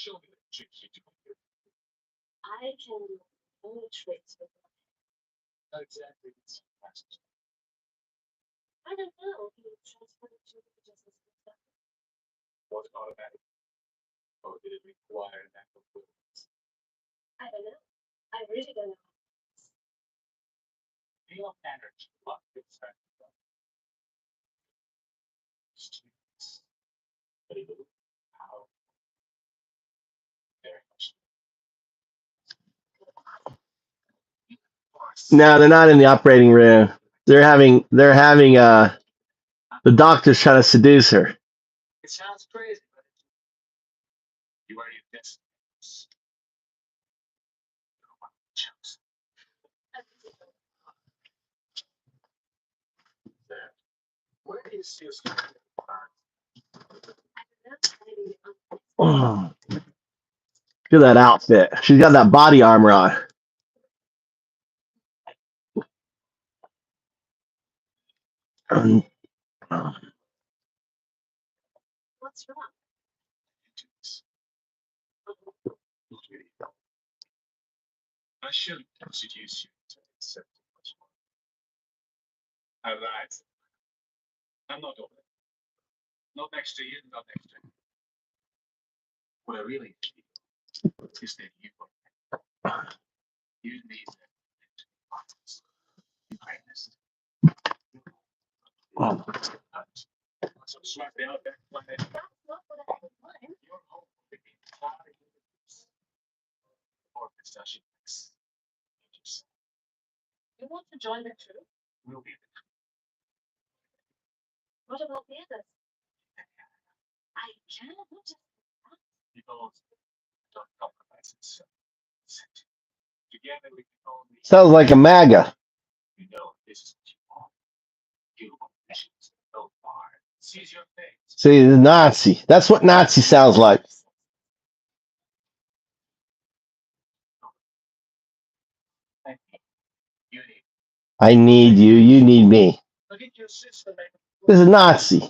Show me the tricks you do. I can only trace with Not exactly. I don't know. He transferred it to the business system. Was it automatic? Or did it require an actual movement? I don't know. I really don't know. Neil Henrich, what is that? Very good. How? Very much. No, they're not in the operating room. They're having the doctor's trying to seduce her. It sounds crazy, but you are your best. Where do you see us? Oh, look at that outfit. She's got that body armor on. What's wrong? I should introduce you to accept much more. I lied. I'm not over it. Not next to you, not next to you. What I really need is that you need kindness. So smack the outback planet. That's not what I want. Your home will be entirely or pistachio mix. You want to join the troop? We'll be What about the others? I can't just people don't compromise it. Together we can only Sounds like a MAGA. you know this is what you want. You want missions so far. Seize your fate. See, the Nazi. That's what Nazi sounds like. You need. I need you. You need me. Look at your sister. This is Nazi.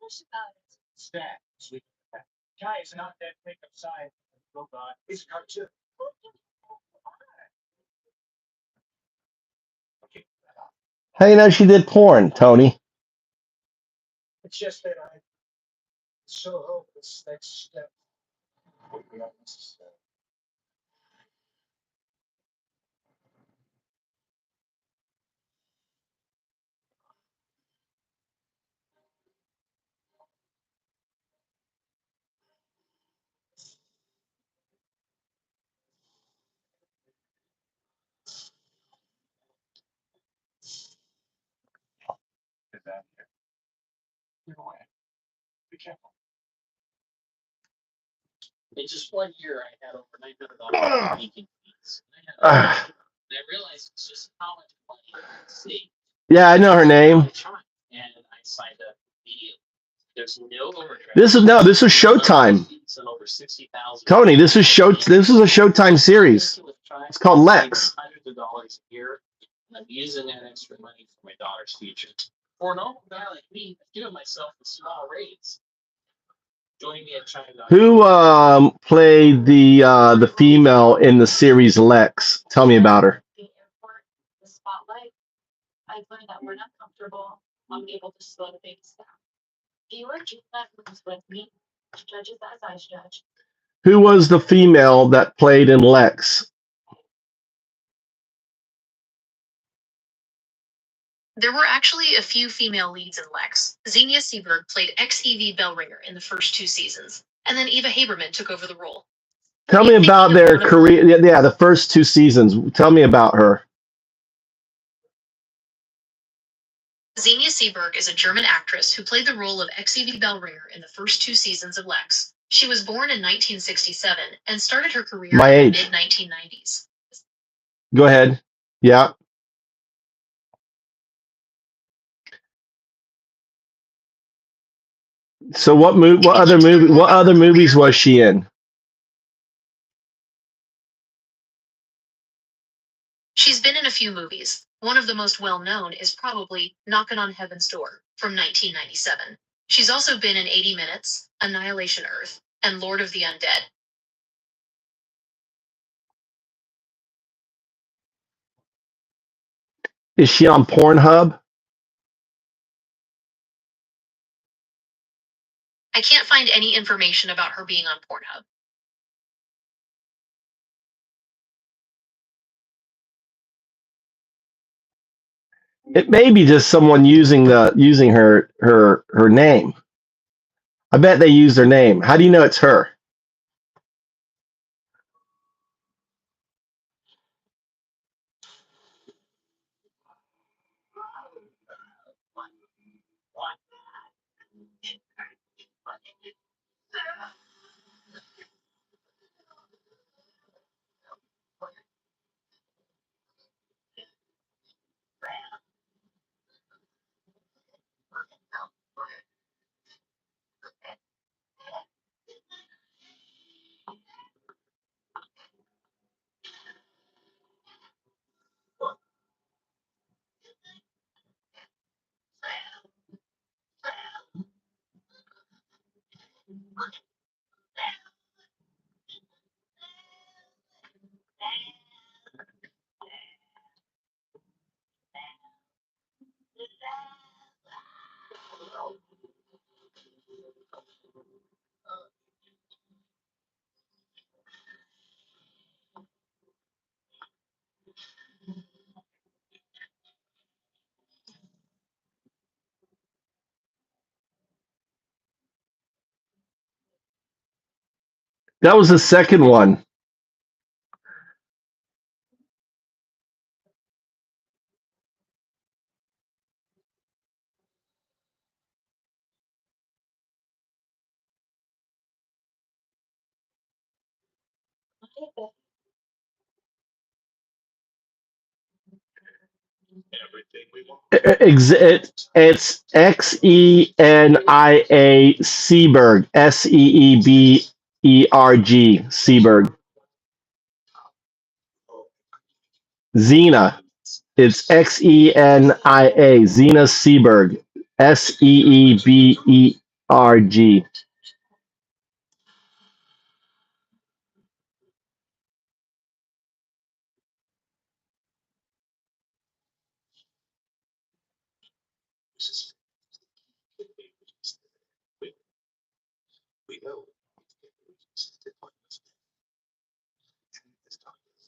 push about it. Stat. Sweet. Guy is not that quick of side. Robot. He's a cartoon. Okay. How you know she did porn, Tony? It's just that I so hope this next step will be unnecessary. Get down here. Get away. Be careful. In just 1 year, I had over $900 in leaking fees. Ah, And I realized it's just how much money I saved. yeah, I know her name. And I signed up immediately. There's no overdraft. This was Showtime. And over 60,000. Tony, this is a Showtime series. It's called Lex. Hundreds of dollars a year. And I'm using that extra money for my daughter's future. For an old guy like me, I've given myself a small raise. Join me at China. Who played the female in the series Lex? Tell me about her. The airport, the spotlight. I've learned that when I'm comfortable, I'm able to slow things down. Viewer that moves with me, judges as I judge. Who was the female that played in Lex? There were actually a few female leads in Lex. Xenia Seberg played ex-EV Bellringer in the first 2 seasons, and then Eva Haberman took over the role. Tell me about their career. Yeah, the first 2 seasons. Tell me about her. Xenia Seberg is a German actress who played the role of ex-EV Bellringer in the first 2 seasons of Lex. She was born in 1967 and started her career in the mid-1990s. Go ahead. Yeah. So what other movies was she in? She's been in a few movies. One of the most well-known is probably Knockin' on Heaven's Door from 1997. She's also been in 80 Minutes, Annihilation Earth, and Lord of the Undead. Is she on Pornhub? I can't find any information about her being on Pornhub. It may be just someone using her name. I bet they use their name. How do you know it's her? That was the second one. It's Xenia Seberg. Seeberg. Seberg. Xena. It's Xenia. Xena Seberg. Seeberg.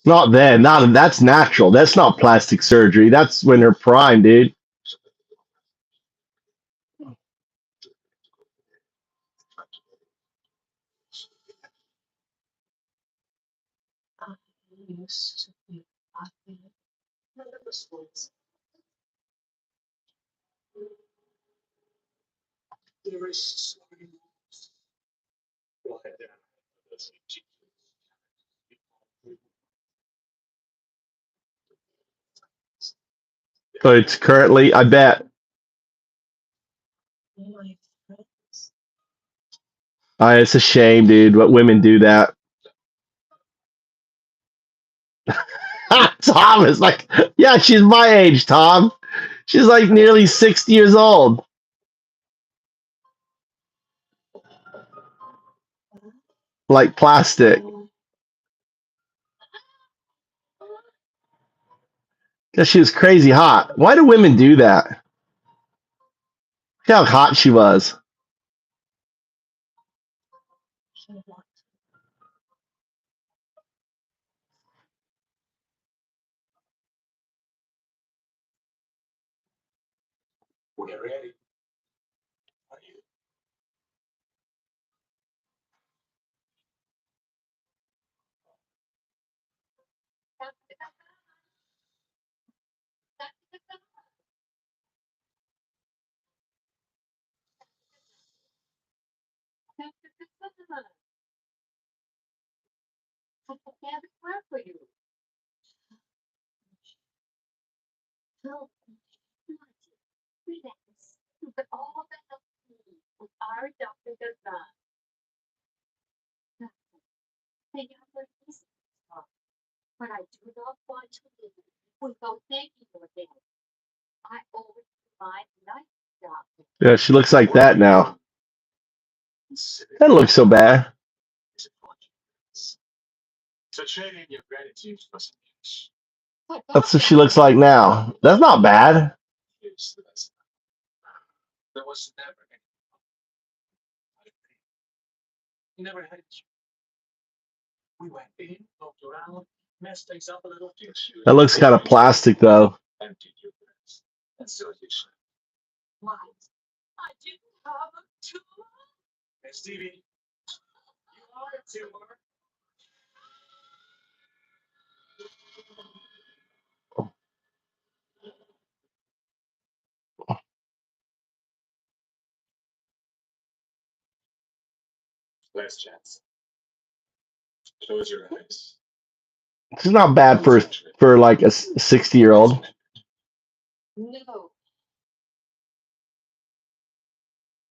Not then. Not that's natural. That's not plastic surgery. That's when her prime, dude. But it's currently, I bet. It's a shame, dude. What women do that. Tom is like, yeah, she's my age, Tom. She's like nearly 60 years old. Like plastic. Because she was crazy hot. Why do women do that? Look how hot she was. Yeah, she looks like that now. That looks so bad. It's a chain your gratitude must use. That's what she looks like now. That's not bad. Use the best. There was never any. You never had it. We went in, looked around, messed things up a little. That looks kind of plastic though. Emptied your glass. And so you should. What? I didn't have a tumor. Hey, Stevie. You are a tumor. Last chance. Close your eyes. She's not bad for like a 60-year-old. No.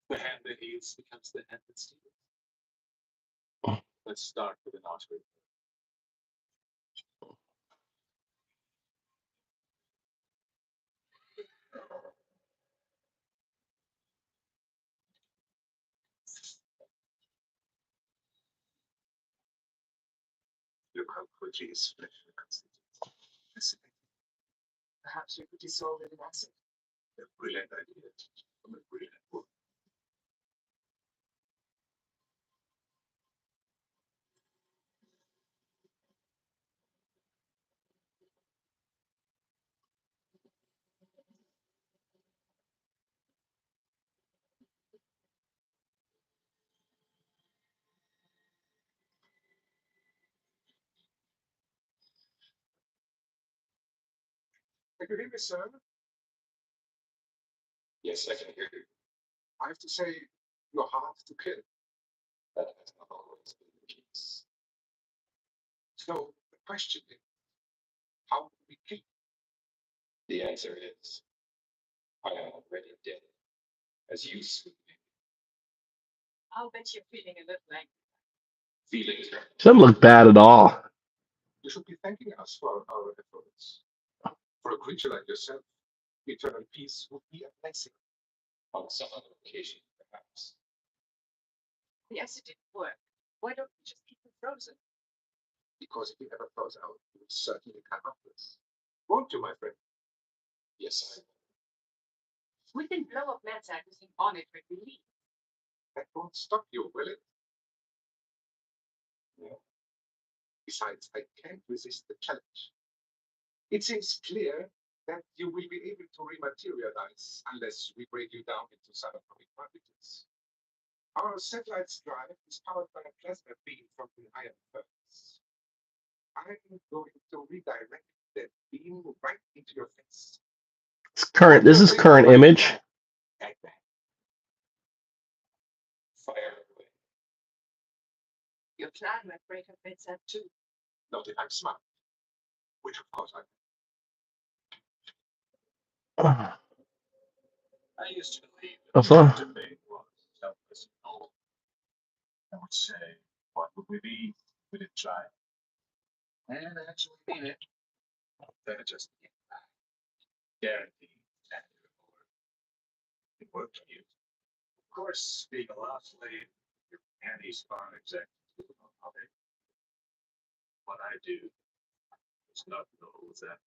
The hand that heals becomes the hand that steals. Let's start with an Oscar. Look how quickly his flesh reconstitutes. Perhaps you could dissolve it in acid. A brilliant idea from a brilliant book. Can you hear me, sir? Yes, I can hear you. I have to say, you're hard to kill. That has not always been the case. So the question is, how do we kill? The answer is, I am already dead, as you speak. I'll bet you're feeling a little angry. Feelings. Doesn't look bad at all. You should be thanking us for our efforts. For a creature like yourself, eternal peace would be a blessing. On some other occasion, perhaps. The acid didn't work. Why don't we just keep it frozen? Because if we ever froze out, you would certainly come up with us. Won't you, my friend? Yes, I will. We can blow up NAZ everything on it when we leave. That won't stop you, will it? No. Besides, I can't resist the challenge. It seems clear that you will be able to rematerialize unless we break you down into subatomic particles. Our satellite's drive is powered by a plasma beam from the iron furnace. I'm going to redirect that beam right into your face. It's current. This is current image. Like that. Fire away. Your plan might break up NAZ too. Not if I'm smart. Which of course I am. I used to believe That's that all. debate was helpless and old. I would say, what would we be if we didn't try? And actually mean it. Then it just came back. Guaranteed that it worked for you. Of course, being a law slave, your panties are exactly how they. What I do is not those that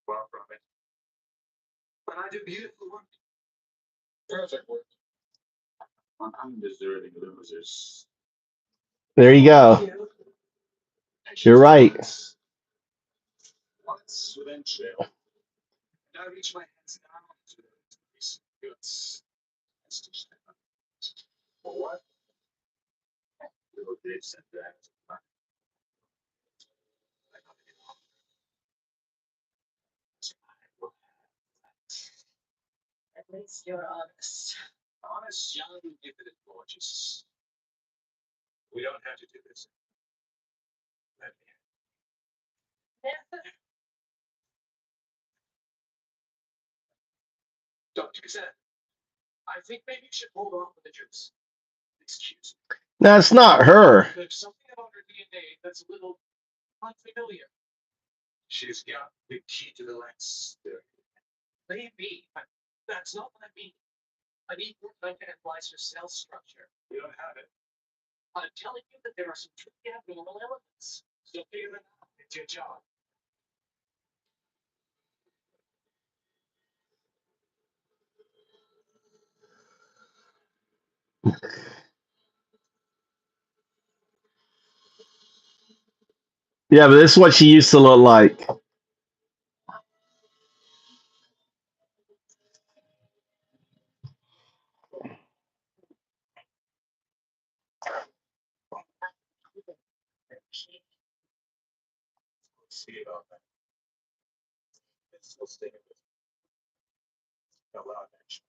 far from it. But I do beautiful work. Perfect work. On undeserving losers. There you go. You're right. Once within jail. And I reach my hands down to these goods. For what? Little this and that. At least you're honest. Honest, young, gifted, and gorgeous. We don't have to do this. Let me. Don't do that. I think maybe you should hold on to the juice. Excuse me. That's not her. There's something about her DNA that's a little unfamiliar. She's got the key to the lens. Maybe, but that's not what I mean. I need more time to analyze your cell structure. We don't have it. I'm telling you that there are some truly abnormal elements. So figure it out. It's your job. Yeah, but this is what she used to look like. See about that. It's still staying with a lot of action.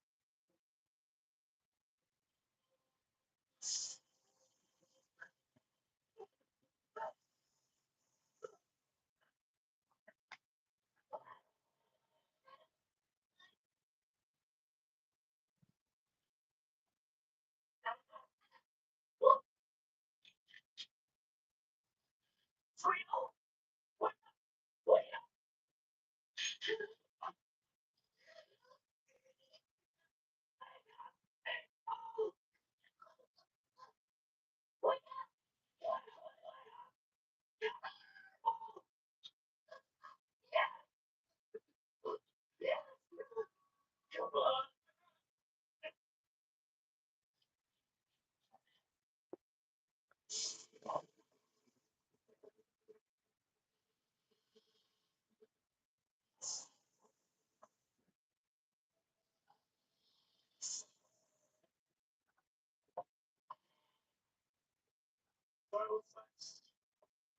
Vital effects.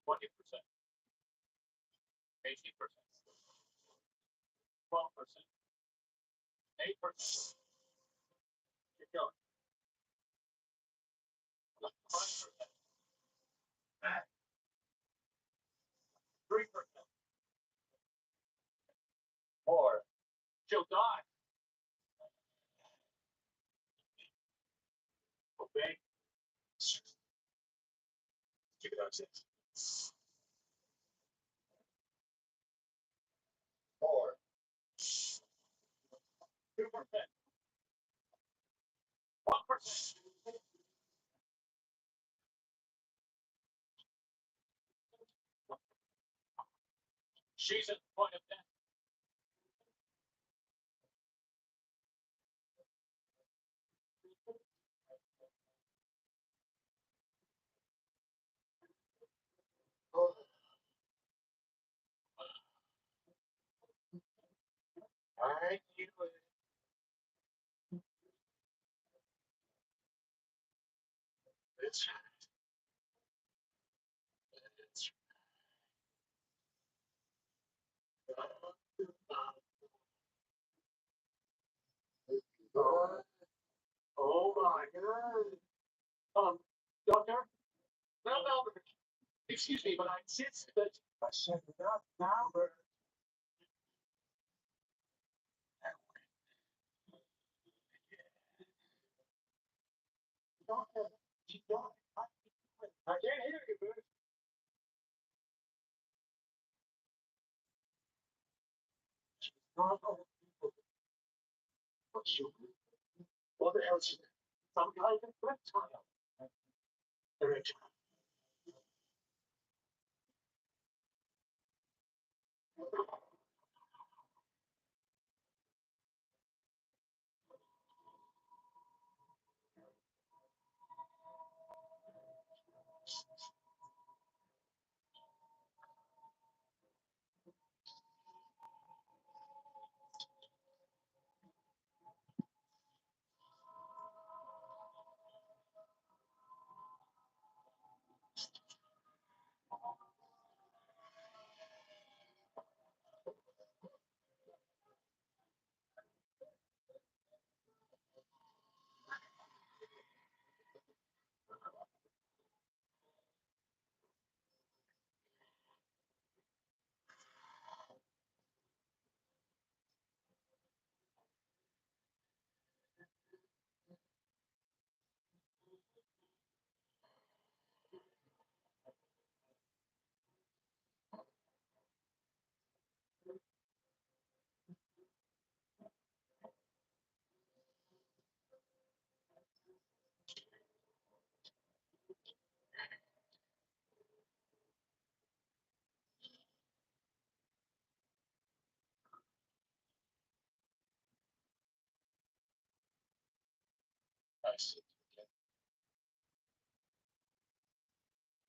20%. 18%. 12%. 8%. Keep going. 5%. 3%. Or she'll die. Okay? Keep it on 6. 4. 2%. 1%. She's at the point of death. I knew it. It's it's oh my god. Doctor? No, no, excuse me, but I insist that I said enough now, but doctor, she's not. I can't hear you, man. Not all people. But you. What else? Some guy with reptile. Erectile.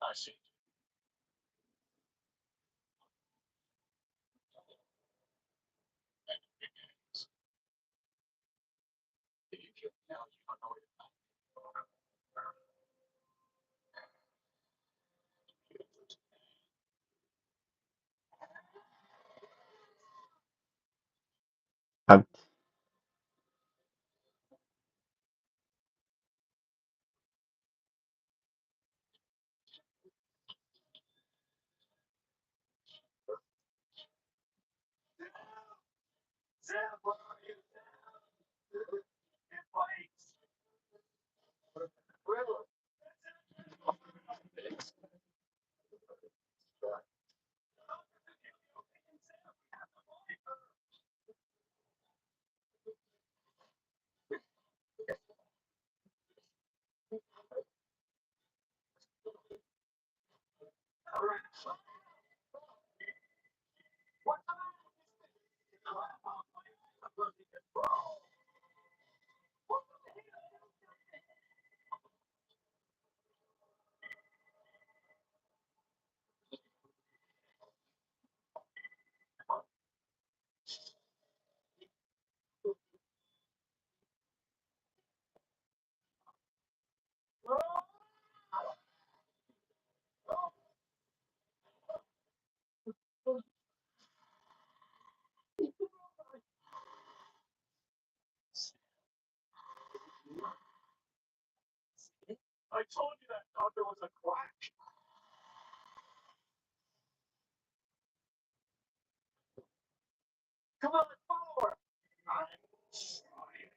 I see. If you feel now, you don't know it. I told you that doctor was a quack. Come on, forward. I'm trying.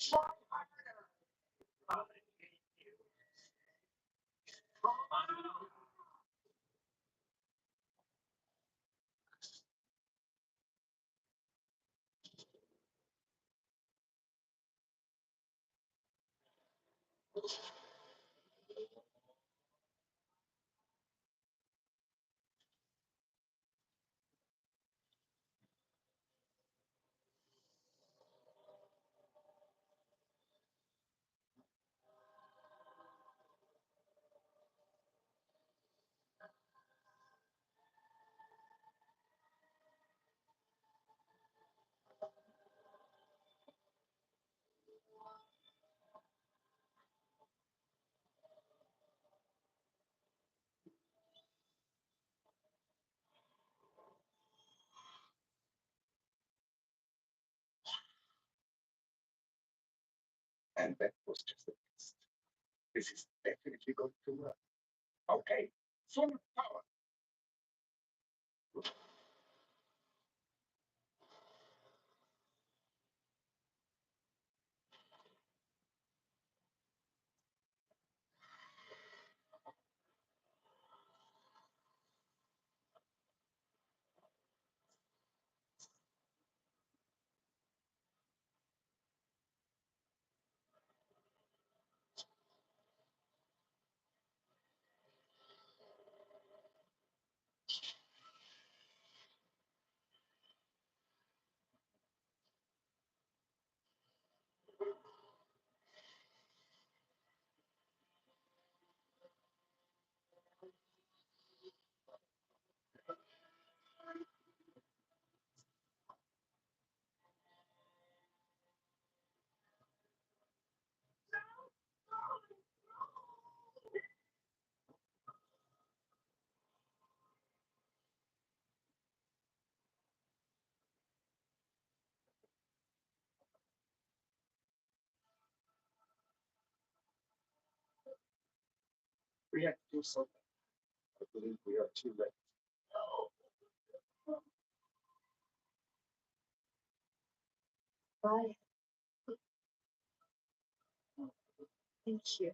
Try harder. I hate you. Come on. And that was just the test. This is definitely going to work. Okay, full power. We have to do something. I believe we are too late. Bye. Thank you.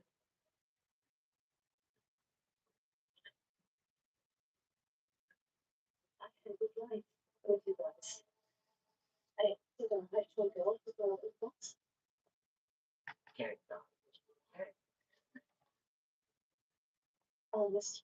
I had a good life with you guys. I think I'm actually going to go with books. Can't go. I'll miss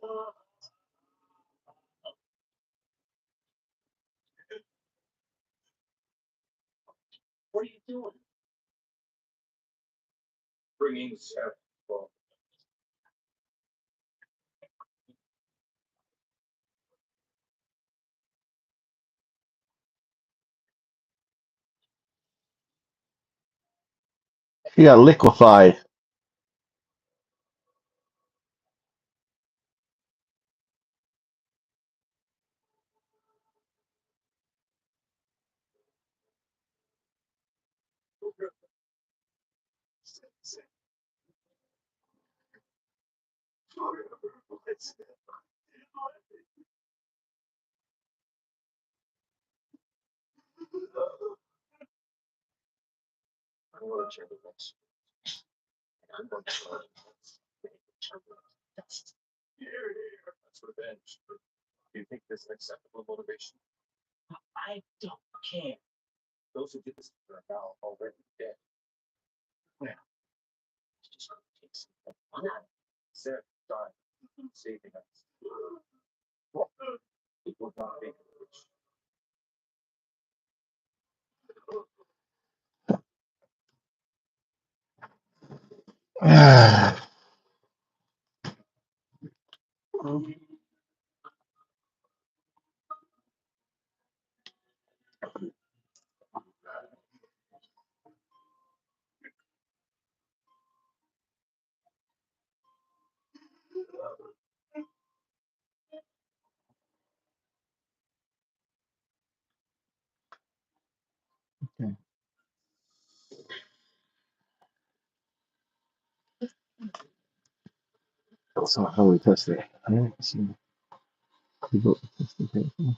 What are you doing? Bringing Seth. Well, She got liquefied. I'm going to check this. I'm going to That's revenge. Do you think this is an acceptable motivation? I don't care. Those who did this are now already dead. Well, it's just going to take some fun out of it. Sarah died, saving us. It would not make it rich. That's not how we test it. People test the paper.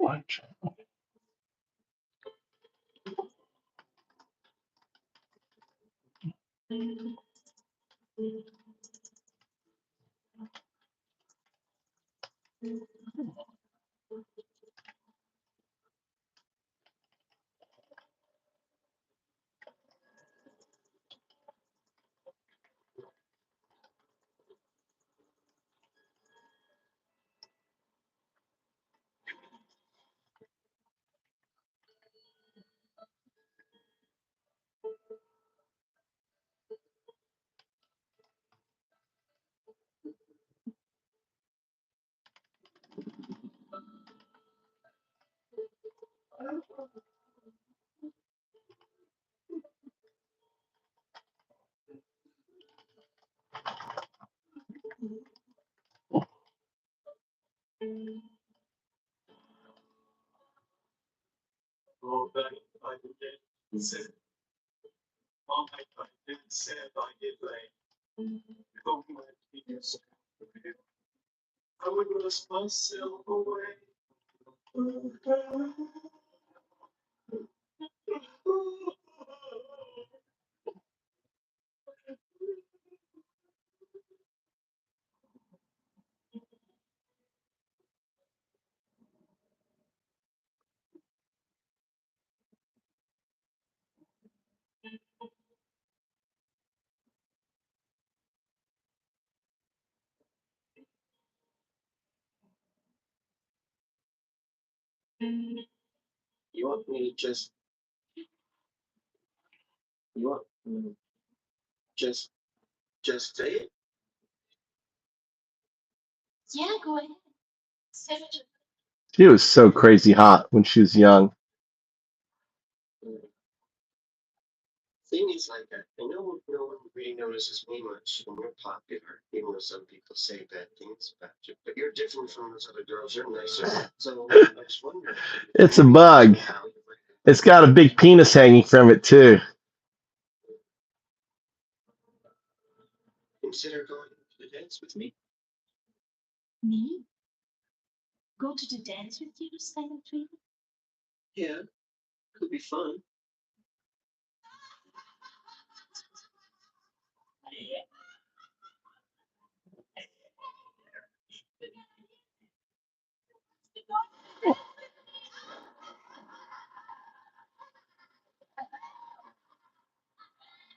What? Oh, but I did say, oh my God, I didn't say I did like, oh my goodness. I would lose myself away. You want me to you want me to just say it? Yeah, go ahead. Say what you She was so crazy hot when she was young. Thing is, like, I know no one really notices me much when you're popular, even though some people say bad things about you. But you're different from those other girls. You're nicer. So I was wondering. It's a bug. How you would It's got a big penis hanging from it too. consider going to the dance with me. me? Go to the dance with you, Silent Tree? Yeah, could be fun.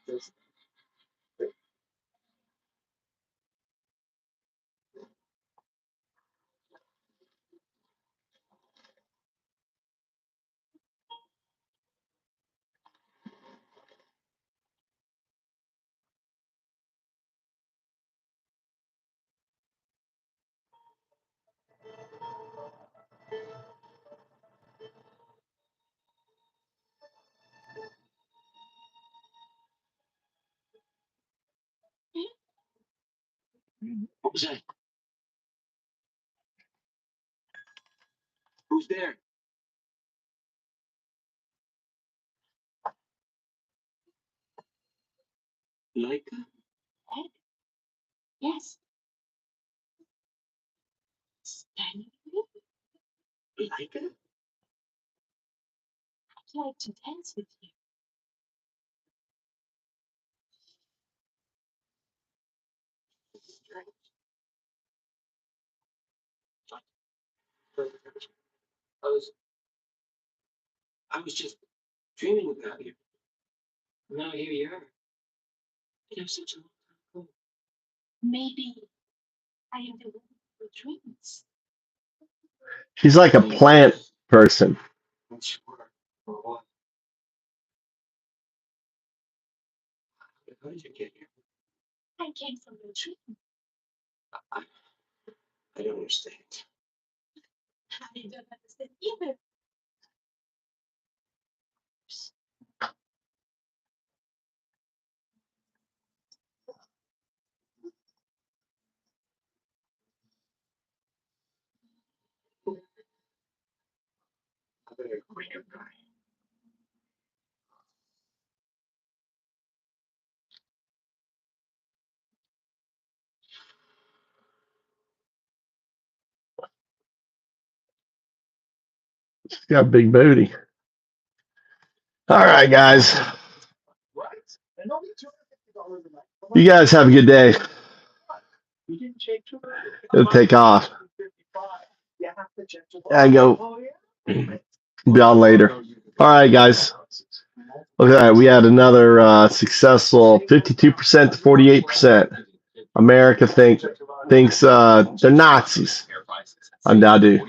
Just- What was that? Who's there? Leica? Hey, yes. Stanley, Leica? I'd like to dance with you. I was I was just dreaming about you. Now here you are. You have such a long time ago. Maybe I am the woman with dreams. She's like a plant person. I'm sure. For what? How did you get here? I came from your dream. I, I don't understand. I don't understand either. I better wake up, guy. She's got a big booty. All right, guys. You guys have a good day. It'll take off. I go. Be on later. All right, guys. Okay, we had another successful 52% to 48%. America thinks they're Nazis on NAZ.